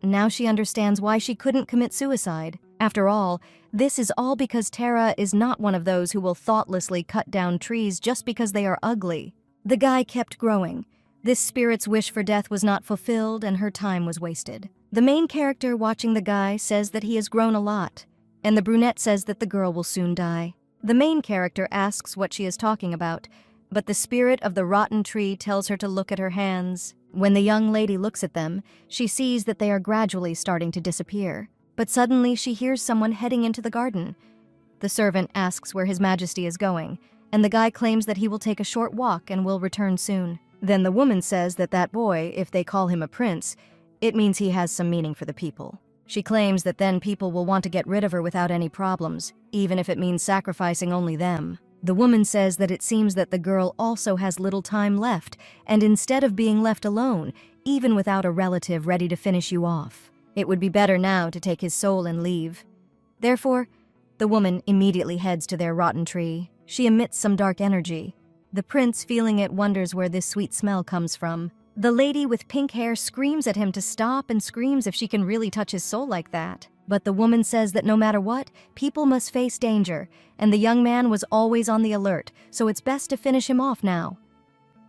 Now she understands why she couldn't commit suicide. After all, this is all because Tara is not one of those who will thoughtlessly cut down trees just because they are ugly. The guy kept growing. This spirit's wish for death was not fulfilled and her time was wasted. The main character watching the guy says that he has grown a lot, and the brunette says that the girl will soon die. The main character asks what she is talking about, but the spirit of the rotten tree tells her to look at her hands. When the young lady looks at them, she sees that they are gradually starting to disappear. But suddenly she hears someone heading into the garden. The servant asks where His Majesty is going, and the guy claims that he will take a short walk and will return soon. Then the woman says that that boy, if they call him a prince, it means he has some meaning for the people. She claims that then people will want to get rid of her without any problems, even if it means sacrificing only them. The woman says that it seems that the girl also has little time left, and instead of being left alone, even without a relative ready to finish you off, it would be better now to take his soul and leave. Therefore, the woman immediately heads to their rotten tree. She emits some dark energy. The prince, feeling it, wonders where this sweet smell comes from. The lady with pink hair screams at him to stop and screams if she can really touch his soul like that. But the woman says that no matter what, people must face danger, and the young man was always on the alert, so it's best to finish him off now.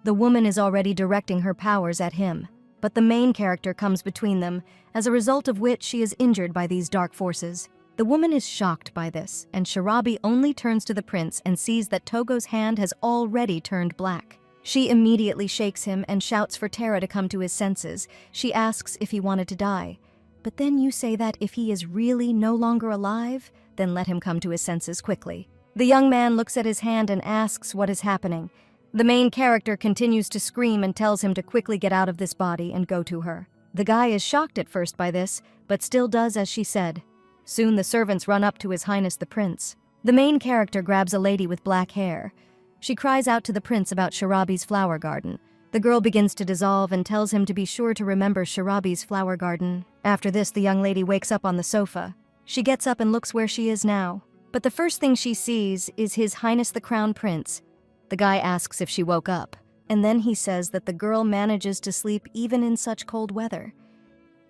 The woman is already directing her powers at him, but the main character comes between them, as a result of which she is injured by these dark forces. The woman is shocked by this, and Shirabi only turns to the prince and sees that Togo's hand has already turned black. She immediately shakes him and shouts for Tara to come to his senses. She asks if he wanted to die. But then you say that if he is really no longer alive, then let him come to his senses quickly. The young man looks at his hand and asks what is happening. The main character continues to scream and tells him to quickly get out of this body and go to her. The guy is shocked at first by this, but still does as she said. Soon the servants run up to His Highness the Prince. The main character grabs a lady with black hair. She cries out to the prince about Shirabi's flower garden. The girl begins to dissolve and tells him to be sure to remember Shirabi's flower garden. After this, the young lady wakes up on the sofa. She gets up and looks where she is now. But the first thing she sees is His Highness the Crown Prince. The guy asks if she woke up, and then he says that the girl manages to sleep even in such cold weather.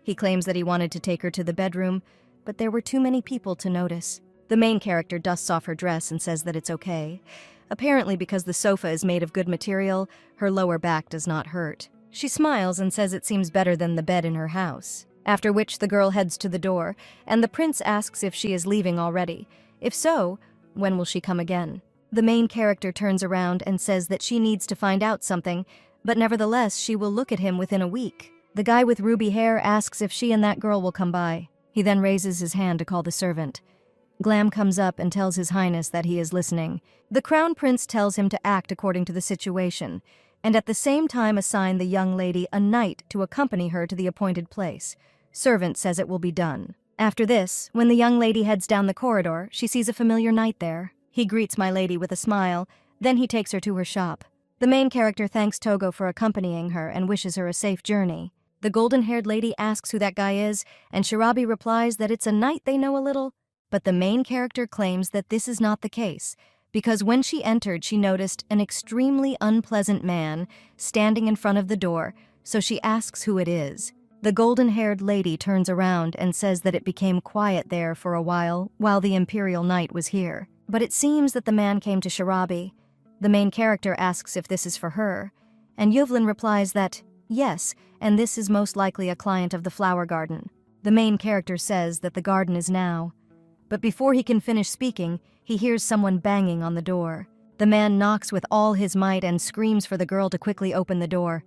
He claims that he wanted to take her to the bedroom, but there were too many people to notice. The main character dusts off her dress and says that it's okay. Apparently, because the sofa is made of good material, her lower back does not hurt. She smiles and says it seems better than the bed in her house. After which, the girl heads to the door, and the prince asks if she is leaving already. If so, when will she come again? The main character turns around and says that she needs to find out something, but nevertheless, she will look at him within a week. The guy with ruby hair asks if she and that girl will come by. He then raises his hand to call the servant. Glam comes up and tells His Highness that he is listening. The Crown Prince tells him to act according to the situation, and at the same time assign the young lady a knight to accompany her to the appointed place. Servant says it will be done. After this, when the young lady heads down the corridor, she sees a familiar knight there. He greets my lady with a smile, then he takes her to her shop. The main character thanks Togo for accompanying her and wishes her a safe journey. The golden-haired lady asks who that guy is, and Shirabi replies that it's a knight they know a little. But the main character claims that this is not the case, because when she entered, she noticed an extremely unpleasant man standing in front of the door, so she asks who it is. The golden-haired lady turns around and says that it became quiet there for a while the Imperial Knight was here. But it seems that the man came to Shirabi. The main character asks if this is for her, and Yuvlin replies that, yes, and this is most likely a client of the flower garden. The main character says that the garden is now. But before he can finish speaking, he hears someone banging on the door. The man knocks with all his might and screams for the girl to quickly open the door.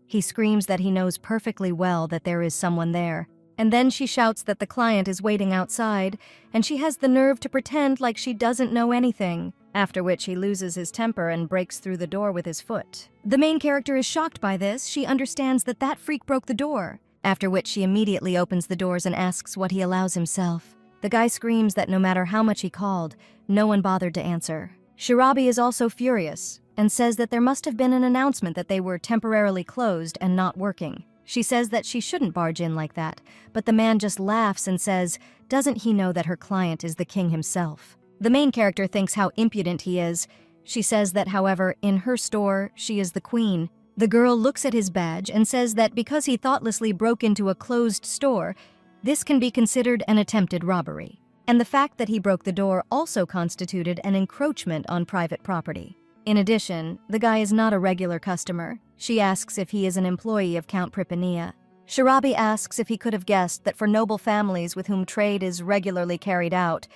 He screams that he knows perfectly well that there is someone there. And then she shouts that the client is waiting outside, and she has the nerve to pretend like she doesn't know anything, after which he loses his temper and breaks through the door with his foot. The main character is shocked by this. She understands that that freak broke the door, after which she immediately opens the doors and asks what he allows himself. The guy screams that no matter how much he called, no one bothered to answer. Shirabi is also furious. and says that there must have been an announcement that they were temporarily closed and not working. She says that she shouldn't barge in like that, but the man just laughs and says, doesn't he know that her client is the king himself? The main character thinks how impudent he is. She says that, however, in her store, she is the queen. The girl looks at his badge and says that because he thoughtlessly broke into a closed store, this can be considered an attempted robbery. And the fact that he broke the door also constituted an encroachment on private property. In addition, the guy is not a regular customer. She asks if he is an employee of Count Pripania. Shirabi asks if he could have guessed that for noble families with whom trade is regularly carried out,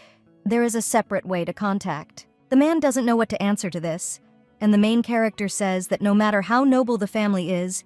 there is a separate way to contact. The man doesn't know what to answer to this, and the main character says that no matter how noble the family is,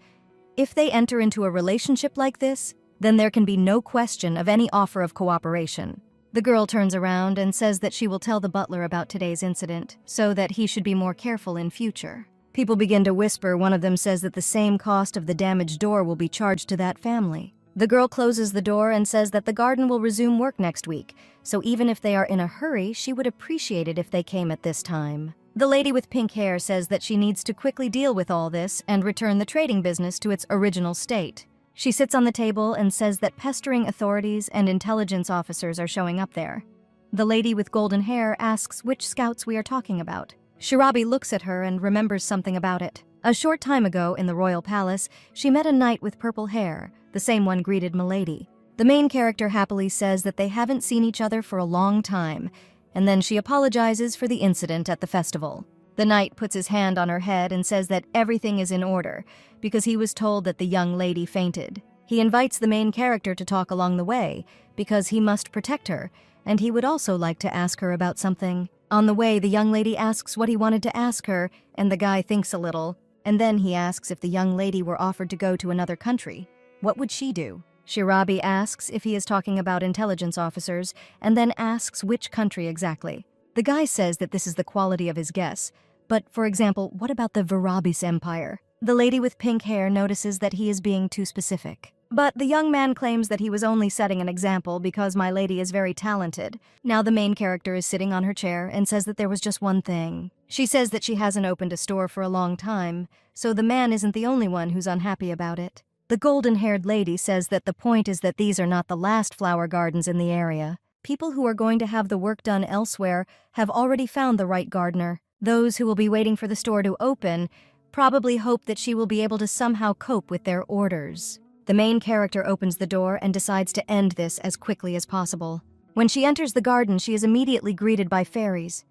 if they enter into a relationship like this, then there can be no question of any offer of cooperation. The girl turns around and says that she will tell the butler about today's incident, so that he should be more careful in future. People begin to whisper. One of them says that the same cost of the damaged door will be charged to that family. The girl closes the door and says that the garden will resume work next week, so even if they are in a hurry, she would appreciate it if they came at this time. The lady with pink hair says that she needs to quickly deal with all this and return the trading business to its original state. She sits on the table and says that pestering authorities and intelligence officers are showing up there. The lady with golden hair asks which scouts we are talking about. Shirabi looks at her and remembers something about it. A short time ago in the royal palace, she met a knight with purple hair, the same one greeted Milady. The main character happily says that they haven't seen each other for a long time, and then she apologizes for the incident at the festival. The knight puts his hand on her head and says that everything is in order, because he was told that the young lady fainted. He invites the main character to talk along the way, because he must protect her, and he would also like to ask her about something. On the way, the young lady asks what he wanted to ask her, and the guy thinks a little, and then he asks if the young lady were offered to go to another country. What would she do? Shirabi asks if he is talking about intelligence officers, and then asks which country exactly. The guy says that this is the quality of his guess, but, for example, what about the Varabis Empire? The lady with pink hair notices that he is being too specific. But the young man claims that he was only setting an example because my lady is very talented. Now the main character is sitting on her chair and says that there was just one thing. She says that she hasn't opened a store for a long time, so the man isn't the only one who's unhappy about it. The golden-haired lady says that the point is that these are not the last flower gardens in the area. People who are going to have the work done elsewhere have already found the right gardener. Those who will be waiting for the store to open probably hope that she will be able to somehow cope with their orders. The main character opens the door and decides to end this as quickly as possible. When she enters the garden, she is immediately greeted by fairies.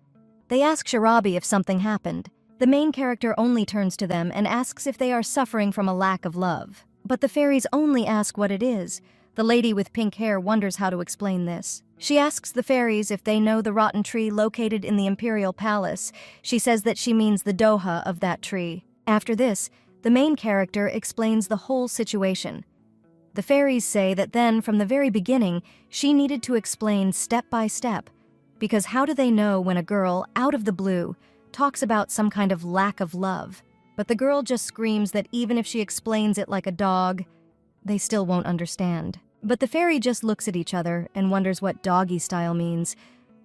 They ask Shirabi if something happened. The main character only turns to them and asks if they are suffering from a lack of love. But the fairies only ask what it is. The lady with pink hair wonders how to explain this. She asks the fairies if they know the rotten tree located in the imperial palace. She says that she means the doha of that tree. After this, the main character explains the whole situation. The fairies say that then, from the very beginning, she needed to explain step by step, because how do they know when a girl, out of the blue, talks about some kind of lack of love? But the girl just screams that even if she explains it like a dog, they still won't understand. But the fairy just looks at each other and wonders what doggy style means.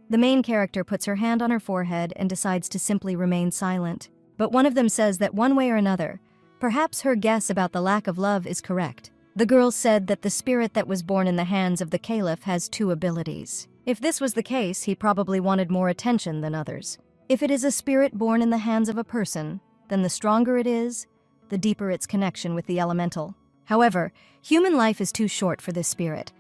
The main character puts her hand on her forehead and decides to simply remain silent. But one of them says that one way or another, perhaps her guess about the lack of love is correct. The girl said that the spirit that was born in the hands of the caliph has 2 abilities. If this was the case, he probably wanted more attention than others. If it is a spirit born in the hands of a person, then the stronger it is, the deeper its connection with the elemental. However, human life is too short for this spirit.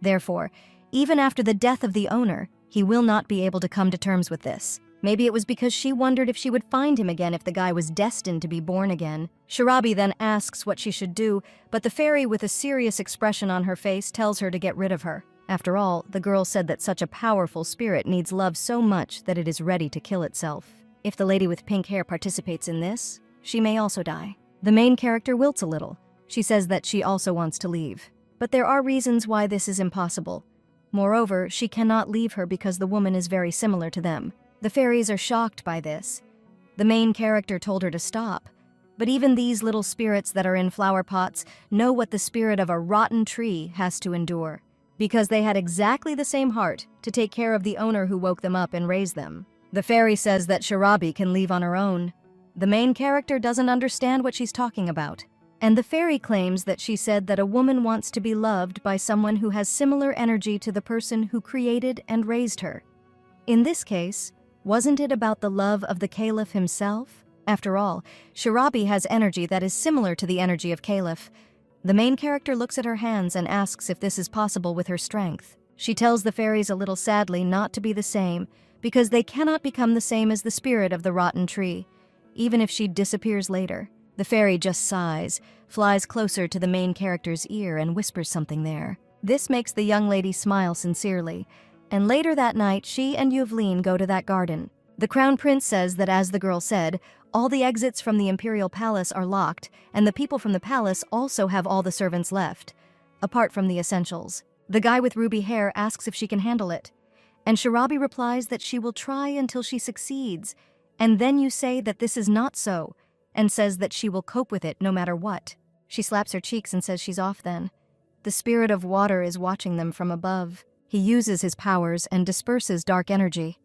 Therefore, even after the death of the owner, he will not be able to come to terms with this. Maybe it was because she wondered if she would find him again if the guy was destined to be born again. Shirabi then asks what she should do, but the fairy with a serious expression on her face tells her to get rid of her. After all, the girl said that such a powerful spirit needs love so much that it is ready to kill itself. If the lady with pink hair participates in this, she may also die. The main character wilts a little. She says that she also wants to leave. But there are reasons why this is impossible. Moreover, she cannot leave her because the woman is very similar to them. The fairies are shocked by this. The main character told her to stop. But even these little spirits that are in flower pots know what the spirit of a rotten tree has to endure, because they had exactly the same heart to take care of the owner who woke them up and raised them. The fairy says that Shirabi can leave on her own. The main character doesn't understand what she's talking about. And the fairy claims that she said that a woman wants to be loved by someone who has similar energy to the person who created and raised her. In this case, wasn't it about the love of the caliph himself? After all, Shirabi has energy that is similar to the energy of caliph. The main character looks at her hands and asks if this is possible with her strength. She tells the fairies a little sadly not to be the same, because they cannot become the same as the spirit of the rotten tree, even if she disappears later. The fairy just sighs, flies closer to the main character's ear and whispers something there. This makes the young lady smile sincerely, and later that night she and Yuvleen go to that garden. The crown prince says that, as the girl said, all the exits from the imperial palace are locked, and the people from the palace also have all the servants left, apart from the essentials. The guy with ruby hair asks if she can handle it, and Shirabi replies that she will try until she succeeds, and then you say that this is not so, and says that she will cope with it no matter what. She slaps her cheeks and says she's off then. The spirit of water is watching them from above. He uses his powers and disperses dark energy.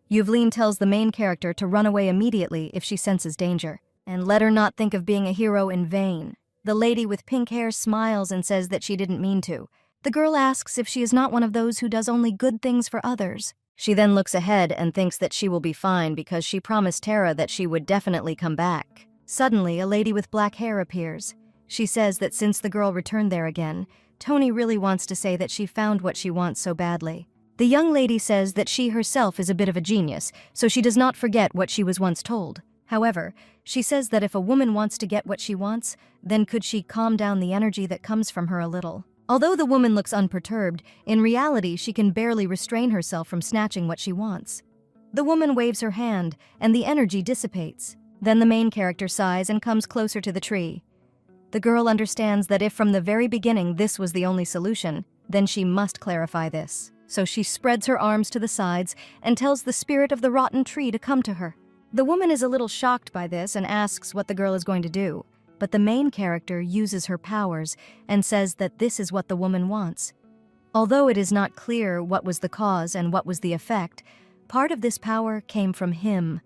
Yuvleen tells the main character to run away immediately if she senses danger, and let her not think of being a hero in vain. The lady with pink hair smiles and says that she didn't mean to. The girl asks if she is not one of those who does only good things for others. She then looks ahead and thinks that she will be fine because she promised Tara that she would definitely come back. Suddenly, a lady with black hair appears. She says that since the girl returned there again, Tony really wants to say that she found what she wants so badly. The young lady says that she herself is a bit of a genius, so she does not forget what she was once told. However, she says that if a woman wants to get what she wants, then could she calm down the energy that comes from her a little. Although the woman looks unperturbed, in reality she can barely restrain herself from snatching what she wants. The woman waves her hand, and the energy dissipates. Then the main character sighs and comes closer to the tree. The girl understands that if from the very beginning this was the only solution, then she must clarify this. So she spreads her arms to the sides and tells the spirit of the rotten tree to come to her. The woman is a little shocked by this and asks what the girl is going to do, but the main character uses her powers and says that this is what the woman wants. Although it is not clear what was the cause and what was the effect, part of this power came from him.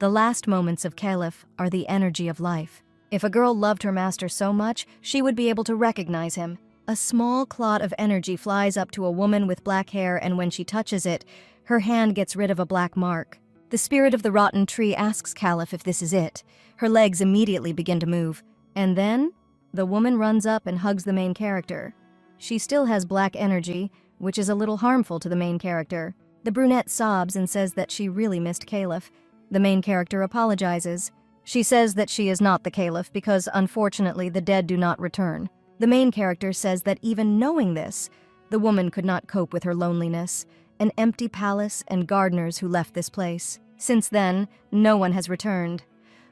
The last moments of Caliph are the energy of life. If a girl loved her master so much, she would be able to recognize him. A small clot of energy flies up to a woman with black hair, and when she touches it, her hand gets rid of a black mark. The spirit of the rotten tree asks Caliph if this is it. Her legs immediately begin to move. And then, the woman runs up and hugs the main character. She still has black energy, which is a little harmful to the main character. The brunette sobs and says that she really missed Caliph. The main character apologizes. She says that she is not the Caliph because, unfortunately, the dead do not return. The main character says that even knowing this, the woman could not cope with her loneliness, an empty palace and gardeners who left this place. Since then, no one has returned.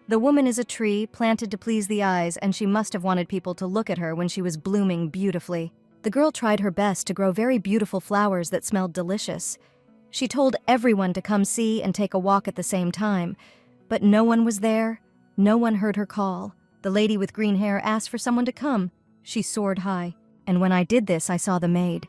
The woman is a tree planted to please the eyes, and she must have wanted people to look at her when she was blooming beautifully. The girl tried her best to grow very beautiful flowers that smelled delicious. She told everyone to come see and take a walk at the same time, but no one was there. No one heard her call. The lady with green hair asked for someone to come. She soared high, and when I did this, I saw the maid.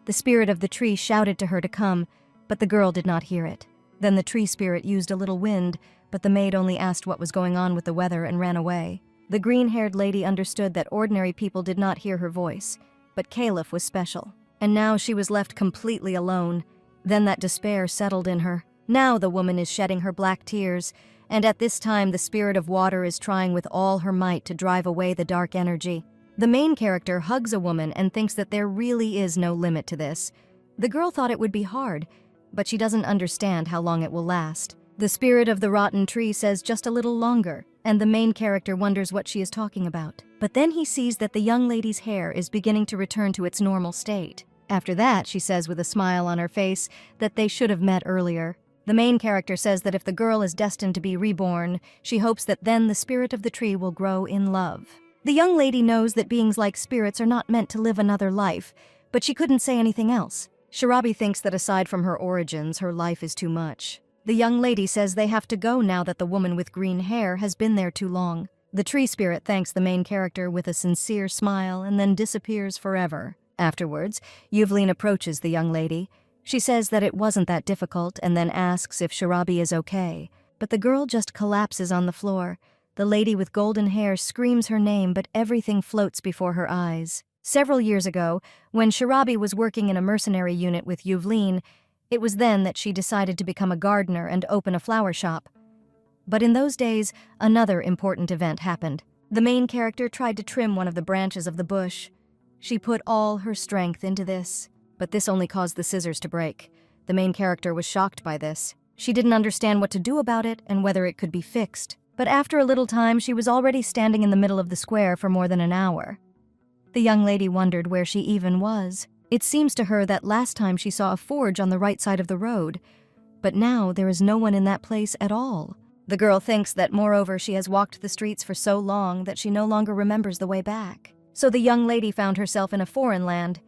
The spirit of the tree shouted to her to come, but the girl did not hear it. Then the tree spirit used a little wind, but the maid only asked what was going on with the weather and ran away. The green-haired lady understood that ordinary people did not hear her voice, but Caliph was special. And now she was left completely alone. Then that despair settled in her. Now the woman is shedding her black tears, and at this time the spirit of water is trying with all her might to drive away the dark energy. The main character hugs a woman and thinks that there really is no limit to this. The girl thought it would be hard, but she doesn't understand how long it will last. The spirit of the rotten tree says just a little longer, and the main character wonders what she is talking about. But then he sees that the young lady's hair is beginning to return to its normal state. After that, she says with a smile on her face that they should have met earlier. The main character says that if the girl is destined to be reborn, she hopes that then the spirit of the tree will grow in love. The young lady knows that beings like spirits are not meant to live another life, but she couldn't say anything else. Shirabi thinks that aside from her origins, her life is too much. The young lady says they have to go now that the woman with green hair has been there too long. The tree spirit thanks the main character with a sincere smile and then disappears forever. Afterwards, Yuvleen approaches the young lady. She says that it wasn't that difficult and then asks if Shirabi is okay. but the girl just collapses on the floor. The lady with golden hair screams her name, but everything floats before her eyes. Several years ago, when Shirabi was working in a mercenary unit with Yuvlin, it was then that she decided to become a gardener and open a flower shop. But in those days, another important event happened. The main character tried to trim one of the branches of the bush. She put all her strength into this, but this only caused the scissors to break. The main character was shocked by this. She didn't understand what to do about it and whether it could be fixed. But after a little time, she was already standing in the middle of the square for more than an hour. The young lady wondered where she even was. It seems to her that last time she saw a forge on the right side of the road, but now there is no one in that place at all. The girl thinks that moreover she has walked the streets for so long that she no longer remembers the way back. So the young lady found herself in a foreign land.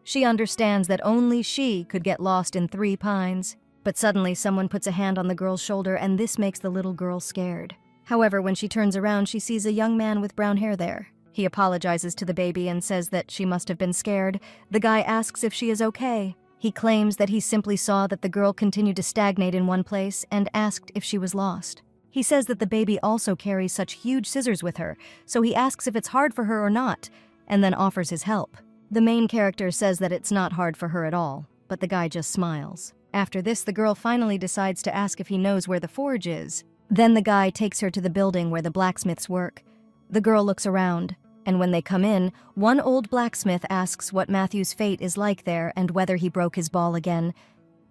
She understands that only she could get lost in 3 pines. But suddenly someone puts a hand on the girl's shoulder, and this makes the little girl scared. However, when she turns around, she sees a young man with brown hair there. He apologizes to the baby and says that she must have been scared. The guy asks if she is okay. He claims that he simply saw that the girl continued to stagnate in one place and asked if she was lost. He says that the baby also carries such huge scissors with her, so he asks if it's hard for her or not, and then offers his help. The main character says that it's not hard for her at all, but the guy just smiles. After this, the girl finally decides to ask if he knows where the forge is. Then the guy takes her to the building where the blacksmiths work. The girl looks around, and when they come in, one old blacksmith asks what Matthew's fate is like there and whether he broke his ball again.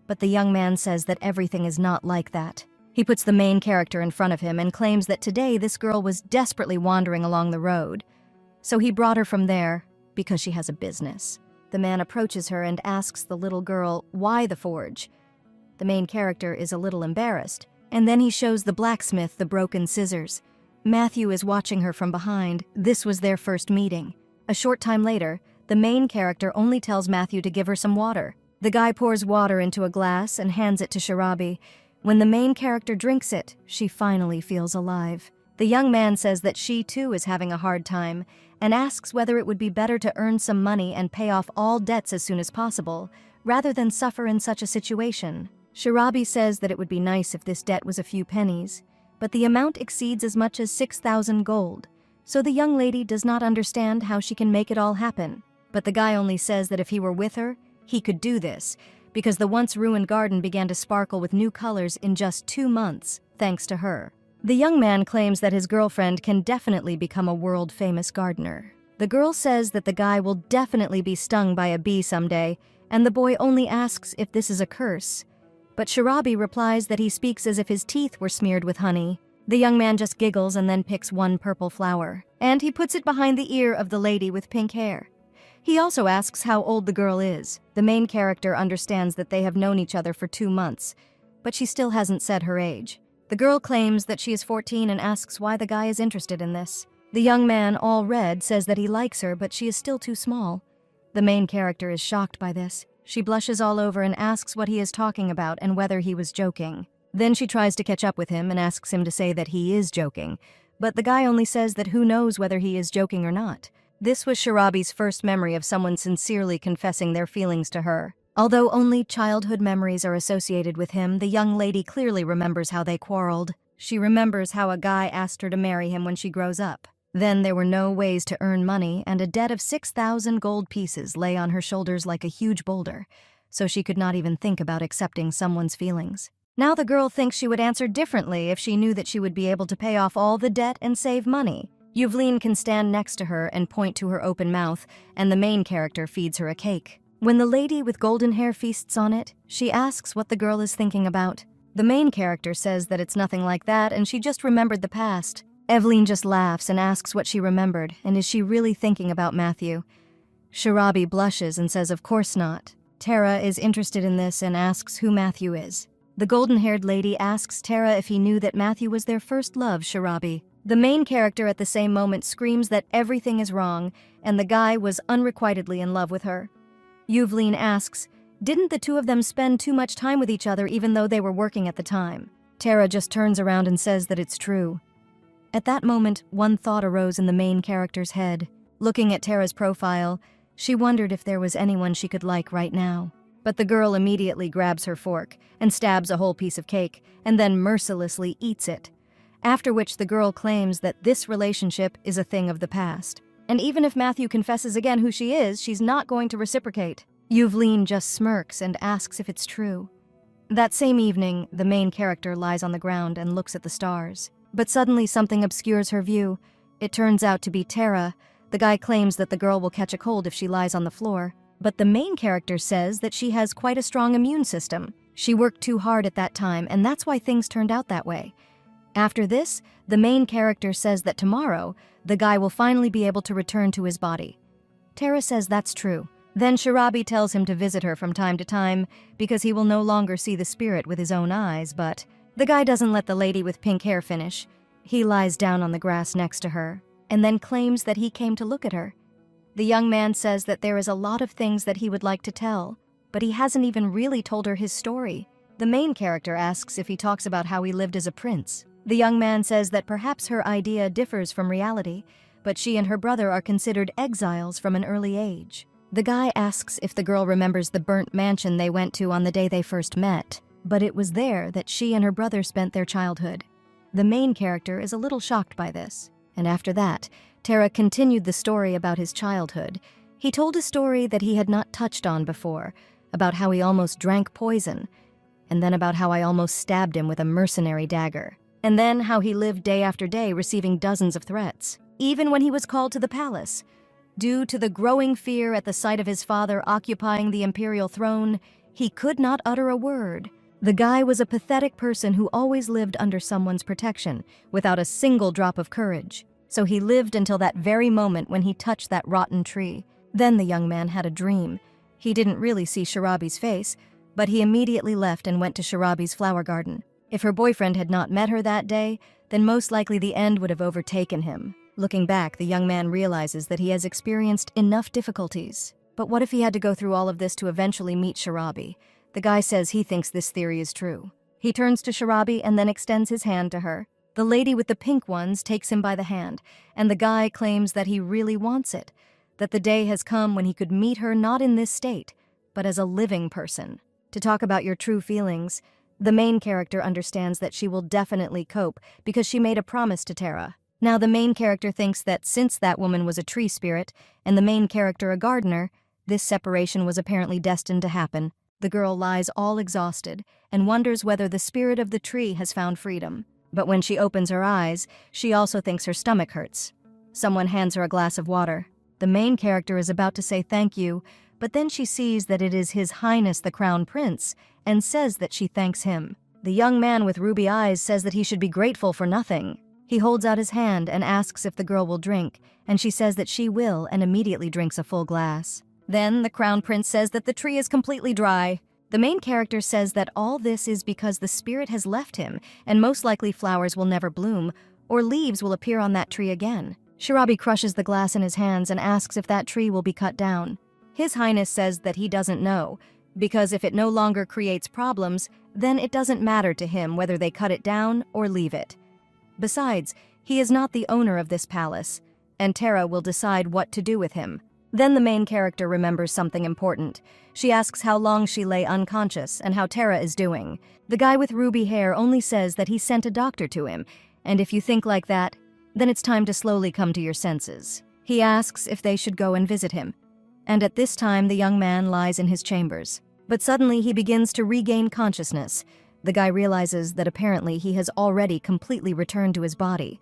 But the young man says that everything is not like that. He puts the main character in front of him and claims that today this girl was desperately wandering along the road. So he brought her from there because she has a business. The man approaches her and asks the little girl why the forge. The main character is a little embarrassed, and then he shows the blacksmith the broken scissors. Matthew is watching her from behind. This was their first meeting. A short time later, the main character only tells Matthew to give her some water. The guy pours water into a glass and hands it to Shirabi. When the main character drinks it, she finally feels alive. The young man says that she too is having a hard time and asks whether it would be better to earn some money and pay off all debts as soon as possible, rather than suffer in such a situation. Shirabi says that it would be nice if this debt was a few pennies, but the amount exceeds as much as 6,000 gold, so the young lady does not understand how she can make it all happen. But the guy only says that if he were with her, he could do this, because the once ruined garden began to sparkle with new colors in just 2 months, thanks to her. The young man claims that his girlfriend can definitely become a world-famous gardener. The girl says that the guy will definitely be stung by a bee someday, and the boy only asks if this is a curse. But Shirabi replies that he speaks as if his teeth were smeared with honey. The young man just giggles and then picks one purple flower, and he puts it behind the ear of the lady with pink hair. He also asks how old the girl is. The main character understands that they have known each other for 2 months, but she still hasn't said her age. The girl claims that she is 14 and asks why the guy is interested in this. The young man, all red, says that he likes her, but she is still too small. The main character is shocked by this. She blushes all over and asks what he is talking about and whether he was joking. Then she tries to catch up with him and asks him to say that he is joking, but the guy only says that who knows whether he is joking or not. This was Shirabi's first memory of someone sincerely confessing their feelings to her. Although only childhood memories are associated with him, the young lady clearly remembers how they quarreled. She remembers how a guy asked her to marry him when she grows up. Then there were no ways to earn money, and a debt of 6,000 gold pieces lay on her shoulders like a huge boulder, so she could not even think about accepting someone's feelings. Now the girl thinks she would answer differently if she knew that she would be able to pay off all the debt and save money. Yuvlin can stand next to her and point to her open mouth, and the main character feeds her a cake. When the lady with golden hair feasts on it, she asks what the girl is thinking about. The main character says that it's nothing like that and she just remembered the past. Evelyn just laughs and asks what she remembered, and is she really thinking about Matthew? Shirabi blushes and says of course not. Tara is interested in this and asks who Matthew is. The golden-haired lady asks Tara if he knew that Matthew was their first love, Shirabi. The main character at the same moment screams that everything is wrong and the guy was unrequitedly in love with her. Yuvlin asks, didn't the two of them spend too much time with each other even though they were working at the time? Tara just turns around and says that it's true. At that moment, one thought arose in the main character's head. Looking at Tara's profile, she wondered if there was anyone she could like right now. But the girl immediately grabs her fork and stabs a whole piece of cake and then mercilessly eats it. After which the girl claims that this relationship is a thing of the past. And even if Matthew confesses again who she is, she's not going to reciprocate. Yuvleen just smirks and asks if it's true. That same evening, the main character lies on the ground and looks at the stars. But suddenly something obscures her view. It turns out to be Tara. The guy claims that the girl will catch a cold if she lies on the floor. But the main character says that she has quite a strong immune system. She worked too hard at that time, and that's why things turned out that way. After this, the main character says that tomorrow, the guy will finally be able to return to his body. Tara says that's true. Then Shirabi tells him to visit her from time to time because he will no longer see the spirit with his own eyes, but the guy doesn't let the lady with pink hair finish. He lies down on the grass next to her and then claims that he came to look at her. The young man says that there is a lot of things that he would like to tell, but he hasn't even really told her his story. The main character asks if he talks about how he lived as a prince. The young man says that perhaps her idea differs from reality, but she and her brother are considered exiles from an early age. The guy asks if the girl remembers the burnt mansion they went to on the day they first met, but it was there that she and her brother spent their childhood. The main character is a little shocked by this, and after that, Tara continued the story about his childhood. He told a story that he had not touched on before, about how he almost drank poison, and then about how I almost stabbed him with a mercenary dagger, and then how he lived day after day receiving dozens of threats, even when he was called to the palace. Due to the growing fear at the sight of his father occupying the imperial throne, he could not utter a word. The guy was a pathetic person who always lived under someone's protection, without a single drop of courage. So he lived until that very moment when he touched that rotten tree. Then the young man had a dream. He didn't really see Shirabi's face, but he immediately left and went to Shirabi's flower garden. If her boyfriend had not met her that day, then most likely the end would have overtaken him. Looking back, the young man realizes that he has experienced enough difficulties. But what if he had to go through all of this to eventually meet Shirabi? The guy says he thinks this theory is true. He turns to Shirabi and then extends his hand to her. The lady with the pink ones takes him by the hand, and the guy claims that he really wants it, that the day has come when he could meet her not in this state, but as a living person. To talk about your true feelings, the main character understands that she will definitely cope because she made a promise to Tara. Now the main character thinks that since that woman was a tree spirit and the main character a gardener, this separation was apparently destined to happen. The girl lies all exhausted and wonders whether the spirit of the tree has found freedom. But when she opens her eyes, she also thinks her stomach hurts. Someone hands her a glass of water. The main character is about to say thank you, but then she sees that it is His Highness the Crown Prince and says that she thanks him. The young man with ruby eyes says that he should be grateful for nothing. He holds out his hand and asks if the girl will drink, and she says that she will and immediately drinks a full glass. Then the Crown Prince says that the tree is completely dry. The main character says that all this is because the spirit has left him, and most likely flowers will never bloom, or leaves will appear on that tree again. Shirabi crushes the glass in his hands and asks if that tree will be cut down. His Highness says that he doesn't know, because if it no longer creates problems, then it doesn't matter to him whether they cut it down or leave it. Besides, he is not the owner of this palace, and Tara will decide what to do with him. Then the main character remembers something important. She asks how long she lay unconscious and how Tara is doing. The guy with ruby hair only says that he sent a doctor to him, and if you think like that, then it's time to slowly come to your senses. He asks if they should go and visit him, and at this time the young man lies in his chambers. But suddenly he begins to regain consciousness. The guy realizes that apparently he has already completely returned to his body.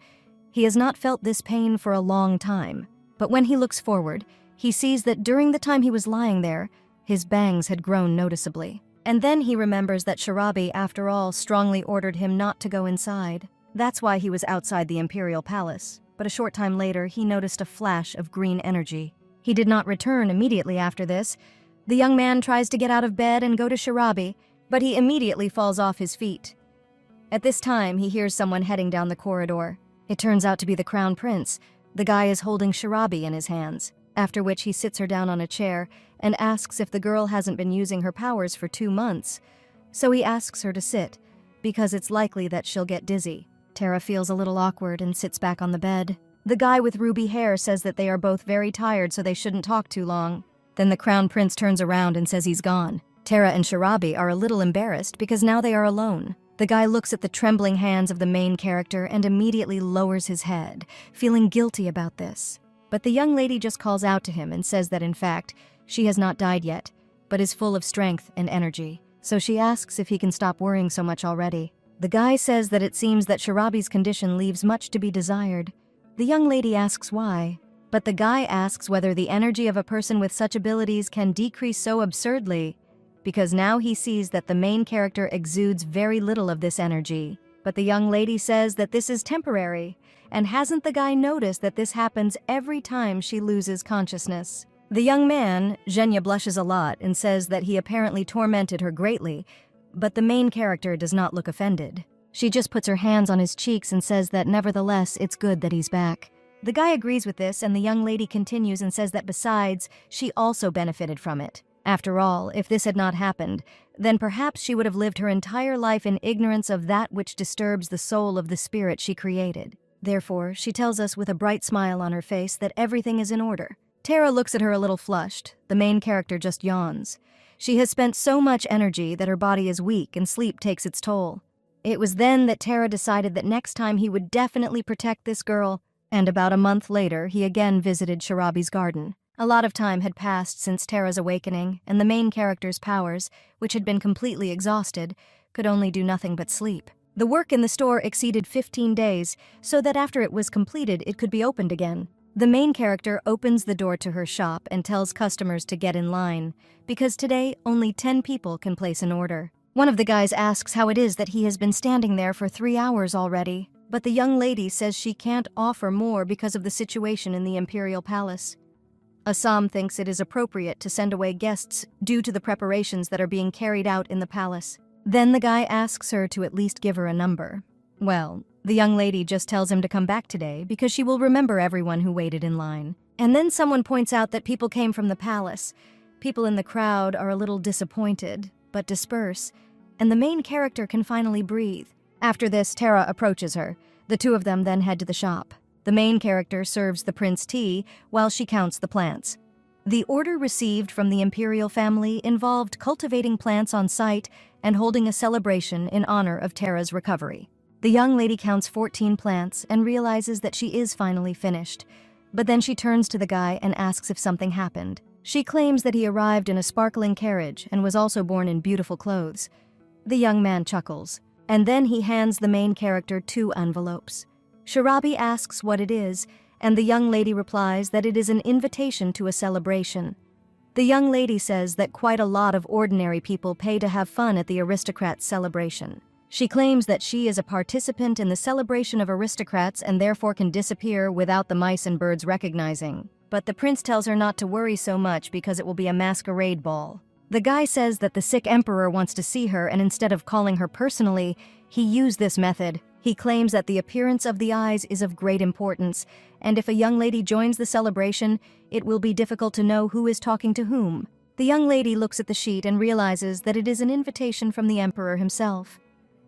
He has not felt this pain for a long time, but when he looks forward, he sees that during the time he was lying there, his bangs had grown noticeably. And then he remembers that Shirabi, after all, strongly ordered him not to go inside. That's why he was outside the imperial palace. But a short time later, he noticed a flash of green energy. He did not return immediately after this. The young man tries to get out of bed and go to Shirabi, but he immediately falls off his feet. At this time, he hears someone heading down the corridor. It turns out to be the Crown Prince. The guy is holding Shirabi in his hands, after which he sits her down on a chair and asks if the girl hasn't been using her powers for 2 months. So he asks her to sit, because it's likely that she'll get dizzy. Tara feels a little awkward and sits back on the bed. The guy with ruby hair says that they are both very tired, so they shouldn't talk too long. Then the Crown Prince turns around and says he's gone. Tara and Shirabi are a little embarrassed because now they are alone. The guy looks at the trembling hands of the main character and immediately lowers his head, feeling guilty about this. But the young lady just calls out to him and says that in fact, she has not died yet, but is full of strength and energy. So she asks if he can stop worrying so much already. The guy says that it seems that Shirabi's condition leaves much to be desired. The young lady asks why, but the guy asks whether the energy of a person with such abilities can decrease so absurdly, because now he sees that the main character exudes very little of this energy. But the young lady says that this is temporary, and hasn't the guy noticed that this happens every time she loses consciousness? The young man, Zhenya, blushes a lot and says that he apparently tormented her greatly, but the main character does not look offended. She just puts her hands on his cheeks and says that nevertheless, it's good that he's back. The guy agrees with this, and the young lady continues and says that besides, she also benefited from it. After all, if this had not happened, then perhaps she would have lived her entire life in ignorance of that which disturbs the soul of the spirit she created. Therefore, she tells us with a bright smile on her face that everything is in order. Tara looks at her a little flushed. The main character just yawns. She has spent so much energy that her body is weak and sleep takes its toll. It was then that Tara decided that next time he would definitely protect this girl, and about a month later, he again visited Shirabi's garden. A lot of time had passed since Tara's awakening, and the main character's powers, which had been completely exhausted, could only do nothing but sleep. The work in the store exceeded 15 days, so that after it was completed, it could be opened again. The main character opens the door to her shop and tells customers to get in line, because today only 10 people can place an order. One of the guys asks how it is that he has been standing there for 3 hours already, but the young lady says she can't offer more because of the situation in the Imperial Palace. Assam thinks it is appropriate to send away guests due to the preparations that are being carried out in the palace. Then the guy asks her to at least give her a number. Well, the young lady just tells him to come back today because she will remember everyone who waited in line. And then someone points out that people came from the palace. People in the crowd are a little disappointed, but disperse, and the main character can finally breathe. After this, Tara approaches her. The two of them then head to the shop. The main character serves the prince tea while she counts the plants. The order received from the imperial family involved cultivating plants on site and holding a celebration in honor of Tara's recovery. The young lady counts 14 plants and realizes that she is finally finished, but then she turns to the guy and asks if something happened. She claims that he arrived in a sparkling carriage and was also born in beautiful clothes. The young man chuckles, and then he hands the main character 2 envelopes. Shirabi asks what it is, and the young lady replies that it is an invitation to a celebration. The young lady says that quite a lot of ordinary people pay to have fun at the aristocrats' celebration. She claims that she is a participant in the celebration of aristocrats and therefore can disappear without the mice and birds recognizing. But the prince tells her not to worry so much because it will be a masquerade ball. The guy says that the sick emperor wants to see her, and instead of calling her personally, he used this method. He claims that the appearance of the eyes is of great importance, and if a young lady joins the celebration, it will be difficult to know who is talking to whom. The young lady looks at the sheet and realizes that it is an invitation from the emperor himself.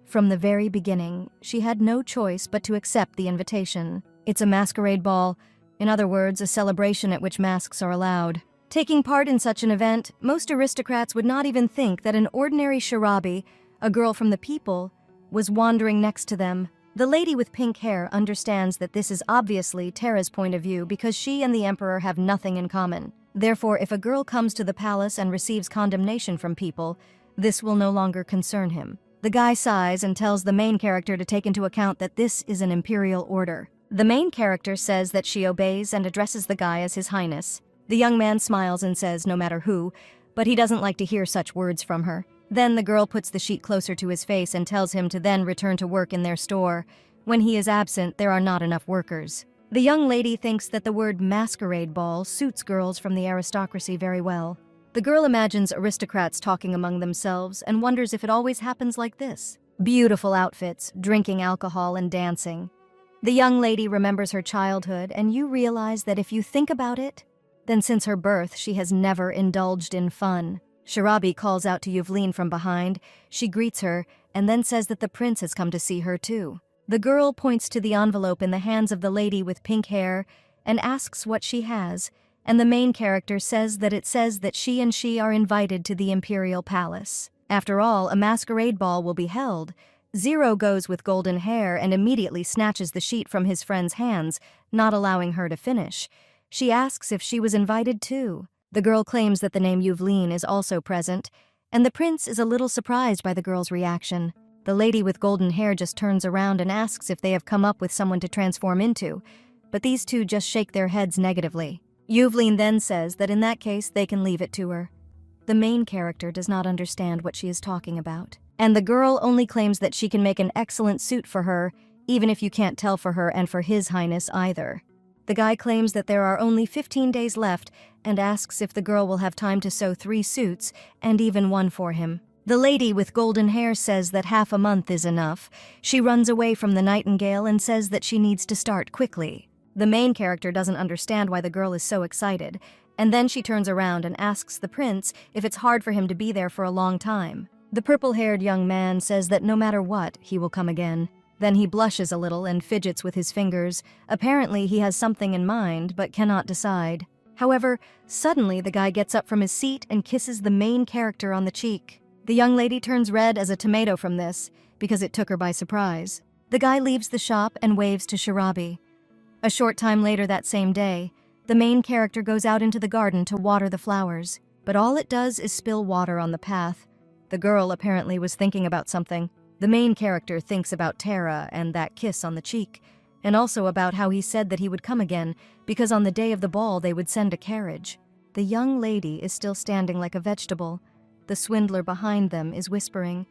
From the very beginning, she had no choice but to accept the invitation. It's a masquerade ball, in other words, a celebration at which masks are allowed. Taking part in such an event, most aristocrats would not even think that an ordinary Shirabi, a girl from the people, was wandering next to them. The lady with pink hair understands that this is obviously Tara's point of view because she and the emperor have nothing in common. Therefore, if a girl comes to the palace and receives condemnation from people, this will no longer concern him. The guy sighs and tells the main character to take into account that this is an imperial order. The main character says that she obeys and addresses the guy as His Highness. The young man smiles and says no matter who, but he doesn't like to hear such words from her. Then the girl puts the sheet closer to his face and tells him to then return to work in their store. When he is absent, there are not enough workers. The young lady thinks that the word masquerade ball suits girls from the aristocracy very well. The girl imagines aristocrats talking among themselves and wonders if it always happens like this. Beautiful outfits, drinking alcohol, and dancing. The young lady remembers her childhood, and you realize that if you think about it, then since her birth she has never indulged in fun. Shirabi calls out to Yuvleen from behind. She greets her and then says that the prince has come to see her too. The girl points to the envelope in the hands of the lady with pink hair and asks what she has, and the main character says that she are invited to the imperial palace. After all, a masquerade ball will be held. Zero goes with golden hair and immediately snatches the sheet from his friend's hands, not allowing her to finish. She asks if she was invited too. The girl claims that the name Yuvleen is also present, and the prince is a little surprised by the girl's reaction. The lady with golden hair just turns around and asks if they have come up with someone to transform into, but these two just shake their heads negatively. Yuvleen then says that in that case they can leave it to her. The main character does not understand what she is talking about, and the girl only claims that she can make an excellent suit for her, even if you can't tell for her and for His Highness either. The guy claims that there are only 15 days left and asks if the girl will have time to sew 3 suits and even one for him. The lady with golden hair says that half a month is enough. She runs away from the nightingale and says that she needs to start quickly. The main character doesn't understand why the girl is so excited, and then she turns around and asks the prince if it's hard for him to be there for a long time. The purple-haired young man says that no matter what, he will come again. Then he blushes a little and fidgets with his fingers. Apparently he has something in mind, but cannot decide. However, suddenly the guy gets up from his seat and kisses the main character on the cheek. The young lady turns red as a tomato from this, because it took her by surprise. The guy leaves the shop and waves to Shirabi. A short time later that same day, the main character goes out into the garden to water the flowers, but all it does is spill water on the path. The girl apparently was thinking about something. The main character thinks about Tara and that kiss on the cheek, and also about how he said that he would come again, because on the day of the ball they would send a carriage. The young lady is still standing like a vegetable. The swindler behind them is whispering.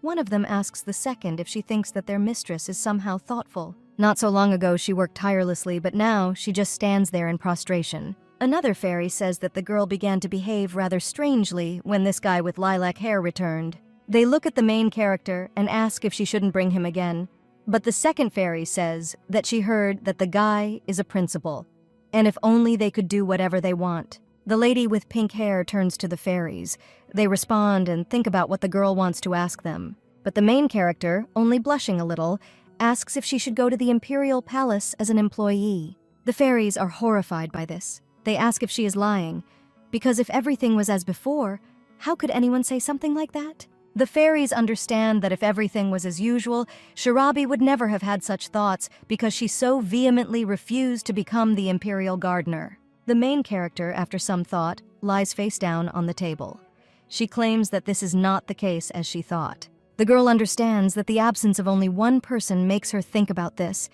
One of them asks the second if she thinks that their mistress is somehow thoughtful. Not so long ago she worked tirelessly, but now she just stands there in prostration. Another fairy says that the girl began to behave rather strangely when this guy with lilac hair returned. They look at the main character and ask if she shouldn't bring him again. But the second fairy says that she heard that the guy is a principal, and if only they could do whatever they want. The lady with pink hair turns to the fairies. They respond and think about what the girl wants to ask them. But the main character, only blushing a little, asks if she should go to the imperial palace as an employee. The fairies are horrified by this. They ask if she is lying, because if everything was as before, how could anyone say something like that? The fairies understand that if everything was as usual, Shirabi would never have had such thoughts because she so vehemently refused to become the imperial gardener. The main character, after some thought, lies face down on the table. She claims that this is not the case as she thought. The girl understands that the absence of only one person makes her think about this.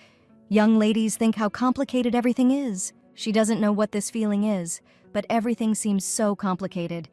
Young ladies think how complicated everything is. She doesn't know what this feeling is, but everything seems so complicated.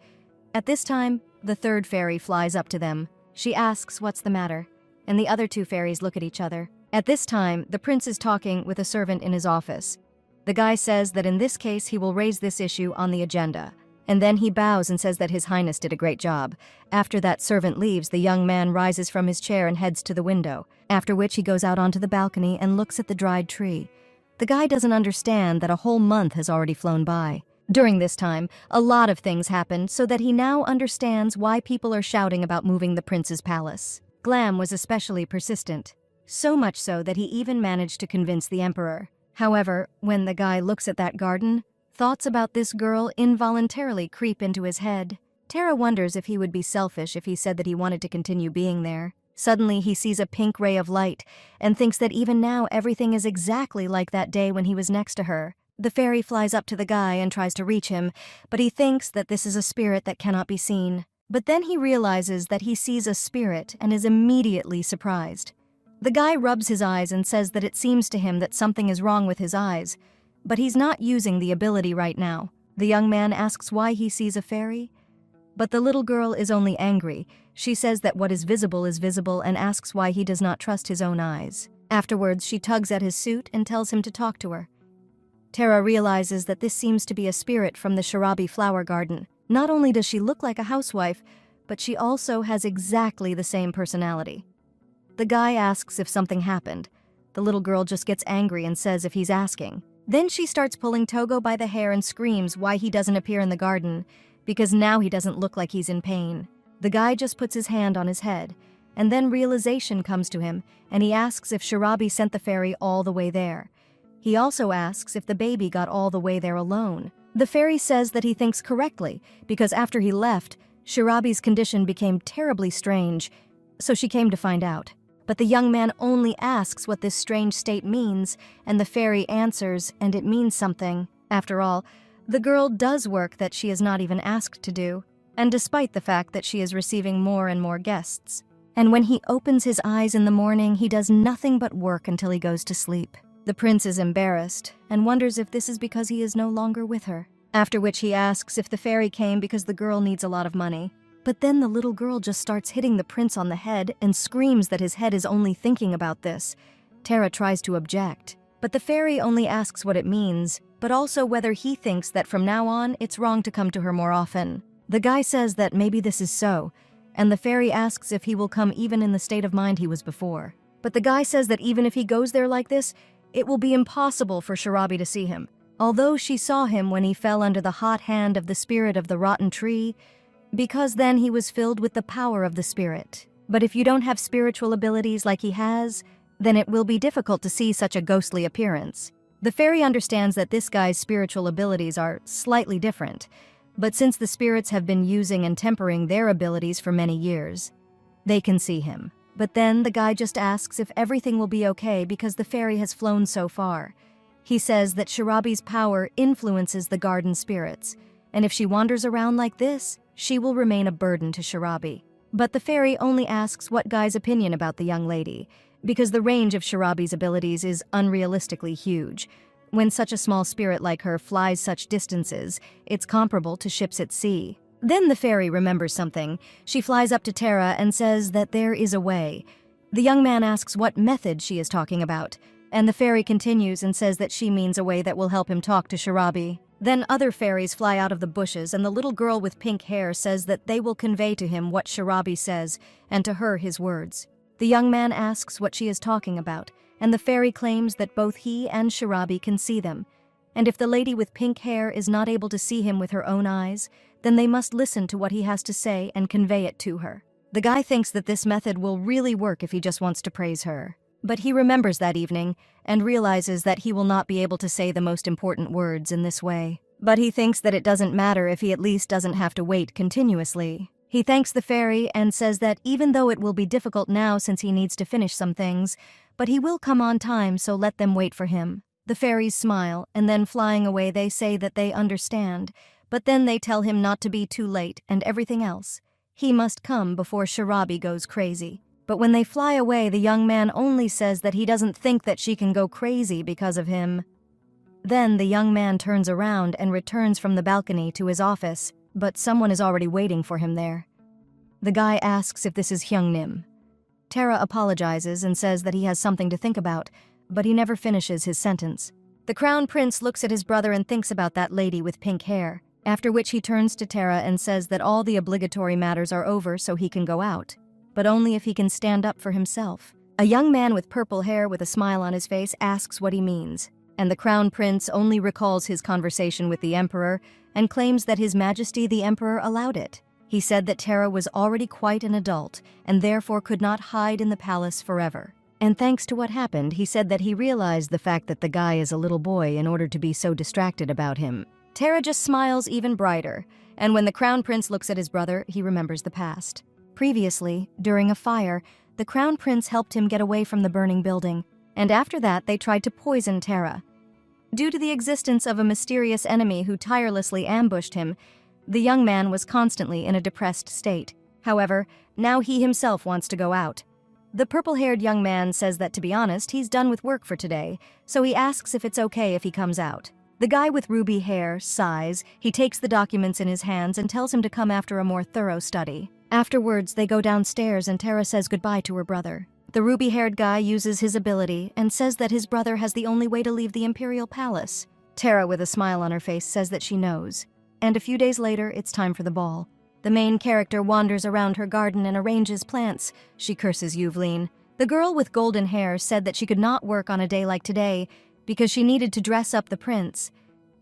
At this time, the third fairy flies up to them. She asks what's the matter, and the other 2 fairies look at each other. At this time, the prince is talking with a servant in his office. The guy says that in this case he will raise this issue on the agenda, and then he bows and says that His Highness did a great job. After that servant leaves, the young man rises from his chair and heads to the window, after which he goes out onto the balcony and looks at the dried tree. The guy doesn't understand that a whole month has already flown by. During this time, a lot of things happened so that he now understands why people are shouting about moving the prince's palace. Glam was especially persistent, so much so that he even managed to convince the emperor. However, when the guy looks at that garden, thoughts about this girl involuntarily creep into his head. Tara wonders if he would be selfish if he said that he wanted to continue being there. Suddenly, he sees a pink ray of light and thinks that even now everything is exactly like that day when he was next to her. The fairy flies up to the guy and tries to reach him, but he thinks that this is a spirit that cannot be seen. But then he realizes that he sees a spirit and is immediately surprised. The guy rubs his eyes and says that it seems to him that something is wrong with his eyes, but he's not using the ability right now. The young man asks why he sees a fairy, but the little girl is only angry. She says that what is visible and asks why he does not trust his own eyes. Afterwards, she tugs at his suit and tells him to talk to her. Tara realizes that this seems to be a spirit from the Shirabi flower garden. Not only does she look like a housewife, but she also has exactly the same personality. The guy asks if something happened. The little girl just gets angry and says if he's asking. Then she starts pulling Togo by the hair and screams why he doesn't appear in the garden, because now he doesn't look like he's in pain. The guy just puts his hand on his head, and then realization comes to him, and he asks if Shirabi sent the fairy all the way there. He also asks if the baby got all the way there alone. The fairy says that he thinks correctly, because after he left, Shirabi's condition became terribly strange, so she came to find out. But the young man only asks what this strange state means, and the fairy answers, and it means something. After all, the girl does work that she is not even asked to do, and despite the fact that she is receiving more and more guests. And when he opens his eyes in the morning, he does nothing but work until he goes to sleep. The prince is embarrassed, and wonders if this is because he is no longer with her. After which he asks if the fairy came because the girl needs a lot of money. But then the little girl just starts hitting the prince on the head and screams that his head is only thinking about this. Tara tries to object, but the fairy only asks what it means, but also whether he thinks that from now on it's wrong to come to her more often. The guy says that maybe this is so, and the fairy asks if he will come even in the state of mind he was before. But the guy says that even if he goes there like this, it will be impossible for Shirabi to see him. Although she saw him when he fell under the hot hand of the spirit of the rotten tree, because then he was filled with the power of the spirit. But if you don't have spiritual abilities like he has, then it will be difficult to see such a ghostly appearance. The fairy understands that this guy's spiritual abilities are slightly different, but since the spirits have been using and tempering their abilities for many years, they can see him. But then the guy just asks if everything will be okay because the fairy has flown so far. He says that Shirabi's power influences the garden spirits, and if she wanders around like this, she will remain a burden to Shirabi. But the fairy only asks what guy's opinion about the young lady, because the range of Shirabi's abilities is unrealistically huge. When such a small spirit like her flies such distances, it's comparable to ships at sea. Then the fairy remembers something. She flies up to Tara and says that there is a way. The young man asks what method she is talking about, and the fairy continues and says that she means a way that will help him talk to Shirabi. Then other fairies fly out of the bushes, and the little girl with pink hair says that they will convey to him what Shirabi says, and to her his words. The young man asks what she is talking about, and the fairy claims that both he and Shirabi can see them. And if the lady with pink hair is not able to see him with her own eyes, then they must listen to what he has to say and convey it to her. The guy thinks that this method will really work if he just wants to praise her. But he remembers that evening and realizes that he will not be able to say the most important words in this way. But he thinks that it doesn't matter if he at least doesn't have to wait continuously. He thanks the fairy and says that even though it will be difficult now since he needs to finish some things, but he will come on time, so let them wait for him. The fairies smile, and then flying away they say that they understand, but then they tell him not to be too late and everything else. He must come before Shirabi goes crazy. But when they fly away, the young man only says that he doesn't think that she can go crazy because of him. Then the young man turns around and returns from the balcony to his office, but someone is already waiting for him there. The guy asks if this is Hyungnim. Tara apologizes and says that he has something to think about, but he never finishes his sentence. The crown prince looks at his brother and thinks about that lady with pink hair, after which he turns to Tara and says that all the obligatory matters are over so he can go out, but only if he can stand up for himself. A young man with purple hair with a smile on his face asks what he means, and the crown prince only recalls his conversation with the emperor and claims that His Majesty the Emperor allowed it. He said that Tara was already quite an adult and therefore could not hide in the palace forever. And thanks to what happened, he said that he realized the fact that the guy is a little boy in order to be so distracted about him. Tara just smiles even brighter, and when the crown prince looks at his brother, he remembers the past. Previously, during a fire, the crown prince helped him get away from the burning building, and after that they tried to poison Tara. Due to the existence of a mysterious enemy who tirelessly ambushed him, the young man was constantly in a depressed state. However, now he himself wants to go out. The purple-haired young man says that, to be honest, he's done with work for today, so he asks if it's okay if he comes out. The guy with ruby hair sighs, he takes the documents in his hands and tells him to come after a more thorough study. Afterwards, they go downstairs and Tara says goodbye to her brother. The ruby-haired guy uses his ability and says that his brother has the only way to leave the imperial palace. Tara, with a smile on her face, says that she knows. And a few days later, it's time for the ball. The main character wanders around her garden and arranges plants. She curses Yuvleen. The girl with golden hair said that she could not work on a day like today because she needed to dress up the prince.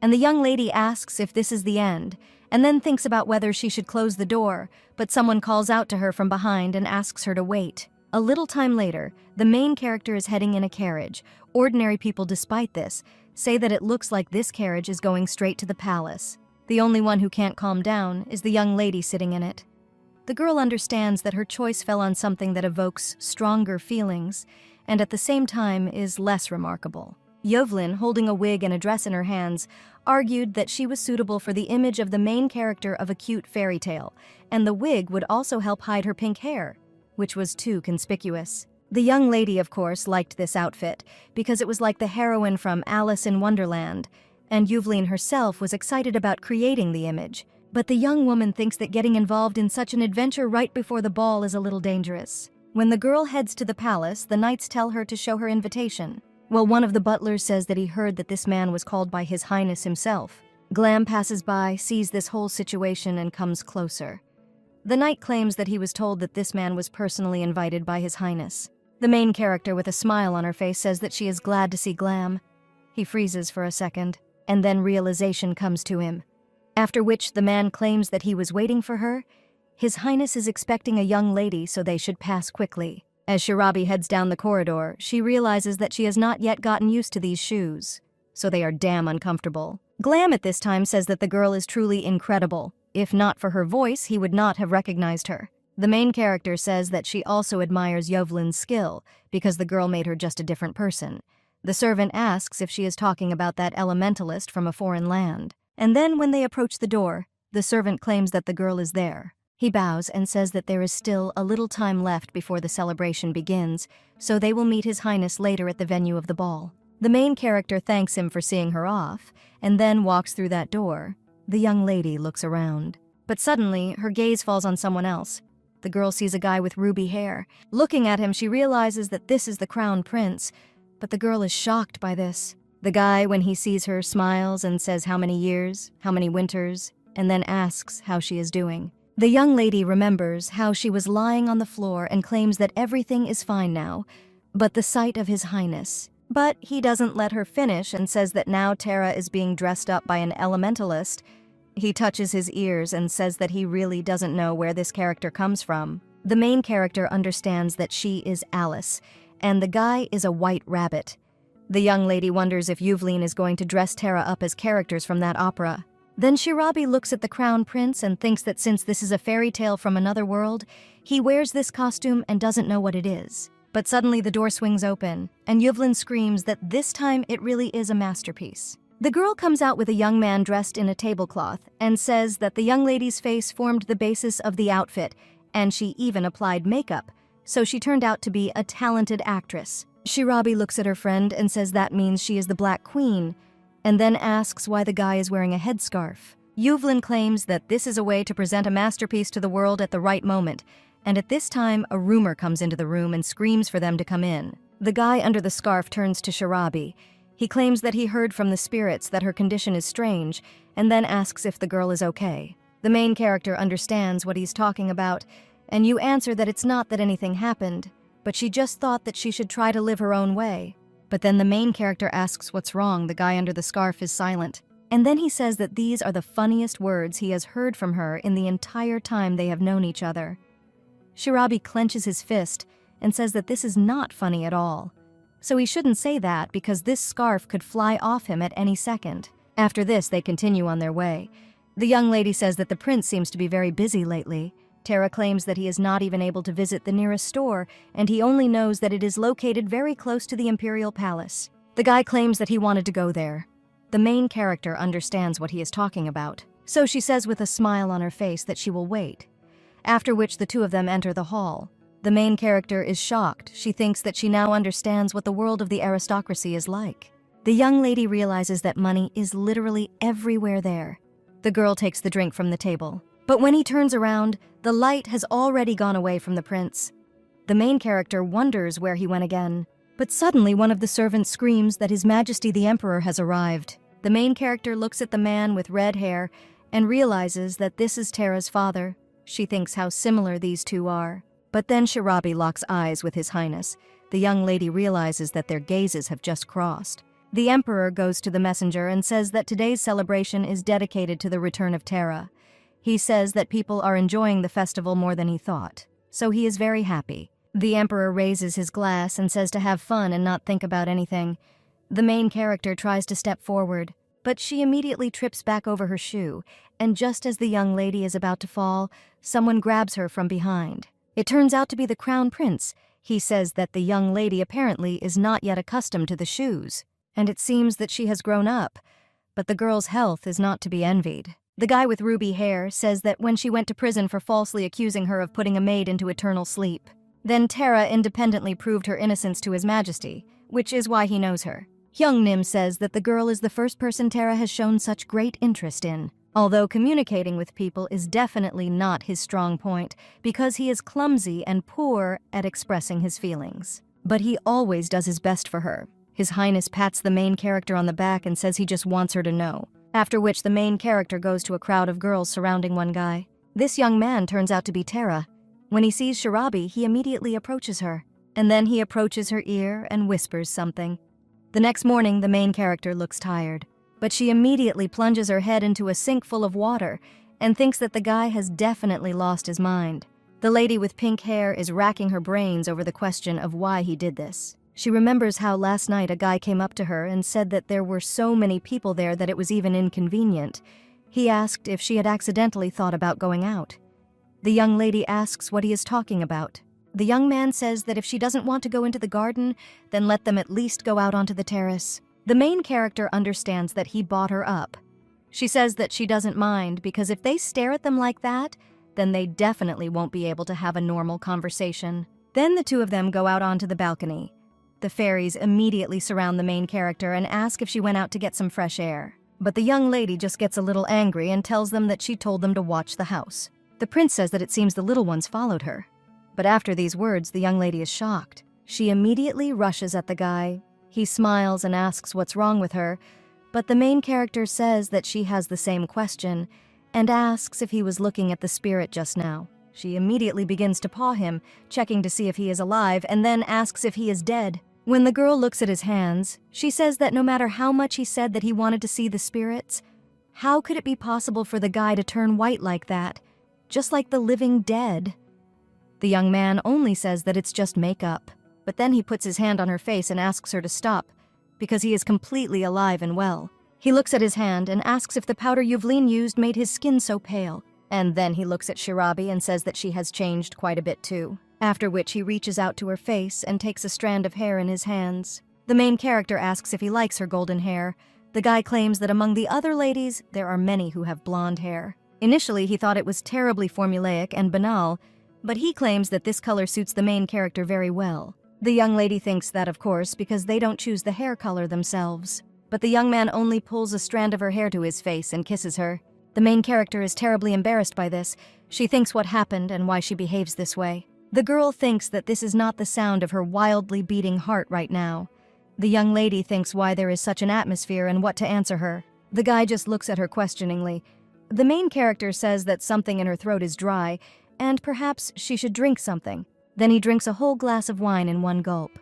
And the young lady asks if this is the end, and then thinks about whether she should close the door, but someone calls out to her from behind and asks her to wait. A little time later, the main character is heading in a carriage. Ordinary people, despite this, say that it looks like this carriage is going straight to the palace. The only one who can't calm down is the young lady sitting in it. The girl understands that her choice fell on something that evokes stronger feelings, and at the same time is less remarkable. Yovlin, holding a wig and a dress in her hands, argued that she was suitable for the image of the main character of a cute fairy tale, and the wig would also help hide her pink hair, which was too conspicuous. The young lady, of course, liked this outfit because it was like the heroine from Alice in Wonderland, and Yuvlin herself was excited about creating the image. But the young woman thinks that getting involved in such an adventure right before the ball is a little dangerous. When the girl heads to the palace, the knights tell her to show her invitation. Well, one of the butlers says that he heard that this man was called by His Highness himself. Glam passes by, sees this whole situation, and comes closer. The knight claims that he was told that this man was personally invited by His Highness. The main character, with a smile on her face, says that she is glad to see Glam. He freezes for a second, and then realization comes to him. After which the man claims that he was waiting for her. His Highness is expecting a young lady, so they should pass quickly. As Shirabi heads down the corridor, she realizes that she has not yet gotten used to these shoes, so they are damn uncomfortable. Glam at this time says that the girl is truly incredible. If not for her voice, he would not have recognized her. The main character says that she also admires Yovlin's skill, because the girl made her just a different person. The servant asks if she is talking about that elementalist from a foreign land. And then when they approach the door, the servant claims that the girl is there. He bows and says that there is still a little time left before the celebration begins, so they will meet His Highness later at the venue of the ball. The main character thanks him for seeing her off, and then walks through that door. The young lady looks around. But suddenly, her gaze falls on someone else. The girl sees a guy with ruby hair. Looking at him, she realizes that this is the crown prince, but the girl is shocked by this. The guy, when he sees her, smiles and says how many years, how many winters, and then asks how she is doing. The young lady remembers how she was lying on the floor and claims that everything is fine now, but the sight of His Highness. But he doesn't let her finish and says that now Terra is being dressed up by an elementalist. He touches his ears and says that he really doesn't know where this character comes from. The main character understands that she is Alice, and the guy is a white rabbit. The young lady wonders if Yuvlin is going to dress Terra up as characters from that opera. Then Shirabi looks at the crown prince and thinks that since this is a fairy tale from another world, he wears this costume and doesn't know what it is. But suddenly the door swings open, and Yuvlin screams that this time it really is a masterpiece. The girl comes out with a young man dressed in a tablecloth and says that the young lady's face formed the basis of the outfit, and she even applied makeup, so she turned out to be a talented actress. Shirabi looks at her friend and says that means she is the Black Queen, and then asks why the guy is wearing a headscarf. Yuvlin claims that this is a way to present a masterpiece to the world at the right moment, and at this time a rumor comes into the room and screams for them to come in. The guy under the scarf turns to Shirabi. He claims that he heard from the spirits that her condition is strange, and then asks if the girl is okay. The main character understands what he's talking about, and you answer that it's not that anything happened, but she just thought that she should try to live her own way. But then the main character asks what's wrong. The guy under the scarf is silent. And then he says that these are the funniest words he has heard from her in the entire time they have known each other. Shirabi clenches his fist and says that this is not funny at all. So he shouldn't say that because this scarf could fly off him at any second. After this, they continue on their way. The young lady says that the prince seems to be very busy lately. Terra claims that he is not even able to visit the nearest store, and he only knows that it is located very close to the Imperial Palace. The guy claims that he wanted to go there. The main character understands what he is talking about, so she says with a smile on her face that she will wait. After which the two of them enter the hall. The main character is shocked. She thinks that she now understands what the world of the aristocracy is like. The young lady realizes that money is literally everywhere there. The girl takes the drink from the table. But when he turns around, the light has already gone away from the prince. The main character wonders where he went again. But suddenly one of the servants screams that His Majesty the Emperor has arrived. The main character looks at the man with red hair and realizes that this is Terra's father. She thinks how similar these two are. But then Shirabi locks eyes with His Highness. The young lady realizes that their gazes have just crossed. The Emperor goes to the messenger and says that today's celebration is dedicated to the return of Terra. He says that people are enjoying the festival more than he thought, so he is very happy. The emperor raises his glass and says to have fun and not think about anything. The main character tries to step forward, but she immediately trips back over her shoe, and just as the young lady is about to fall, someone grabs her from behind. It turns out to be the crown prince. He says that the young lady apparently is not yet accustomed to the shoes, and it seems that she has grown up, but the girl's health is not to be envied. The guy with ruby hair says that when she went to prison for falsely accusing her of putting a maid into eternal sleep, then Terra independently proved her innocence to His Majesty, which is why he knows her. Young Nim says that the girl is the first person Terra has shown such great interest in, although communicating with people is definitely not his strong point because he is clumsy and poor at expressing his feelings. But he always does his best for her. His Highness pats the main character on the back and says he just wants her to know, after which the main character goes to a crowd of girls surrounding one guy. This young man turns out to be Terra. When he sees Shirabi, he immediately approaches her, and then he approaches her ear and whispers something. The next morning, the main character looks tired, but she immediately plunges her head into a sink full of water and thinks that the guy has definitely lost his mind. The lady with pink hair is racking her brains over the question of why he did this. She remembers how last night a guy came up to her and said that there were so many people there that it was even inconvenient. He asked if she had accidentally thought about going out. The young lady asks what he is talking about. The young man says that if she doesn't want to go into the garden, then let them at least go out onto the terrace. The main character understands that he bought her up. She says that she doesn't mind because if they stare at them like that, then they definitely won't be able to have a normal conversation. Then the two of them go out onto the balcony. The fairies immediately surround the main character and ask if she went out to get some fresh air. But the young lady just gets a little angry and tells them that she told them to watch the house. The prince says that it seems the little ones followed her. But after these words, the young lady is shocked. She immediately rushes at the guy. He smiles and asks what's wrong with her, but the main character says that she has the same question and asks if he was looking at the spirit just now. She immediately begins to paw him, checking to see if he is alive, and then asks if he is dead. When the girl looks at his hands, she says that no matter how much he said that he wanted to see the spirits, how could it be possible for the guy to turn white like that, just like the living dead? The young man only says that it's just makeup, but then he puts his hand on her face and asks her to stop, because he is completely alive and well. He looks at his hand and asks if the powder Yuvlin used made his skin so pale, and then he looks at Shirabi and says that she has changed quite a bit too, after which he reaches out to her face and takes a strand of hair in his hands. The main character asks if he likes her golden hair. The guy claims that among the other ladies, there are many who have blonde hair. Initially, he thought it was terribly formulaic and banal, but he claims that this color suits the main character very well. The young lady thinks that, of course, because they don't choose the hair color themselves. But the young man only pulls a strand of her hair to his face and kisses her. The main character is terribly embarrassed by this. She thinks what happened and why she behaves this way. The girl thinks that this is not the sound of her wildly beating heart right now. The young lady thinks why there is such an atmosphere and what to answer her. The guy just looks at her questioningly. The main character says that something in her throat is dry, and perhaps she should drink something. Then he drinks a whole glass of wine in one gulp.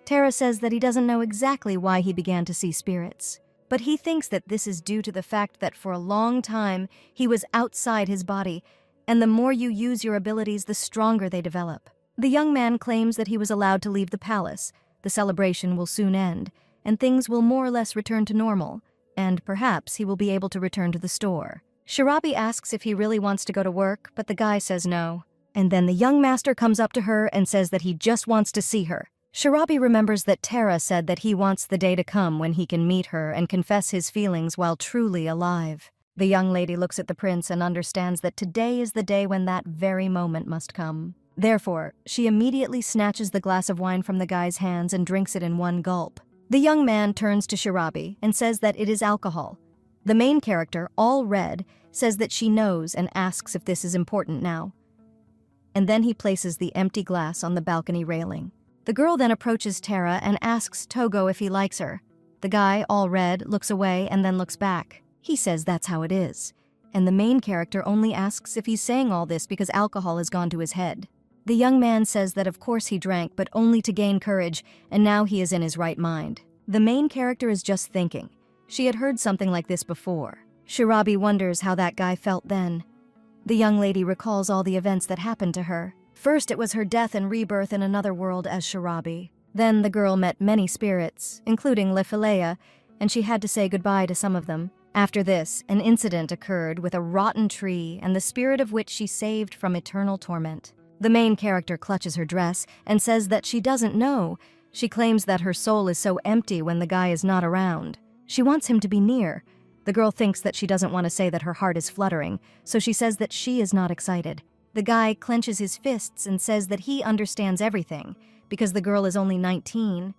Terra says that he doesn't know exactly why he began to see spirits, but he thinks that this is due to the fact that for a long time he was outside his body, and the more you use your abilities, the stronger they develop. The young man claims that he was allowed to leave the palace. The celebration will soon end, and things will more or less return to normal, and perhaps he will be able to return to the store. Shirabi asks if he really wants to go to work, but the guy says no. And then the young master comes up to her and says that he just wants to see her. Shirabi remembers that Terra said that he wants the day to come when he can meet her and confess his feelings while truly alive. The young lady looks at the prince and understands that today is the day when that very moment must come. Therefore, she immediately snatches the glass of wine from the guy's hands and drinks it in one gulp. The young man turns to Shirabi and says that it is alcohol. The main character, all red, says that she knows and asks if this is important now. And then he places the empty glass on the balcony railing. The girl then approaches Terra and asks Togo if he likes her. The guy, all red, looks away and then looks back. He says that's how it is. And the main character only asks if he's saying all this because alcohol has gone to his head. The young man says that of course he drank, but only to gain courage, and now he is in his right mind. The main character is just thinking. She had heard something like this before. Shirabi wonders how that guy felt then. The young lady recalls all the events that happened to her. First, it was her death and rebirth in another world as Shirabi. Then the girl met many spirits, including Lefilea, and she had to say goodbye to some of them. After this, an incident occurred with a rotten tree and the spirit of which she saved from eternal torment. The main character clutches her dress and says that she doesn't know. She claims that her soul is so empty when the guy is not around. She wants him to be near. The girl thinks that she doesn't want to say that her heart is fluttering, so she says that she is not excited. The guy clenches his fists and says that he understands everything, because the girl is only 19.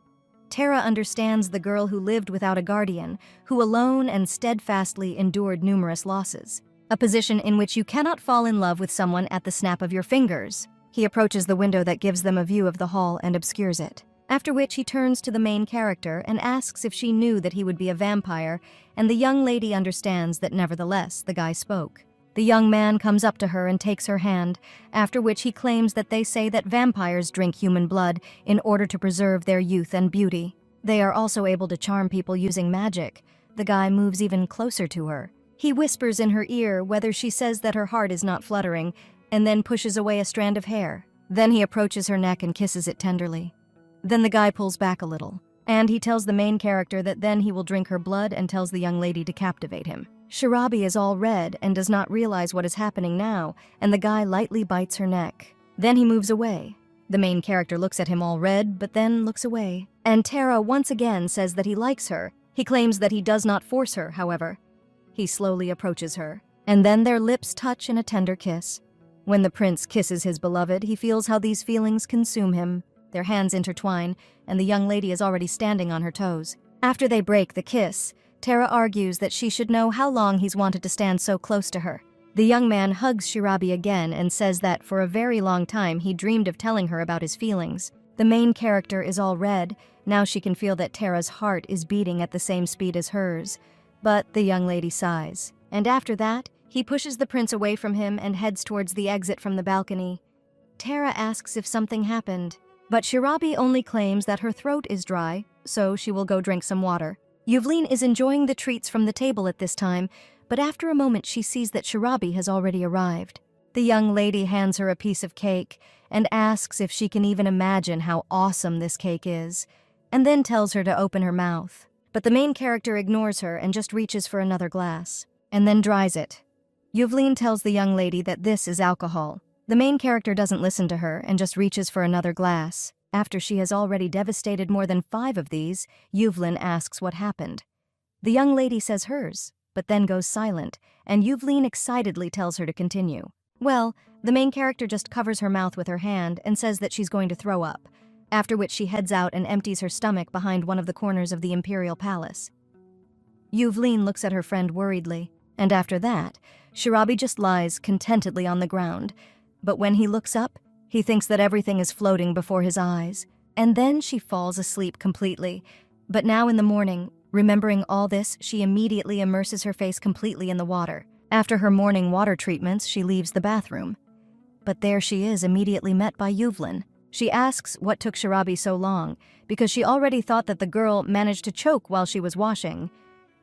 Tara understands the girl who lived without a guardian, who alone and steadfastly endured numerous losses. A position in which you cannot fall in love with someone at the snap of your fingers. He approaches the window that gives them a view of the hall and obscures it. After which he turns to the main character and asks if she knew that he would be a vampire, and the young lady understands that nevertheless the guy spoke. The young man comes up to her and takes her hand, after which he claims that they say that vampires drink human blood in order to preserve their youth and beauty. They are also able to charm people using magic. The guy moves even closer to her. He whispers in her ear whether she says that her heart is not fluttering, and then pushes away a strand of hair. Then he approaches her neck and kisses it tenderly. Then the guy pulls back a little, and he tells the main character that then he will drink her blood and tells the young lady to captivate him. Shirabi is all red and does not realize what is happening now, and the guy lightly bites her neck. Then he moves away. The main character looks at him all red, but then looks away. And Tara once again says that he likes her. He claims that he does not force her, however. He slowly approaches her, and then their lips touch in a tender kiss. When the prince kisses his beloved, he feels how these feelings consume him. Their hands intertwine, and the young lady is already standing on her toes. After they break the kiss, Tara argues that she should know how long he's wanted to stand so close to her. The young man hugs Shirabi again and says that for a very long time he dreamed of telling her about his feelings. The main character is all red. Now she can feel that Tara's heart is beating at the same speed as hers. But the young lady sighs. And after that, he pushes the prince away from him and heads towards the exit from the balcony. Tara asks if something happened, but Shirabi only claims that her throat is dry, so she will go drink some water. Yuvlin is enjoying the treats from the table at this time, but after a moment she sees that Shirabi has already arrived. The young lady hands her a piece of cake and asks if she can even imagine how awesome this cake is, and then tells her to open her mouth. But the main character ignores her and just reaches for another glass, and then dries it. Yuvlin tells the young lady that this is alcohol. The main character doesn't listen to her and just reaches for another glass. After she has already devastated more than 5 of these, Yuvlin asks what happened. The young lady says hers, but then goes silent, and Yuvlin excitedly tells her to continue. Well, the main character just covers her mouth with her hand and says that she's going to throw up, after which she heads out and empties her stomach behind one of the corners of the imperial palace. Yuvlin looks at her friend worriedly, and after that, Shirabi just lies contentedly on the ground. But when he looks up, he thinks that everything is floating before his eyes, and then she falls asleep completely. But now in the morning, remembering all this, she immediately immerses her face completely in the water. After her morning water treatments, she leaves the bathroom. But there she is immediately met by Yuvlin. She asks what took Shirabi so long, because she already thought that the girl managed to choke while she was washing.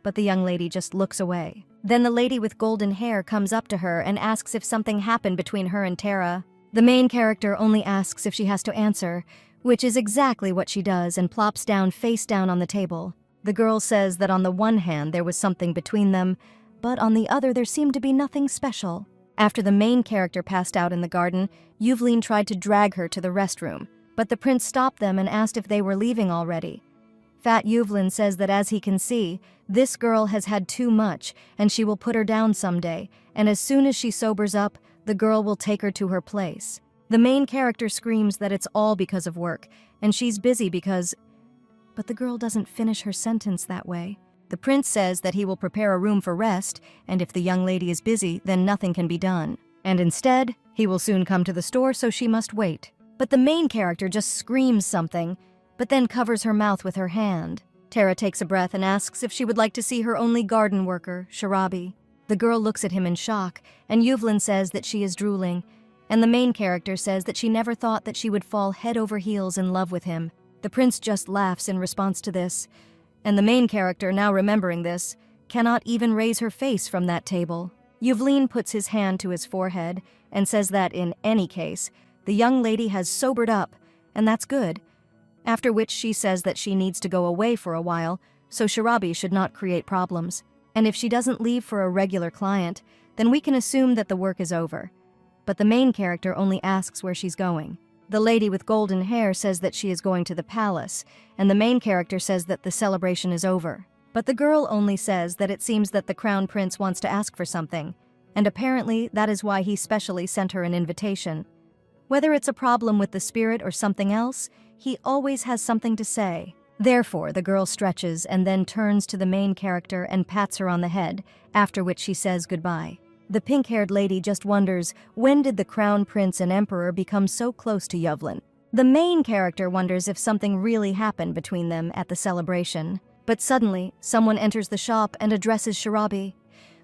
But the young lady just looks away. Then the lady with golden hair comes up to her and asks if something happened between her and Tara. The main character only asks if she has to answer, which is exactly what she does, and plops down face down on the table. The girl says that on the one hand there was something between them, but on the other there seemed to be nothing special. After the main character passed out in the garden, Yuvlin tried to drag her to the restroom, but the prince stopped them and asked if they were leaving already. Fat Yuvlin says that as he can see, this girl has had too much, and she will put her down someday, and as soon as she sobers up, the girl will take her to her place. The main character screams that it's all because of work, and she's busy because... But the girl doesn't finish her sentence that way. The prince says that he will prepare a room for rest, and if the young lady is busy, then nothing can be done. And instead, he will soon come to the store, so she must wait. But the main character just screams something, but then covers her mouth with her hand. Tara takes a breath and asks if she would like to see her only garden worker, Shirabi. The girl looks at him in shock, and Yuvlin says that she is drooling, and the main character says that she never thought that she would fall head over heels in love with him. The prince just laughs in response to this, and the main character, now remembering this, cannot even raise her face from that table. Yuvlin puts his hand to his forehead and says that in any case, The young lady has sobered up, and that's good. After which she says that she needs to go away for a while, so Shirabi should not create problems. And if she doesn't leave for a regular client, then we can assume that the work is over. But the main character only asks where she's going. The lady with golden hair says that she is going to the palace, and the main character says that the celebration is over. But the girl only says that it seems that the crown prince wants to ask for something, and apparently that is why he specially sent her an invitation. Whether it's a problem with the spirit or something else, he always has something to say. Therefore, the girl stretches and then turns to the main character and pats her on the head, after which she says goodbye. The pink-haired lady just wonders, when did the crown prince and emperor become so close to Yevlin? The main character wonders if something really happened between them at the celebration. But suddenly, someone enters the shop and addresses Shirabi.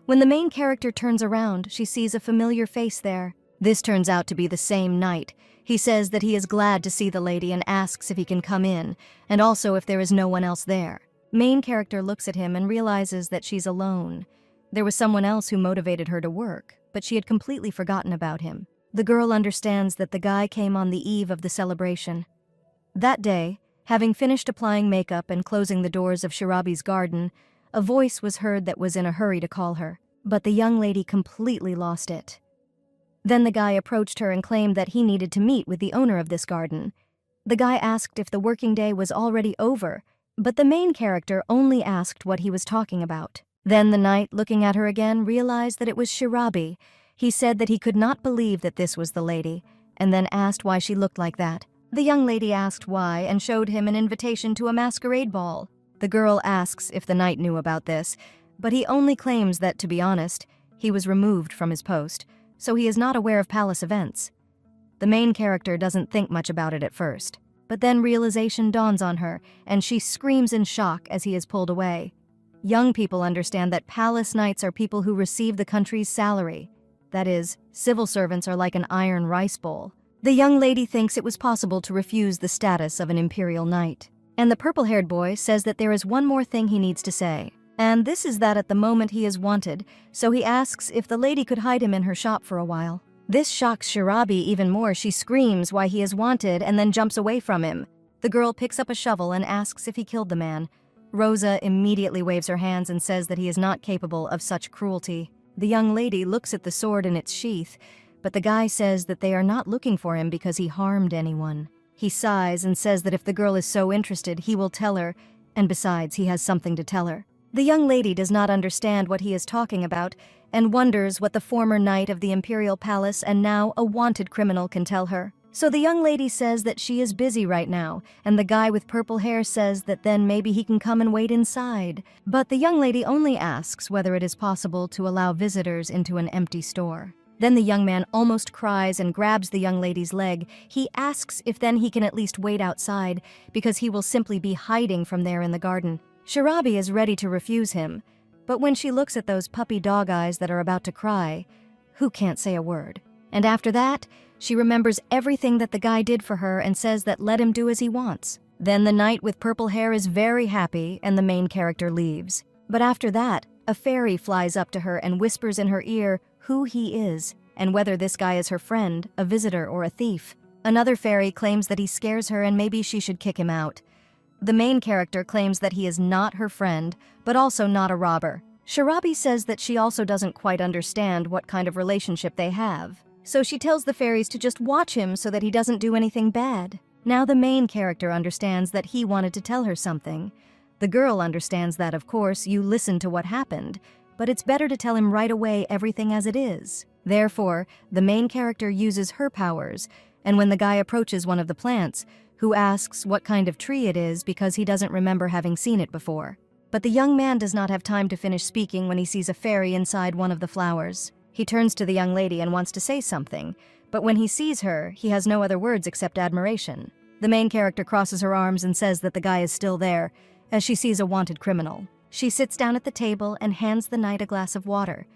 When the main character turns around, she sees a familiar face there. This turns out to be the same knight. He says that he is glad to see the lady and asks if he can come in, and also if there is no one else there. Main character looks at him and realizes that she's alone. There was someone else who motivated her to work, but she had completely forgotten about him. The girl understands that the guy came on the eve of the celebration. That day, having finished applying makeup and closing the doors of Shirabi's garden, a voice was heard that was in a hurry to call her, but the young lady completely lost it. Then the guy approached her and claimed that he needed to meet with the owner of this garden. The guy asked if the working day was already over, but the main character only asked what he was talking about. Then the knight, looking at her again, realized that it was Shirabi. He said that he could not believe that this was the lady, and then asked why she looked like that. The young lady asked why and showed him an invitation to a masquerade ball. The girl asks if the knight knew about this, but he only claims that, to be honest, he was removed from his post, so he is not aware of palace events. The main character doesn't think much about it at first, but then realization dawns on her, and she screams in shock as he is pulled away. Young people understand that palace knights are people who receive the country's salary. That is, civil servants are like an iron rice bowl. The young lady thinks it was possible to refuse the status of an imperial knight. And the purple-haired boy says that there is one more thing he needs to say. And this is that at the moment he is wanted, so he asks if the lady could hide him in her shop for a while. This shocks Shirabi even more. She screams why he is wanted and then jumps away from him. The girl picks up a shovel and asks if he killed the man. Rosa immediately waves her hands and says that he is not capable of such cruelty. The young lady looks at the sword in its sheath, but the guy says that they are not looking for him because he harmed anyone. He sighs and says that if the girl is so interested, he will tell her, and besides, he has something to tell her. The young lady does not understand what he is talking about and wonders what the former knight of the imperial palace and now a wanted criminal can tell her. So the young lady says that she is busy right now, and the guy with purple hair says that then maybe he can come and wait inside. But the young lady only asks whether it is possible to allow visitors into an empty store. Then the young man almost cries and grabs the young lady's leg. He asks if then he can at least wait outside, because he will simply be hiding from there in the garden. Shirabi is ready to refuse him, but when she looks at those puppy dog eyes that are about to cry, who can't say a word? And after that, she remembers everything that the guy did for her and says that let him do as he wants. Then the knight with purple hair is very happy and the main character leaves. But after that, a fairy flies up to her and whispers in her ear who he is and whether this guy is her friend, a visitor, or a thief. Another fairy claims that he scares her and maybe she should kick him out. The main character claims that he is not her friend, but also not a robber. Shirabi says that she also doesn't quite understand what kind of relationship they have. So she tells the fairies to just watch him so that he doesn't do anything bad. Now the main character understands that he wanted to tell her something. The girl understands that, of course, you listen to what happened, but it's better to tell him right away everything as it is. Therefore, the main character uses her powers, and when the guy approaches one of the plants, who asks what kind of tree it is because he doesn't remember having seen it before. But the young man does not have time to finish speaking when he sees a fairy inside one of the flowers. He turns to the young lady and wants to say something, but when he sees her, he has no other words except admiration. The main character crosses her arms and says that the guy is still there, as she sees a wanted criminal. She sits down at the table and hands the knight a glass of water,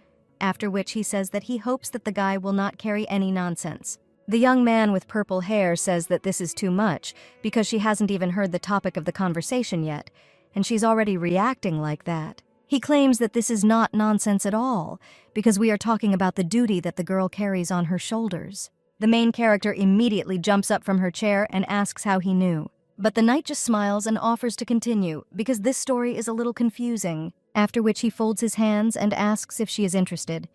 after which he says that he hopes that the guy will not carry any nonsense. The young man with purple hair says that this is too much because she hasn't even heard the topic of the conversation yet, and she's already reacting like that. He claims that this is not nonsense at all, because we are talking about the duty that the girl carries on her shoulders. The main character immediately jumps up from her chair and asks how he knew. But the knight just smiles and offers to continue because this story is a little confusing, after which he folds his hands and asks if she is interested.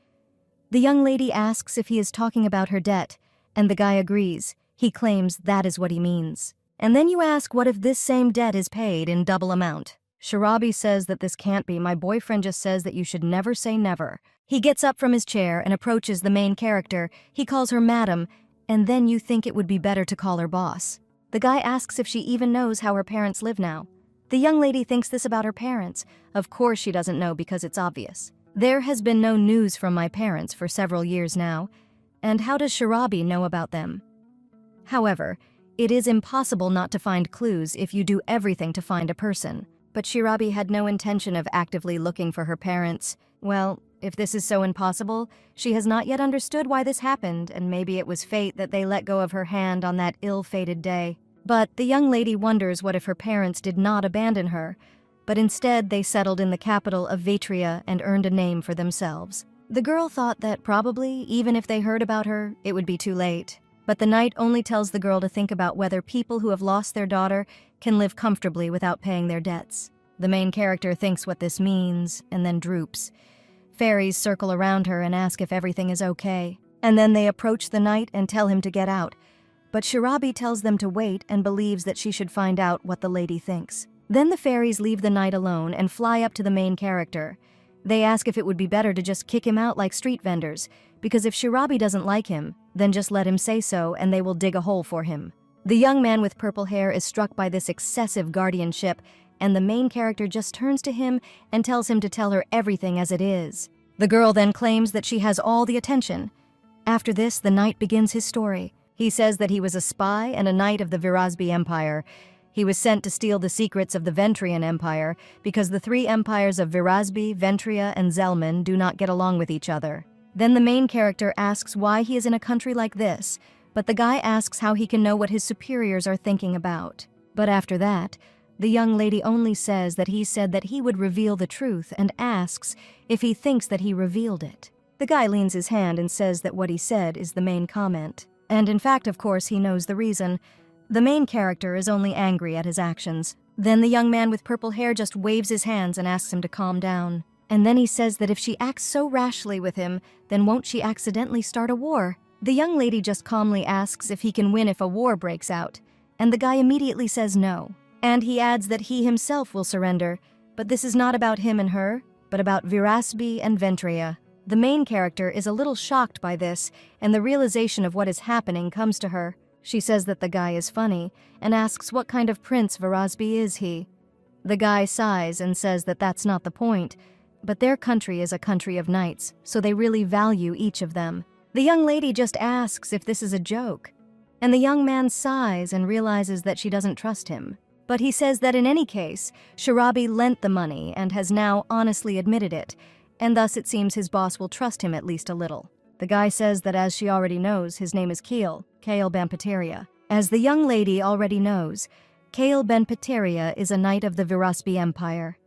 The young lady asks if he is talking about her debt, and the guy agrees. He claims that is what he means. And then you ask what if this same debt is paid in double amount. Shirabi says that this can't be. My boyfriend just says that you should never say never. He gets up from his chair and approaches the main character. He calls her madam, and then you think it would be better to call her boss. The guy asks if she even knows how her parents live now. The young lady thinks this about her parents. Of course she doesn't know because it's obvious. There has been no news from my parents for several years now, and how does Shirabi know about them? However, it is impossible not to find clues if you do everything to find a person. But Shirabi had no intention of actively looking for her parents. Well, if this is so impossible, she has not yet understood why this happened, and maybe it was fate that they let go of her hand on that ill-fated day. But the young lady wonders what if her parents did not abandon her, but instead they settled in the capital of Vatria and earned a name for themselves. The girl thought that probably, even if they heard about her, it would be too late. But the knight only tells the girl to think about whether people who have lost their daughter can live comfortably without paying their debts. The main character thinks what this means, and then droops. Fairies circle around her and ask if everything is okay. And then they approach the knight and tell him to get out. But Shirabi tells them to wait and believes that she should find out what the lady thinks. Then the fairies leave the knight alone and fly up to the main character. They ask if it would be better to just kick him out like street vendors, because if Shirabi doesn't like him, then just let him say so and they will dig a hole for him. The young man with purple hair is struck by this excessive guardianship, and the main character just turns to him and tells him to tell her everything as it is. The girl then claims that she has all the attention. After this, the knight begins his story. He says that he was a spy and a knight of the Virasbi Empire. He was sent to steal the secrets of the Ventrian Empire because the three empires of Virasbi, Ventria, and Zelman do not get along with each other. Then the main character asks why he is in a country like this, but the guy asks how he can know what his superiors are thinking about. But after that, the young lady only says that he said that he would reveal the truth and asks if he thinks that he revealed it. The guy leans his hand and says that what he said is the main comment. And in fact, of course, he knows the reason. The main character is only angry at his actions. Then the young man with purple hair just waves his hands and asks him to calm down. And then he says that if she acts so rashly with him, then won't she accidentally start a war? The young lady just calmly asks if he can win if a war breaks out, and the guy immediately says no. And he adds that he himself will surrender, but this is not about him and her, but about Virasbi and Ventria. The main character is a little shocked by this, and the realization of what is happening comes to her. She says that the guy is funny, and asks what kind of prince Virasbi is he. The guy sighs and says that that's not the point, but their country is a country of knights, so they really value each of them. The young lady just asks if this is a joke, and the young man sighs and realizes that she doesn't trust him. But he says that in any case, Shirabi lent the money and has now honestly admitted it, and thus it seems his boss will trust him at least a little. The guy says that as she already knows, his name is Kale Ben-Pateria. As the young lady already knows, Kale Ben-Pateria is a knight of the Virasbi Empire.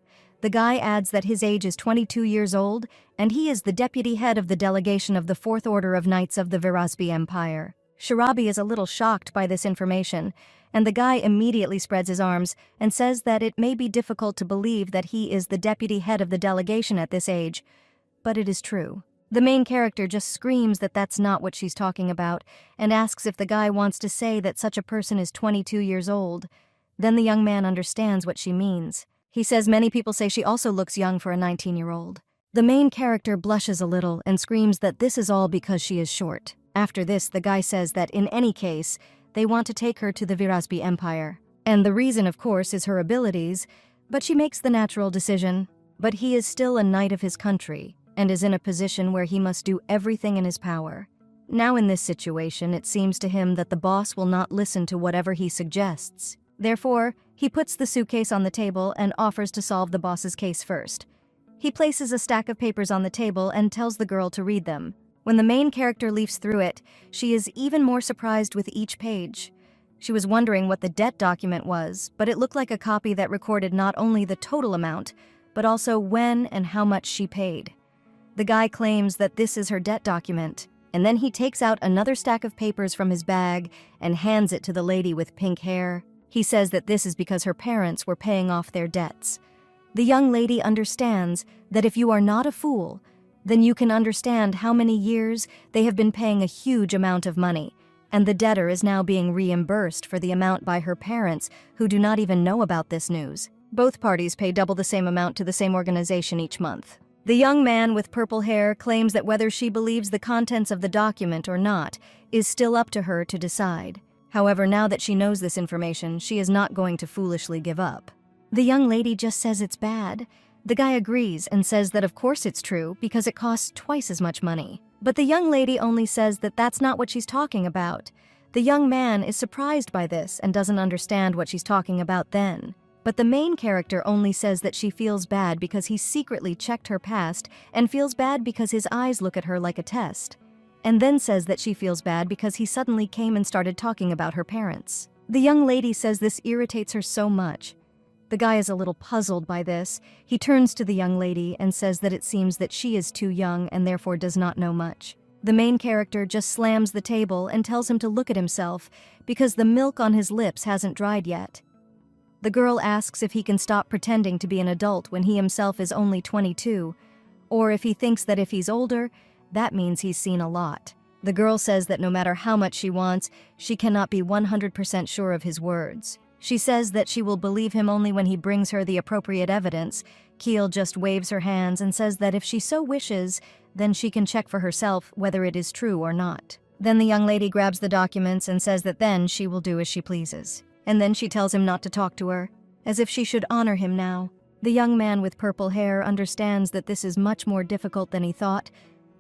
The guy adds that his age is 22 years old, and he is the deputy head of the delegation of the Fourth Order of Knights of the Virasbi Empire. Shirabi is a little shocked by this information, and the guy immediately spreads his arms and says that it may be difficult to believe that he is the deputy head of the delegation at this age, but it is true. The main character just screams that that's not what she's talking about and asks if the guy wants to say that such a person is 22 years old. Then the young man understands what she means. He says many people say she also looks young for a 19-year-old. The main character blushes a little and screams that this is all because she is short. After this, the guy says that in any case, they want to take her to the Virasbi Empire. And the reason, of course, is her abilities, but she makes the natural decision. But he is still a knight of his country, and is in a position where he must do everything in his power. Now in this situation, it seems to him that the boss will not listen to whatever he suggests. Therefore, he puts the suitcase on the table and offers to solve the boss's case first. He places a stack of papers on the table and tells the girl to read them. When the main character leafs through it, she is even more surprised with each page. She was wondering what the debt document was, but it looked like a copy that recorded not only the total amount, but also when and how much she paid. The guy claims that this is her debt document, and then he takes out another stack of papers from his bag and hands it to the lady with pink hair. He says that this is because her parents were paying off their debts. The young lady understands that if you are not a fool, then you can understand how many years they have been paying a huge amount of money, and the debtor is now being reimbursed for the amount by her parents who do not even know about this news. Both parties pay double the same amount to the same organization each month. The young man with purple hair claims that whether she believes the contents of the document or not is still up to her to decide. However, now that she knows this information, she is not going to foolishly give up. The young lady just says it's bad. The guy agrees and says that of course it's true because it costs twice as much money. But the young lady only says that that's not what she's talking about. The young man is surprised by this and doesn't understand what she's talking about then. But the main character only says that she feels bad because he secretly checked her past and feels bad because his eyes look at her like a test. And then says that she feels bad because he suddenly came and started talking about her parents. The young lady says this irritates her so much. The guy is a little puzzled by this. He turns to the young lady and says that it seems that she is too young and therefore does not know much. The main character just slams the table and tells him to look at himself because the milk on his lips hasn't dried yet. The girl asks if he can stop pretending to be an adult when he himself is only 22, or if he thinks that if he's older, that means he's seen a lot. The girl says that no matter how much she wants, she cannot be 100% sure of his words. She says that she will believe him only when he brings her the appropriate evidence. Keel just waves her hands and says that if she so wishes, then she can check for herself whether it is true or not. Then the young lady grabs the documents and says that then she will do as she pleases. And then she tells him not to talk to her, as if she should honor him now. The young man with purple hair understands that this is much more difficult than he thought,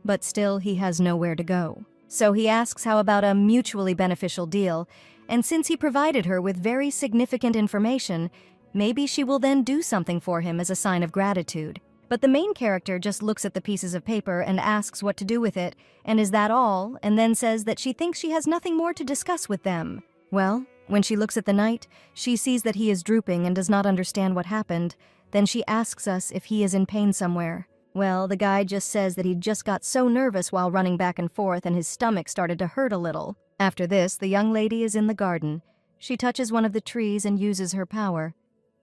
but still he has nowhere to go. So he asks how about a mutually beneficial deal, and since he provided her with very significant information, maybe she will then do something for him as a sign of gratitude. But the main character just looks at the pieces of paper and asks what to do with it, and is that all, and then says that she thinks she has nothing more to discuss with them. Well, when she looks at the knight, she sees that he is drooping and does not understand what happened. Then she asks us if he is in pain somewhere. Well, the guy just says that he just got so nervous while running back and forth and his stomach started to hurt a little. After this, the young lady is in the garden. She touches one of the trees and uses her power.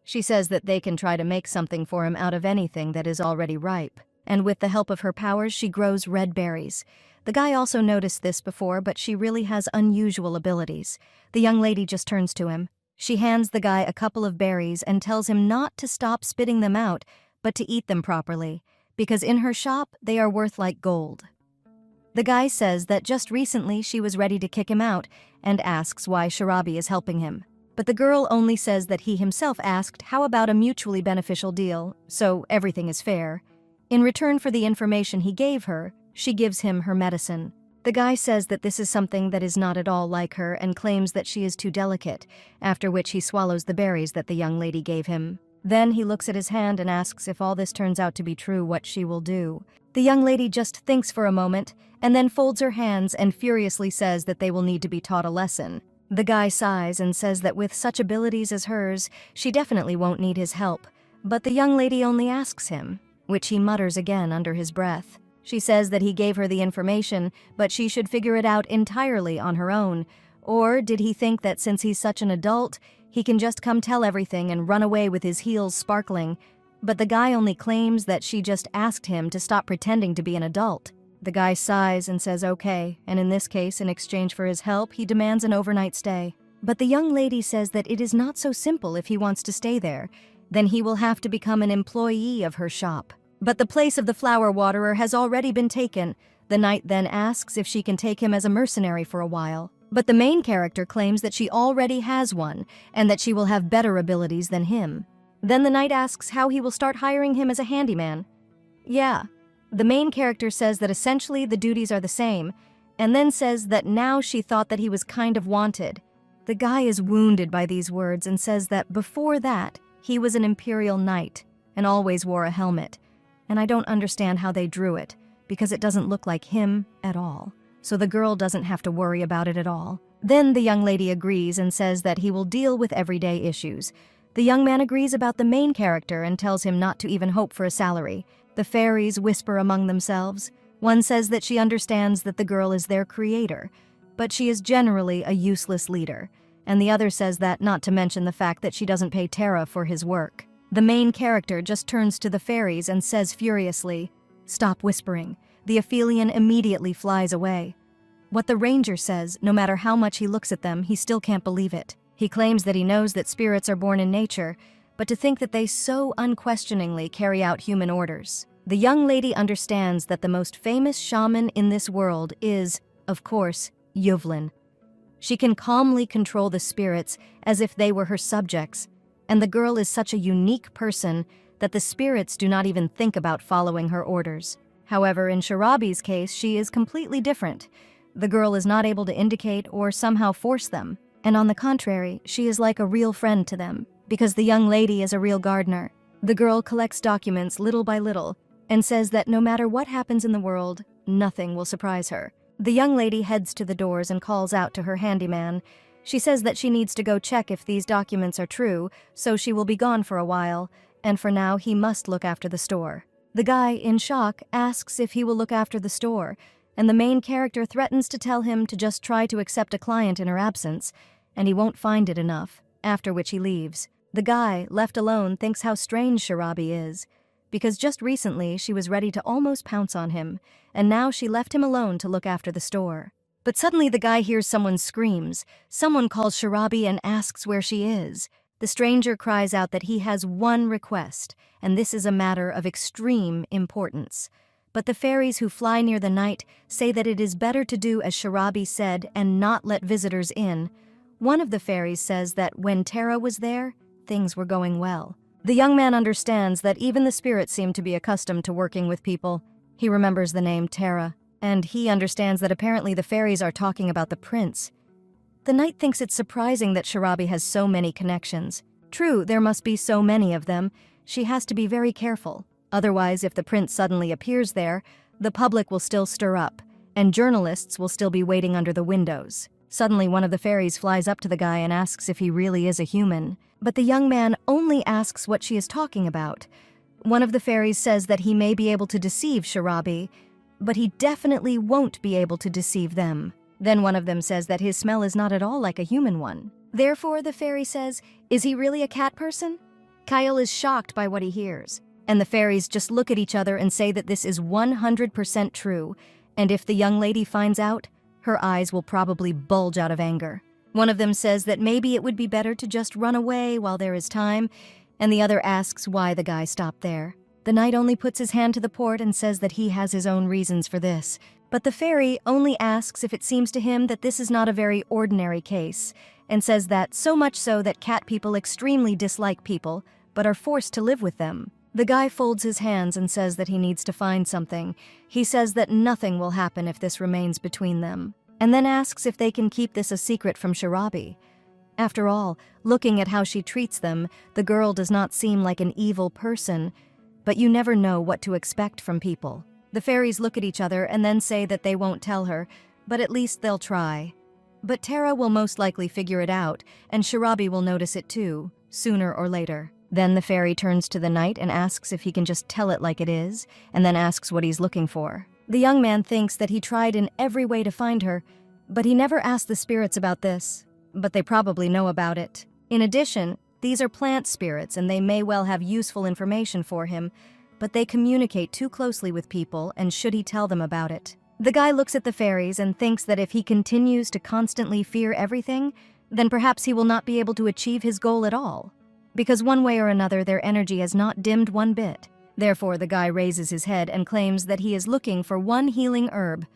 She says that they can try to make something for him out of anything that is already ripe. And with the help of her powers, she grows red berries. The guy also noticed this before, but she really has unusual abilities. The young lady just turns to him. She hands the guy a couple of berries and tells him not to stop spitting them out, but to eat them properly, because in her shop, they are worth like gold. The guy says that just recently she was ready to kick him out and asks why Sharabi is helping him. But the girl only says that he himself asked how about a mutually beneficial deal, so everything is fair. In return for the information he gave her, she gives him her medicine. The guy says that this is something that is not at all like her and claims that she is too delicate, after which he swallows the berries that the young lady gave him. Then he looks at his hand and asks if all this turns out to be true, what she will do. The young lady just thinks for a moment, and then folds her hands and furiously says that they will need to be taught a lesson. The guy sighs and says that with such abilities as hers, she definitely won't need his help, but the young lady only asks him, which he mutters again under his breath. She says that he gave her the information, but she should figure it out entirely on her own. Or did he think that since he's such an adult, he can just come tell everything and run away with his heels sparkling? But the guy only claims that she just asked him to stop pretending to be an adult. The guy sighs and says okay, and in this case, in exchange for his help, he demands an overnight stay. But the young lady says that it is not so simple if he wants to stay there. Then he will have to become an employee of her shop. But the place of the flower waterer has already been taken. The knight then asks if she can take him as a mercenary for a while. But the main character claims that she already has one, and that she will have better abilities than him. Then the knight asks how he will start hiring him as a handyman. Yeah. The main character says that essentially the duties are the same, and then says that now she thought that he was kind of wanted. The guy is wounded by these words and says that before that, he was an imperial knight and always wore a helmet. And I don't understand how they drew it, because it doesn't look like him at all. So the girl doesn't have to worry about it at all. Then the young lady agrees and says that he will deal with everyday issues. The young man agrees about the main character and tells him not to even hope for a salary. The fairies whisper among themselves. One says that she understands that the girl is their creator, but she is generally a useless leader, and the other says that, not to mention the fact that she doesn't pay Terra for his work. The main character just turns to the fairies and says furiously, "Stop whispering." The Aphelion immediately flies away. What the ranger says, no matter how much he looks at them, he still can't believe it. He claims that he knows that spirits are born in nature, but to think that they so unquestioningly carry out human orders. The young lady understands that the most famous shaman in this world is, of course, Yuvlin. She can calmly control the spirits as if they were her subjects, and the girl is such a unique person that the spirits do not even think about following her orders. However, in Sharabi's case, she is completely different. The girl is not able to indicate or somehow force them, and on the contrary, she is like a real friend to them, because the young lady is a real gardener. The girl collects documents little by little, and says that no matter what happens in the world, nothing will surprise her. The young lady heads to the doors and calls out to her handyman. She says that she needs to go check if these documents are true, so she will be gone for a while, and for now he must look after the store. The guy, in shock, asks if he will look after the store, and the main character threatens to tell him to just try to accept a client in her absence, and he won't find it enough, after which he leaves. The guy, left alone, thinks how strange Sharabi is, because just recently she was ready to almost pounce on him, and now she left him alone to look after the store. But suddenly the guy hears someone screams. Someone calls Sharabi and asks where she is. The stranger cries out that he has one request, and this is a matter of extreme importance. But the fairies who fly near the night say that it is better to do as Sharabi said and not let visitors in. One of the fairies says that when Terra was there, things were going well. The young man understands that even the spirits seem to be accustomed to working with people. He remembers the name Terra, and he understands that apparently the fairies are talking about the prince. The knight thinks it's surprising that Sharabi has so many connections. True, there must be so many of them. She has to be very careful. Otherwise, if the prince suddenly appears there, the public will still stir up, and journalists will still be waiting under the windows. Suddenly, one of the fairies flies up to the guy and asks if he really is a human. But the young man only asks what she is talking about. One of the fairies says that he may be able to deceive Sharabi, but he definitely won't be able to deceive them. Then one of them says that his smell is not at all like a human one. Therefore, the fairy says, "Is he really a cat person?" Kyle is shocked by what he hears, and the fairies just look at each other and say that this is 100% true, and if the young lady finds out, her eyes will probably bulge out of anger. One of them says that maybe it would be better to just run away while there is time, and the other asks why the guy stopped there. The knight only puts his hand to the port and says that he has his own reasons for this, but the fairy only asks if it seems to him that this is not a very ordinary case, and says that so much so that cat people extremely dislike people, but are forced to live with them. The guy folds his hands and says that he needs to find something. He says that nothing will happen if this remains between them, and then asks if they can keep this a secret from Sharabi. After all, looking at how she treats them, the girl does not seem like an evil person, but you never know what to expect from people. The fairies look at each other and then say that they won't tell her, but at least they'll try. But Terra will most likely figure it out, and Sharabi will notice it too, sooner or later. Then the fairy turns to the knight and asks if he can just tell it like it is, and then asks what he's looking for. The young man thinks that he tried in every way to find her, but he never asked the spirits about this, but they probably know about it. In addition, these are plant spirits and they may well have useful information for him, but they communicate too closely with people, and should he tell them about it? The guy looks at the fairies and thinks that if he continues to constantly fear everything, then perhaps he will not be able to achieve his goal at all, because one way or another their energy has not dimmed one bit. Therefore, the guy raises his head and claims that he is looking for one healing herb.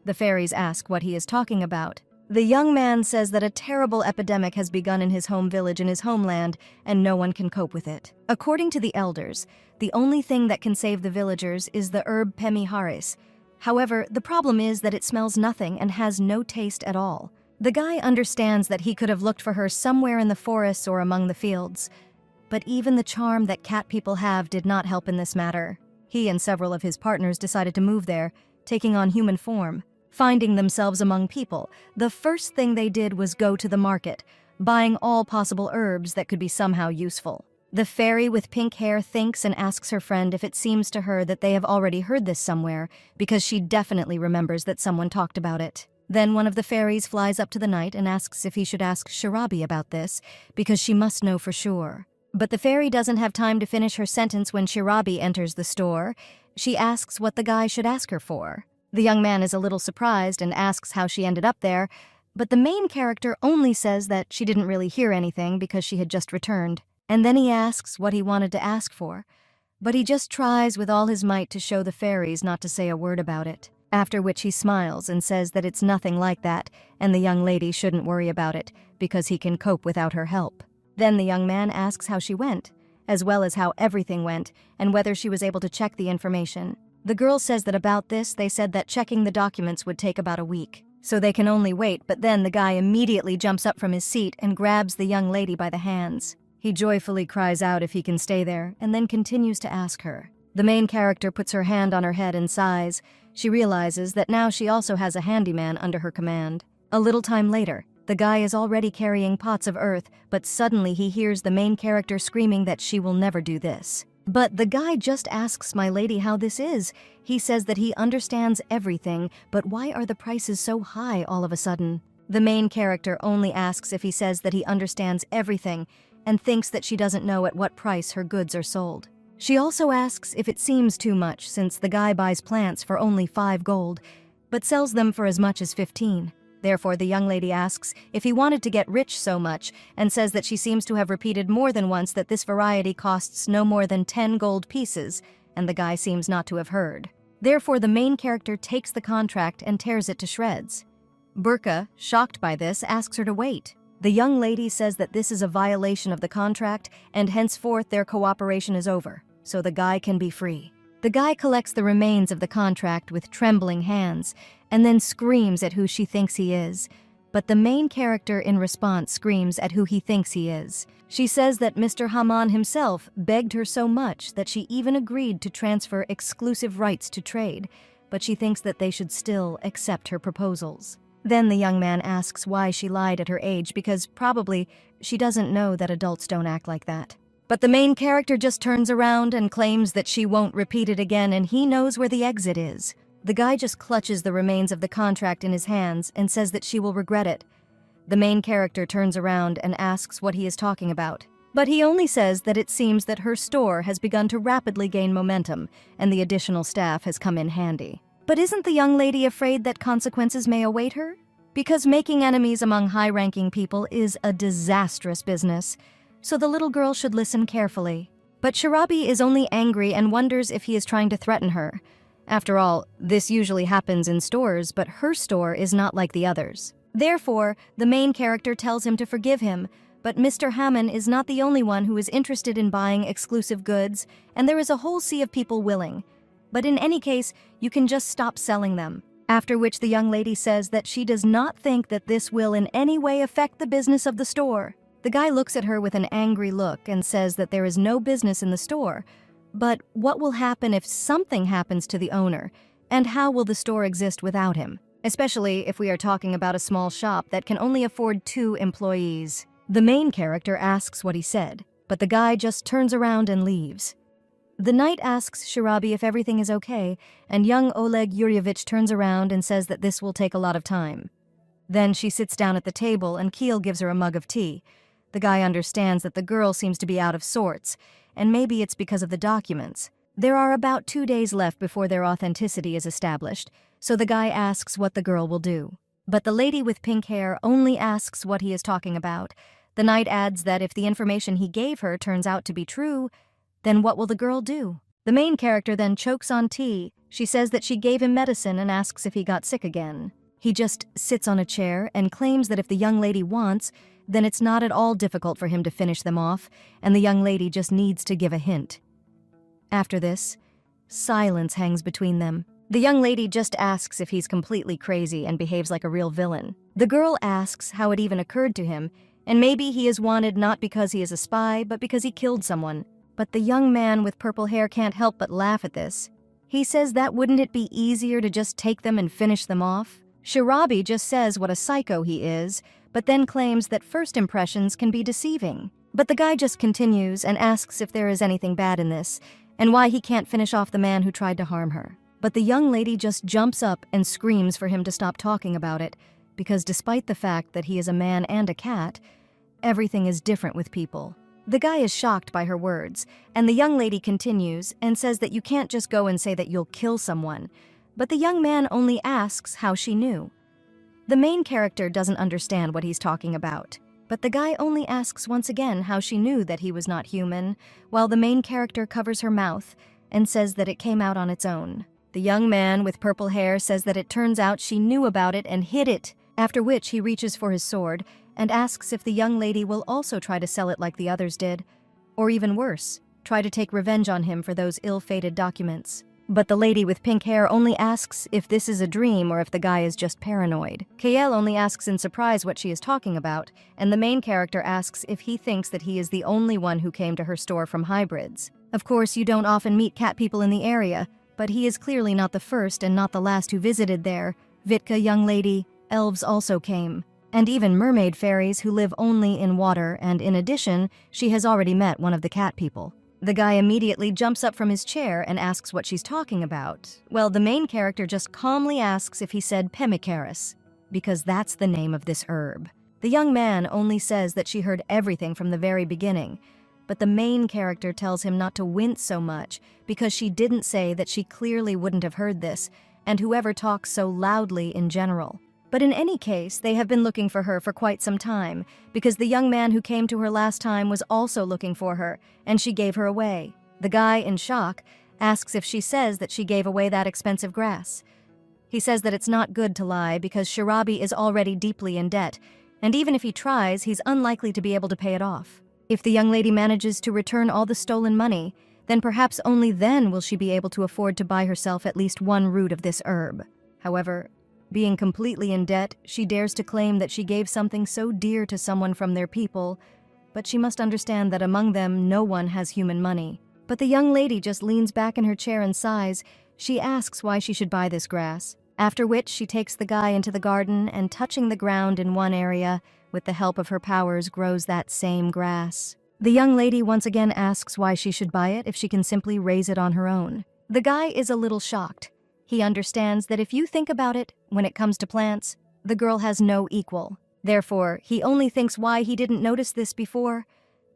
The fairies ask what he is talking about. The young man says that a terrible epidemic has begun in his home village in his homeland, and no one can cope with it. According to the elders, the only thing that can save the villagers is the herb Pemiharis. However, the problem is that it smells nothing and has no taste at all. The guy understands that he could have looked for her somewhere in the forests or among the fields, but even the charm that cat people have did not help in this matter. He and several of his partners decided to move there, taking on human form. Finding themselves among people, the first thing they did was go to the market, buying all possible herbs that could be somehow useful. The fairy with pink hair thinks and asks her friend if it seems to her that they have already heard this somewhere, because she definitely remembers that someone talked about it. Then one of the fairies flies up to the knight and asks if he should ask Shirabi about this, because she must know for sure. But the fairy doesn't have time to finish her sentence when Shirabi enters the store. She asks what the guy should ask her for. The young man is a little surprised and asks how she ended up there, but the main character only says that she didn't really hear anything because she had just returned. And then he asks what he wanted to ask for, but he just tries with all his might to show the fairies not to say a word about it. After which he smiles and says that it's nothing like that, and the young lady shouldn't worry about it, because he can cope without her help. Then the young man asks how she went, as well as how everything went, and whether she was able to check the information. The girl says that about this, they said that checking the documents would take about a week, so they can only wait, but then the guy immediately jumps up from his seat and grabs the young lady by the hands. He joyfully cries out if he can stay there, and then continues to ask her. The main character puts her hand on her head and sighs. She realizes that now she also has a handyman under her command. A little time later, the guy is already carrying pots of earth, but suddenly he hears the main character screaming that she will never do this. But the guy just asks my lady how this is. He says that he understands everything, but why are the prices so high all of a sudden? The main character only asks if he says that he understands everything and thinks that she doesn't know at what price her goods are sold. She also asks if it seems too much since the guy buys plants for only 5 gold, but sells them for as much as 15. Therefore, the young lady asks if he wanted to get rich so much and says that she seems to have repeated more than once that this variety costs no more than 10 gold pieces, and the guy seems not to have heard. Therefore, the main character takes the contract and tears it to shreds. Burka, shocked by this, asks her to wait. The young lady says that this is a violation of the contract and henceforth their cooperation is over, so the guy can be free. The guy collects the remains of the contract with trembling hands and then screams at who she thinks he is, but the main character in response screams at who he thinks he is. She says that Mr. Haman himself begged her so much that she even agreed to transfer exclusive rights to trade, but she thinks that they should still accept her proposals. Then the young man asks why she lied at her age because probably she doesn't know that adults don't act like that. But the main character just turns around and claims that she won't repeat it again and he knows where the exit is. The guy just clutches the remains of the contract in his hands and says that she will regret it. The main character turns around and asks what he is talking about. But he only says that it seems that her store has begun to rapidly gain momentum and the additional staff has come in handy. But isn't the young lady afraid that consequences may await her? Because making enemies among high-ranking people is a disastrous business, so the little girl should listen carefully. But Shirabi is only angry and wonders if he is trying to threaten her. After all, this usually happens in stores, but her store is not like the others. Therefore, the main character tells him to forgive him, but Mr. Hammond is not the only one who is interested in buying exclusive goods, and there is a whole sea of people willing. But in any case, you can just stop selling them. After which the young lady says that she does not think that this will in any way affect the business of the store. The guy looks at her with an angry look and says that there is no business in the store. But what will happen if something happens to the owner? And how will the store exist without him? Especially if we are talking about a small shop that can only afford 2 employees. The main character asks what he said, but the guy just turns around and leaves. The knight asks Shirabi if everything is okay, and young Oleg Yuryevich turns around and says that this will take a lot of time. Then she sits down at the table and Keel gives her a mug of tea. The guy understands that the girl seems to be out of sorts, and maybe it's because of the documents. There are about 2 days left before their authenticity is established, so the guy asks what the girl will do. But the lady with pink hair only asks what he is talking about. The knight adds that if the information he gave her turns out to be true, then what will the girl do? The main character then chokes on tea. She says that she gave him medicine and asks if he got sick again. He just sits on a chair and claims that if the young lady wants, then it's not at all difficult for him to finish them off, and the young lady just needs to give a hint. After this, silence hangs between them. The young lady just asks if he's completely crazy and behaves like a real villain. The girl asks how it even occurred to him, and maybe he is wanted not because he is a spy, but because he killed someone. But the young man with purple hair can't help but laugh at this. He says that wouldn't it be easier to just take them and finish them off? Shirabi just says what a psycho he is, but then claims that first impressions can be deceiving. But the guy just continues and asks if there is anything bad in this, and why he can't finish off the man who tried to harm her. But the young lady just jumps up and screams for him to stop talking about it, because despite the fact that he is a man and a cat, everything is different with people. The guy is shocked by her words, and the young lady continues and says that you can't just go and say that you'll kill someone, but the young man only asks how she knew. The main character doesn't understand what he's talking about, but the guy only asks once again how she knew that he was not human, while the main character covers her mouth and says that it came out on its own. The young man with purple hair says that it turns out she knew about it and hid it, after which he reaches for his sword and asks if the young lady will also try to sell it like the others did, or even worse, try to take revenge on him for those ill-fated documents. But the lady with pink hair only asks if this is a dream or if the guy is just paranoid. Yahello only asks in surprise what she is talking about, and the main character asks if he thinks that he is the only one who came to her store from hybrids. Of course, you don't often meet cat people in the area, but he is clearly not the first and not the last who visited there. Vitka, young lady, elves also came, and even mermaid fairies who live only in water, and in addition, she has already met one of the cat people. The guy immediately jumps up from his chair and asks what she's talking about. Well, the main character just calmly asks if he said pemmicaris, because that's the name of this herb. The young man only says that she heard everything from the very beginning, but the main character tells him not to wince so much because she didn't say that she clearly wouldn't have heard this, and whoever talks so loudly in general. But in any case, they have been looking for her for quite some time, because the young man who came to her last time was also looking for her, and she gave her away. The guy, in shock, asks if she says that she gave away that expensive grass. He says that it's not good to lie because Shirabi is already deeply in debt, and even if he tries, he's unlikely to be able to pay it off. If the young lady manages to return all the stolen money, then perhaps only then will she be able to afford to buy herself at least one root of this herb. However, being completely in debt, she dares to claim that she gave something so dear to someone from their people, but she must understand that among them no one has human money. But the young lady just leans back in her chair and sighs. She asks why she should buy this grass, after which she takes the guy into the garden and, touching the ground in one area, with the help of her powers, grows that same grass. The young lady once again asks why she should buy it if she can simply raise it on her own. The guy is a little shocked. He understands that if you think about it, when it comes to plants, the girl has no equal. Therefore, he only thinks why he didn't notice this before.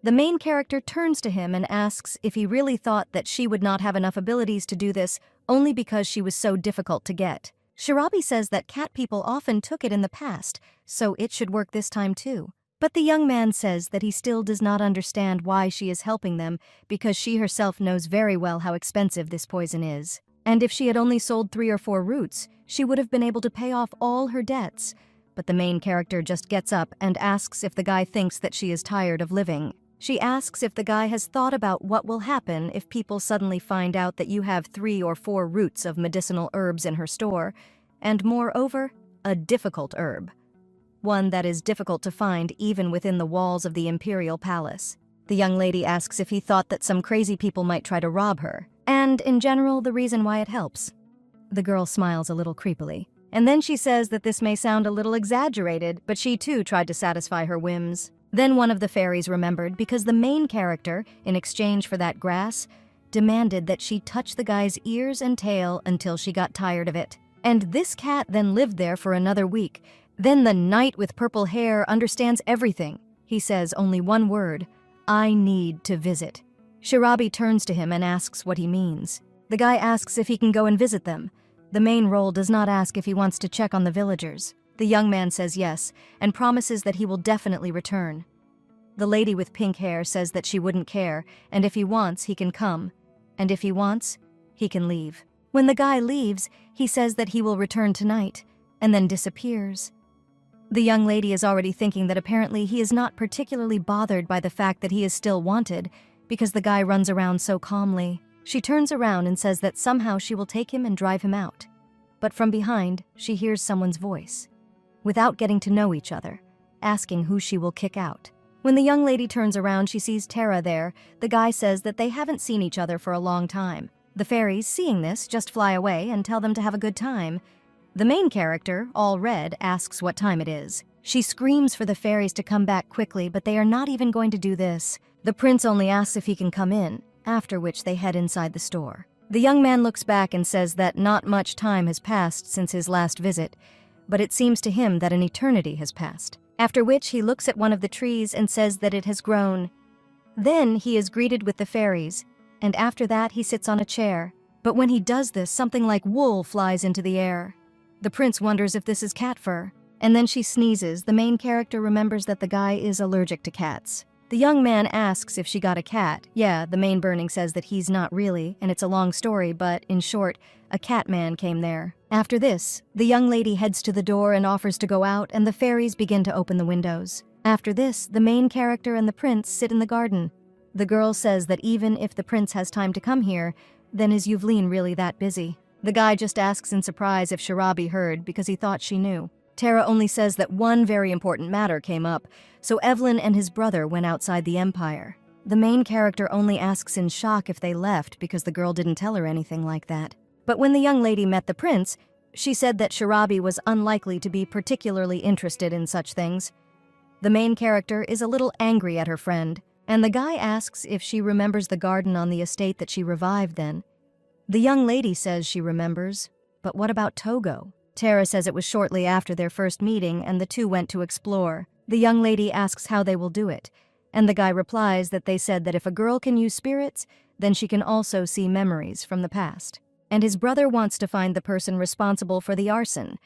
The main character turns to him and asks if he really thought that she would not have enough abilities to do this only because she was so difficult to get. Shirabi says that cat people often took it in the past, so it should work this time too. But the young man says that he still does not understand why she is helping them because she herself knows very well how expensive this poison is. And if she had only sold 3 or 4 roots, she would have been able to pay off all her debts. But the main character just gets up and asks if the guy thinks that she is tired of living. She asks if the guy has thought about what will happen if people suddenly find out that you have 3 or 4 roots of medicinal herbs in her store, and moreover, a difficult herb. One that is difficult to find even within the walls of the imperial palace. The young lady asks if he thought that some crazy people might try to rob her, and, in general, the reason why it helps. The girl smiles a little creepily, and then she says that this may sound a little exaggerated, but she too tried to satisfy her whims. Then one of the fairies remembered because the main character, in exchange for that grass, demanded that she touch the guy's ears and tail until she got tired of it. And this cat then lived there for another week. Then the knight with purple hair understands everything. He says only one word: "I need to visit." Shirabi turns to him and asks what he means. The guy asks if he can go and visit them. The main role does not ask if he wants to check on the villagers. The young man says yes, and promises that he will definitely return. The lady with pink hair says that she wouldn't care, and if he wants, he can come. And if he wants, he can leave. When the guy leaves, he says that he will return tonight, and then disappears. The young lady is already thinking that apparently he is not particularly bothered by the fact that he is still wanted, because the guy runs around so calmly. She turns around and says that somehow she will take him and drive him out. But from behind, she hears someone's voice, without getting to know each other, asking who she will kick out. When the young lady turns around, she sees Tara there. The guy says that they haven't seen each other for a long time. The fairies, seeing this, just fly away and tell them to have a good time. The main character, all red, asks what time it is. She screams for the fairies to come back quickly, but they are not even going to do this. The prince only asks if he can come in, after which they head inside the store. The young man looks back and says that not much time has passed since his last visit, but it seems to him that an eternity has passed. After which he looks at one of the trees and says that it has grown. Then he is greeted with the fairies, and after that he sits on a chair. But when he does this, something like wool flies into the air. The prince wonders if this is cat fur, and then she sneezes. The main character remembers that the guy is allergic to cats. The young man asks if she got a cat. Yeah, the main burning says that he's not really, and it's a long story, but in short, a cat man came there. After this, the young lady heads to the door and offers to go out, and the fairies begin to open the windows. After this, the main character and the prince sit in the garden. The girl says that even if the prince has time to come here, then is Yuvleen really that busy? The guy just asks in surprise if Sharabi heard because he thought she knew. Tara only says that one very important matter came up, so Evelyn and his brother went outside the Empire. The main character only asks in shock if they left because the girl didn't tell her anything like that. But when the young lady met the prince, she said that Sharabi was unlikely to be particularly interested in such things. The main character is a little angry at her friend, and the guy asks if she remembers the garden on the estate that she revived then. The young lady says she remembers, but what about Togo? Tara says it was shortly after their first meeting and the two went to explore. The young lady asks how they will do it, and the guy replies that they said that if a girl can use spirits, then she can also see memories from the past. And his brother wants to find the person responsible for the arson.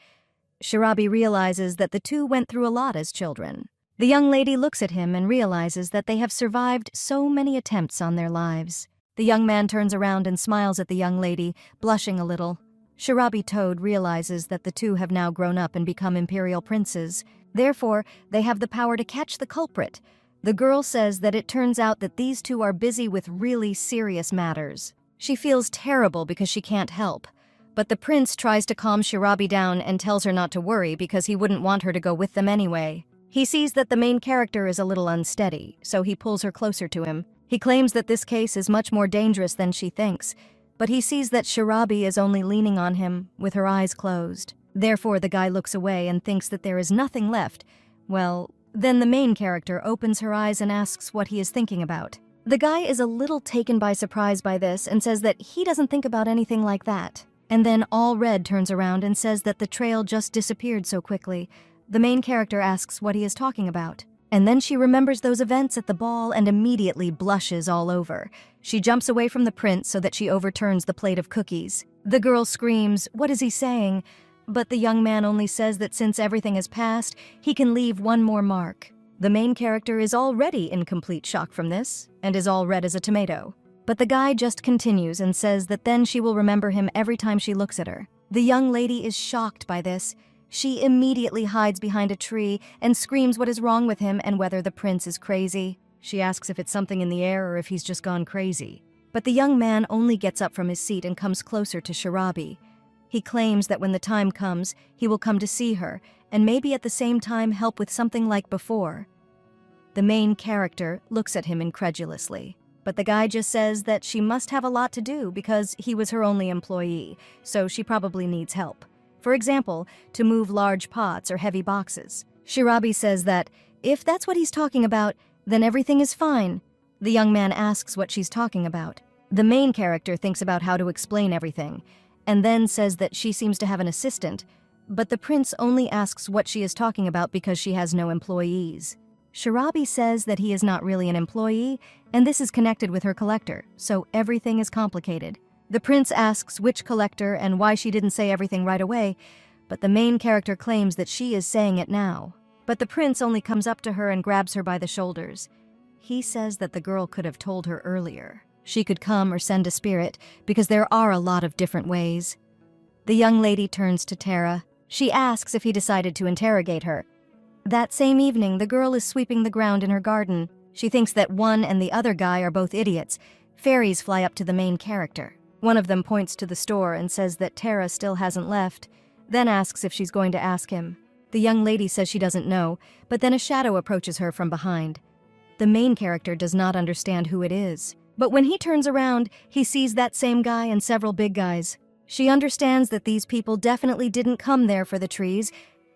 Sharabi realizes that the two went through a lot as children. The young lady looks at him and realizes that they have survived so many attempts on their lives. The young man turns around and smiles at the young lady, blushing a little. Sharabi Toad realizes that the two have now grown up and become imperial princes. Therefore, they have the power to catch the culprit. The girl says that it turns out that these two are busy with really serious matters. She feels terrible because she can't help. But the prince tries to calm Sharabi down and tells her not to worry because he wouldn't want her to go with them anyway. He sees that the main character is a little unsteady, so he pulls her closer to him. He claims that this case is much more dangerous than she thinks, but he sees that Sharabi is only leaning on him, with her eyes closed. Therefore, the guy looks away and thinks that there is nothing left. Well, then the main character opens her eyes and asks what he is thinking about. The guy is a little taken by surprise by this and says that he doesn't think about anything like that. And then All Red turns around and says that the trail just disappeared so quickly. The main character asks what he is talking about. And then she remembers those events at the ball and immediately blushes all over. She jumps away from the prince so that she overturns the plate of cookies. The girl screams, "What is he saying?" But the young man only says that since everything has passed, he can leave one more mark. The main character is already in complete shock from this, and is all red as a tomato. But the guy just continues and says that then she will remember him every time she looks at her. The young lady is shocked by this. She immediately hides behind a tree and screams what is wrong with him and whether the prince is crazy. She asks if it's something in the air or if he's just gone crazy. But the young man only gets up from his seat and comes closer to Sharabi. He claims that when the time comes, he will come to see her, and maybe at the same time help with something like before. The main character looks at him incredulously, but the guy just says that she must have a lot to do because he was her only employee, so she probably needs help. For example, to move large pots or heavy boxes. Sharabi says that if that's what he's talking about, then everything is fine. The young man asks what she's talking about. The main character thinks about how to explain everything, and then says that she seems to have an assistant, but the prince only asks what she is talking about because she has no employees. Sharabi says that he is not really an employee, and this is connected with her collector, so everything is complicated. The prince asks which collector and why she didn't say everything right away, but the main character claims that she is saying it now. But the prince only comes up to her and grabs her by the shoulders. He says that the girl could have told her earlier. She could come or send a spirit, because there are a lot of different ways. The young lady turns to Tara. She asks if he decided to interrogate her. That same evening, the girl is sweeping the ground in her garden. She thinks that one and the other guy are both idiots. Fairies fly up to the main character. One of them points to the store and says that Tara still hasn't left, then asks if she's going to ask him. The young lady says she doesn't know, but then a shadow approaches her from behind. The main character does not understand who it is, but when he turns around, he sees that same guy and several big guys. She understands that these people definitely didn't come there for the trees,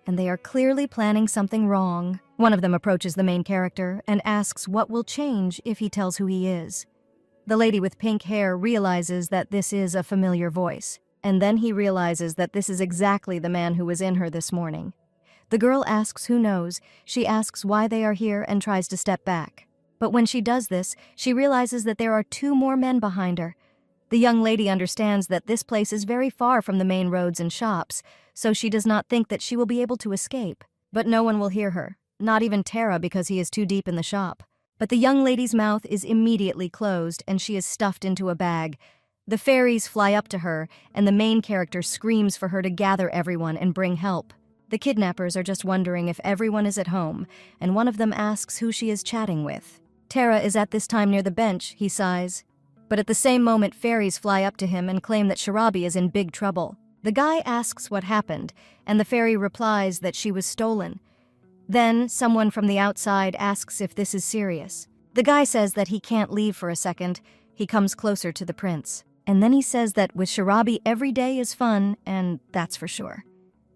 and they are clearly planning something wrong. One of them approaches the main character and asks what will change if he tells who he is. The lady with pink hair realizes that this is a familiar voice, and then he realizes that this is exactly the man who was in her this morning. The girl asks who knows, she asks why they are here and tries to step back. But when she does this, she realizes that there are 2 more men behind her. The young lady understands that this place is very far from the main roads and shops, so she does not think that she will be able to escape. But no one will hear her, not even Tara, because he is too deep in the shop. But the young lady's mouth is immediately closed and she is stuffed into a bag. The fairies fly up to her, and the main character screams for her to gather everyone and bring help. The kidnappers are just wondering if everyone is at home, and one of them asks who she is chatting with. Tara is at this time near the bench, he sighs. But at the same moment, fairies fly up to him and claim that Shirabi is in big trouble. The guy asks what happened, and the fairy replies that she was stolen. Then, someone from the outside asks if this is serious. The guy says that he can't leave for a second. He comes closer to the prince. And then he says that with Shirabi every day is fun, and that's for sure.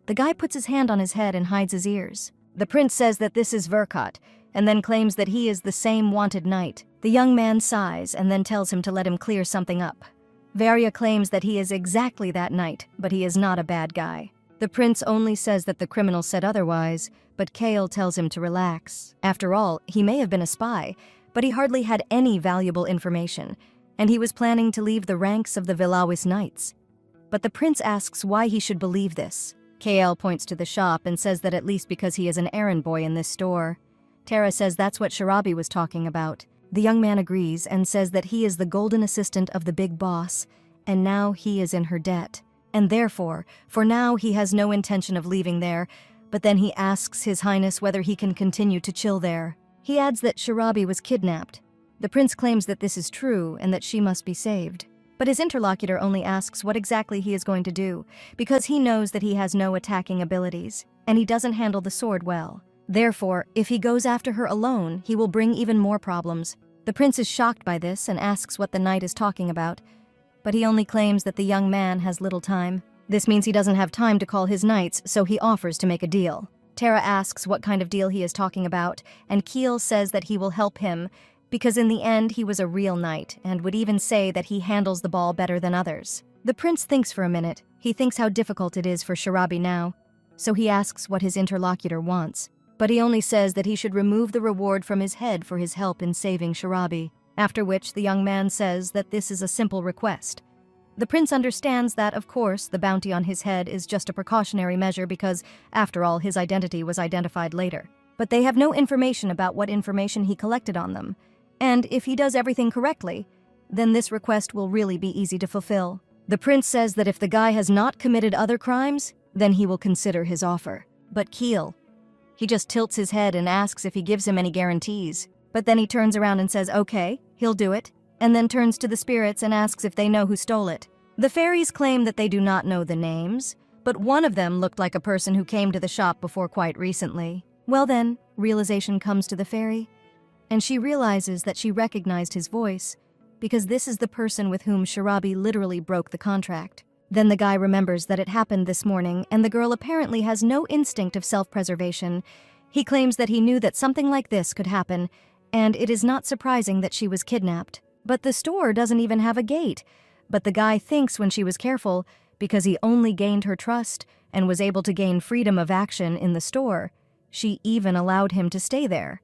The guy puts his hand on his head and hides his ears. The prince says that this is Verkot, and then claims that he is the same wanted knight. The young man sighs and then tells him to let him clear something up. Varya claims that he is exactly that knight, but he is not a bad guy. The prince only says that the criminal said otherwise, but Kale tells him to relax. After all, he may have been a spy, but he hardly had any valuable information, and he was planning to leave the ranks of the Vilawis Knights. But the prince asks why he should believe this. Kale points to the shop and says that at least because he is an errand boy in this store. Tara says that's what Shirabi was talking about. The young man agrees and says that he is the golden assistant of the big boss, and now he is in her debt. And therefore, for now he has no intention of leaving there, but then he asks His Highness whether he can continue to chill there. He adds that Shirabi was kidnapped. The prince claims that this is true and that she must be saved. But his interlocutor only asks what exactly he is going to do, because he knows that he has no attacking abilities, and he doesn't handle the sword well. Therefore, if he goes after her alone, he will bring even more problems. The prince is shocked by this and asks what the knight is talking about, but he only claims that the young man has little time. This means he doesn't have time to call his knights, so he offers to make a deal. Tara asks what kind of deal he is talking about, and Keel says that he will help him, because in the end he was a real knight, and would even say that he handles the ball better than others. The prince thinks for a minute. He thinks how difficult it is for Shirabi now, so he asks what his interlocutor wants. But he only says that he should remove the reward from his head for his help in saving Shirabi, after which the young man says that this is a simple request. The prince understands that, of course, the bounty on his head is just a precautionary measure because, after all, his identity was identified later. But they have no information about what information he collected on them, and if he does everything correctly, then this request will really be easy to fulfill. The prince says that if the guy has not committed other crimes, then he will consider his offer. But Keel, he just tilts his head and asks if he gives him any guarantees. But then he turns around and says, okay, he'll do it, and then turns to the spirits and asks if they know who stole it. The fairies claim that they do not know the names, but one of them looked like a person who came to the shop before quite recently. Well then, realization comes to the fairy, and she realizes that she recognized his voice, because this is the person with whom Shirabi literally broke the contract. Then the guy remembers that it happened this morning, and the girl apparently has no instinct of self-preservation. He claims that he knew that something like this could happen, and it is not surprising that she was kidnapped. But the store doesn't even have a gate. But the guy thinks when she was careful, because he only gained her trust and was able to gain freedom of action in the store, she even allowed him to stay there.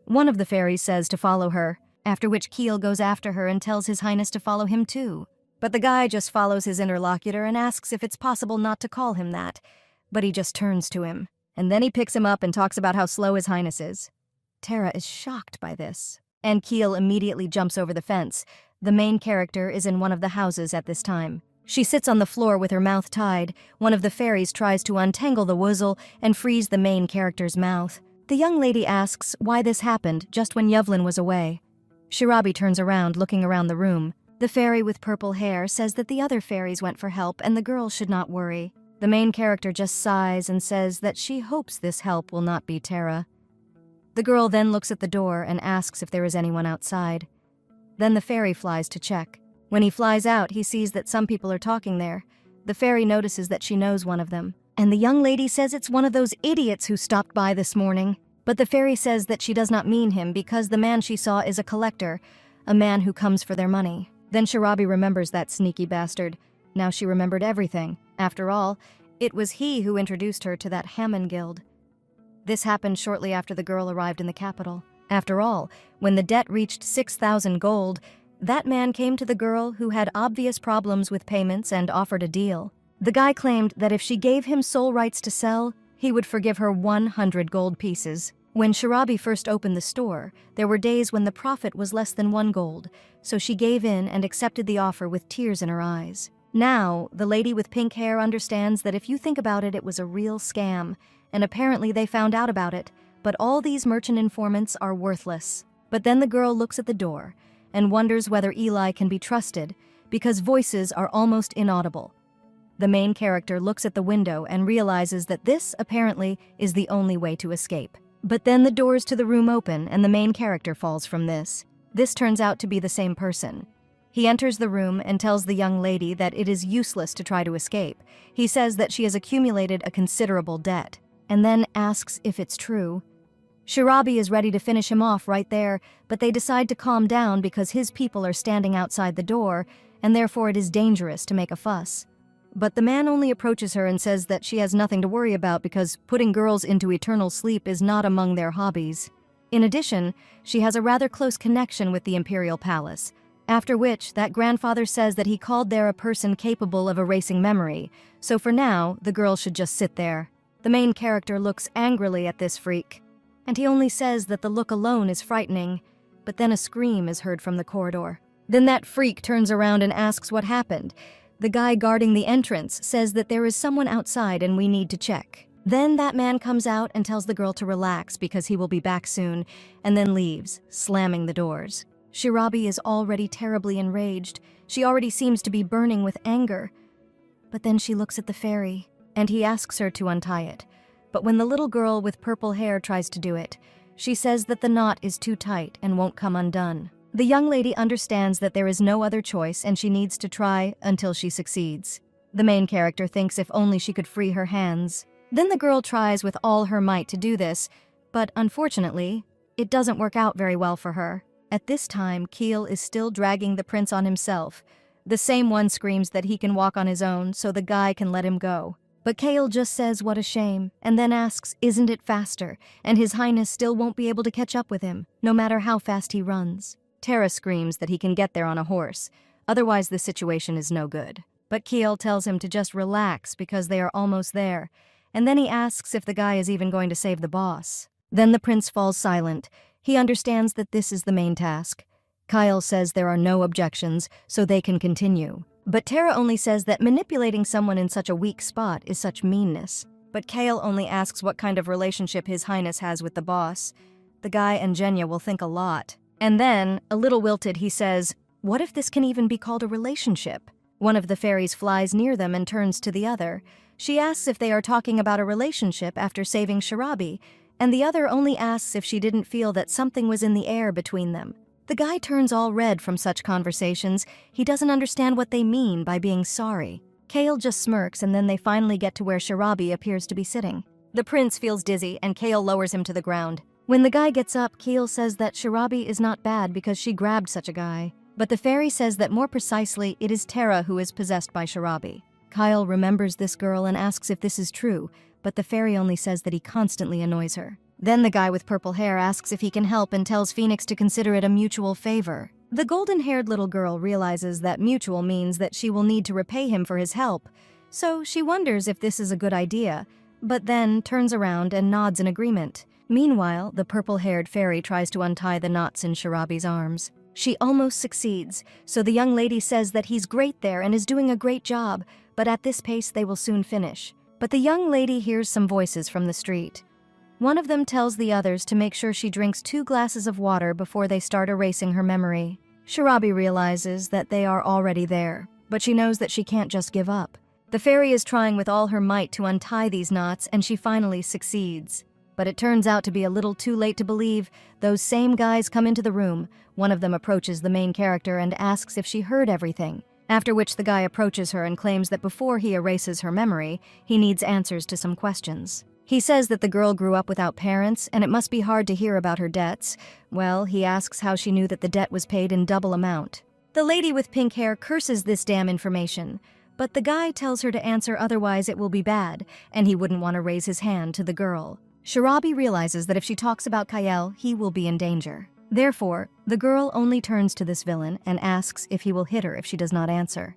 One of the fairies says to follow her, after which Keel goes after her and tells His Highness to follow him too. But the guy just follows his interlocutor and asks if it's possible not to call him that, but he just turns to him. And then he picks him up and talks about how slow His Highness is. Tara is shocked by this, and Keel immediately jumps over the fence. The main character is in one of the houses at this time. She sits on the floor with her mouth tied. One of the fairies tries to untangle the wuzzle and frees the main character's mouth. The young lady asks why this happened just when Yevlin was away. Shirabi turns around, looking around the room. The fairy with purple hair says that the other fairies went for help and the girl should not worry. The main character just sighs and says that she hopes this help will not be Tara. The girl then looks at the door and asks if there is anyone outside. Then the fairy flies to check. When he flies out, he sees that some people are talking there. The fairy notices that she knows one of them, and the young lady says it's one of those idiots who stopped by this morning. But the fairy says that she does not mean him because the man she saw is a collector, a man who comes for their money. Then Shirabi remembers that sneaky bastard. Now she remembered everything. After all, it was he who introduced her to that Hammond guild. This happened shortly after the girl arrived in the capital. After all, when the debt reached 6,000 gold, that man came to the girl who had obvious problems with payments and offered a deal. The guy claimed that if she gave him sole rights to sell, he would forgive her 100 gold pieces. When Shirabi first opened the store, there were days when the profit was less than 1 gold, so she gave in and accepted the offer with tears in her eyes. Now, the lady with pink hair understands that if you think about it, it was a real scam, and apparently they found out about it, but all these merchant informants are worthless. But then the girl looks at the door and wonders whether Eli can be trusted, because voices are almost inaudible. The main character looks at the window and realizes that this, apparently, is the only way to escape. But then the doors to the room open and the main character falls from this. This turns out to be the same person. He enters the room and tells the young lady that it is useless to try to escape. He says that she has accumulated a considerable debt, and then asks if it's true. Shirabi is ready to finish him off right there, but they decide to calm down because his people are standing outside the door, and therefore it is dangerous to make a fuss. But the man only approaches her and says that she has nothing to worry about because putting girls into eternal sleep is not among their hobbies. In addition, she has a rather close connection with the Imperial Palace, after which that grandfather says that he called there a person capable of erasing memory, so for now, the girl should just sit there. The main character looks angrily at this freak, and he only says that the look alone is frightening, but then a scream is heard from the corridor. Then that freak turns around and asks what happened. The guy guarding the entrance says that there is someone outside and we need to check. Then that man comes out and tells the girl to relax because he will be back soon, and then leaves, slamming the doors. Shirabi is already terribly enraged. She already seems to be burning with anger. But then she looks at the fairy, and he asks her to untie it. But when the little girl with purple hair tries to do it, she says that the knot is too tight and won't come undone. The young lady understands that there is no other choice and she needs to try until she succeeds. The main character thinks if only she could free her hands. Then the girl tries with all her might to do this, but unfortunately, it doesn't work out very well for her. At this time, Keel is still dragging the prince on himself. The same one screams that he can walk on his own, so the guy can let him go. But Kale just says what a shame, and then asks, isn't it faster? And His Highness still won't be able to catch up with him, no matter how fast he runs. Tara screams that he can get there on a horse, otherwise the situation is no good. But Keel tells him to just relax because they are almost there, and then he asks if the guy is even going to save the boss. Then the prince falls silent. He understands that this is the main task. Kyle says there are no objections, so they can continue. But Tara only says that manipulating someone in such a weak spot is such meanness. But Kale only asks what kind of relationship His Highness has with the boss. The guy and Jenya will think a lot. And then, a little wilted, he says, what if this can even be called a relationship? One of the fairies flies near them and turns to the other. She asks if they are talking about a relationship after saving Shirabi, and the other only asks if she didn't feel that something was in the air between them. The guy turns all red from such conversations. He doesn't understand what they mean by being sorry. Kale just smirks, and then they finally get to where Shirabi appears to be sitting. The prince feels dizzy, and Kale lowers him to the ground. When the guy gets up, Kale says that Shirabi is not bad because she grabbed such a guy. But the fairy says that more precisely, it is Tara who is possessed by Shirabi. Kyle remembers this girl and asks if this is true, but the fairy only says that he constantly annoys her. Then the guy with purple hair asks if he can help and tells Phoenix to consider it a mutual favor. The golden-haired little girl realizes that mutual means that she will need to repay him for his help, so she wonders if this is a good idea, but then turns around and nods in agreement. Meanwhile, the purple-haired fairy tries to untie the knots in Shirabi's arms. She almost succeeds, so the young lady says that he's great there and is doing a great job, but at this pace they will soon finish. But the young lady hears some voices from the street. One of them tells the others to make sure she drinks 2 glasses of water before they start erasing her memory. Shirabi realizes that they are already there, but she knows that she can't just give up. The fairy is trying with all her might to untie these knots, and she finally succeeds. But it turns out to be a little too late to believe. Those same guys come into the room. One of them approaches the main character and asks if she heard everything. After which the guy approaches her and claims that before he erases her memory, he needs answers to some questions. He says that the girl grew up without parents and it must be hard to hear about her debts. Well, he asks how she knew that the debt was paid in double amount. The lady with pink hair curses this damn information, but the guy tells her to answer otherwise it will be bad, and he wouldn't want to raise his hand to the girl. Shirabi realizes that if she talks about Yahello, he will be in danger. Therefore, the girl only turns to this villain and asks if he will hit her if she does not answer.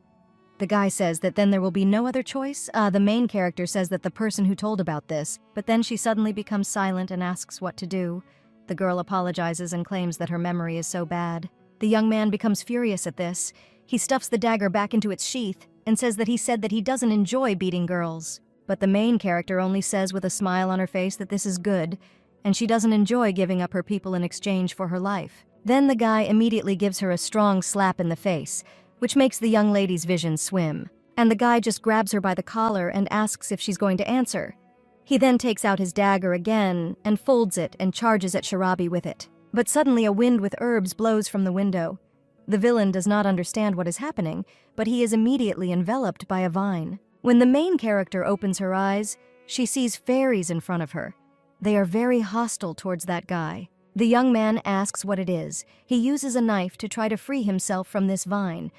The guy says that then there will be no other choice. The main character says that the person who told about this, but then she suddenly becomes silent and asks what to do. The girl apologizes and claims that her memory is so bad. The young man becomes furious at this. He stuffs the dagger back into its sheath and says that he doesn't enjoy beating girls. But the main character only says with a smile on her face that this is good, and she doesn't enjoy giving up her people in exchange for her life. Then the guy immediately gives her a strong slap in the face, which makes the young lady's vision swim. And the guy just grabs her by the collar and asks if she's going to answer. He then takes out his dagger again and folds it and charges at Shirabi with it. But suddenly a wind with herbs blows from the window. The villain does not understand what is happening, but he is immediately enveloped by a vine. When the main character opens her eyes, she sees fairies in front of her. They are very hostile towards that guy. The young man asks what it is. He uses a knife to try to free himself from this vine,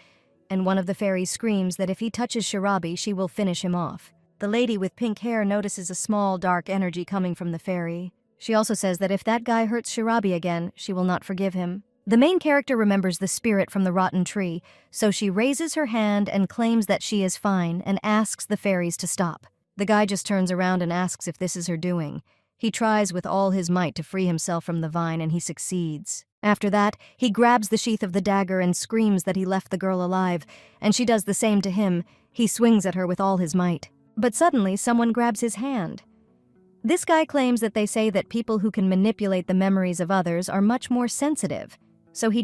and one of the fairies screams that if he touches Shirabi, she will finish him off. The lady with pink hair notices a small dark energy coming from the fairy. She also says that if that guy hurts Shirabi again, she will not forgive him. The main character remembers the spirit from the rotten tree, so she raises her hand and claims that she is fine and asks the fairies to stop. The guy just turns around and asks if this is her doing. He tries with all his might to free himself from the vine and he succeeds. After that, he grabs the sheath of the dagger and screams that he left the girl alive, and she does the same to him. He swings at her with all his might. But suddenly, someone grabs his hand. This guy claims that they say that people who can manipulate the memories of others are much more sensitive, so he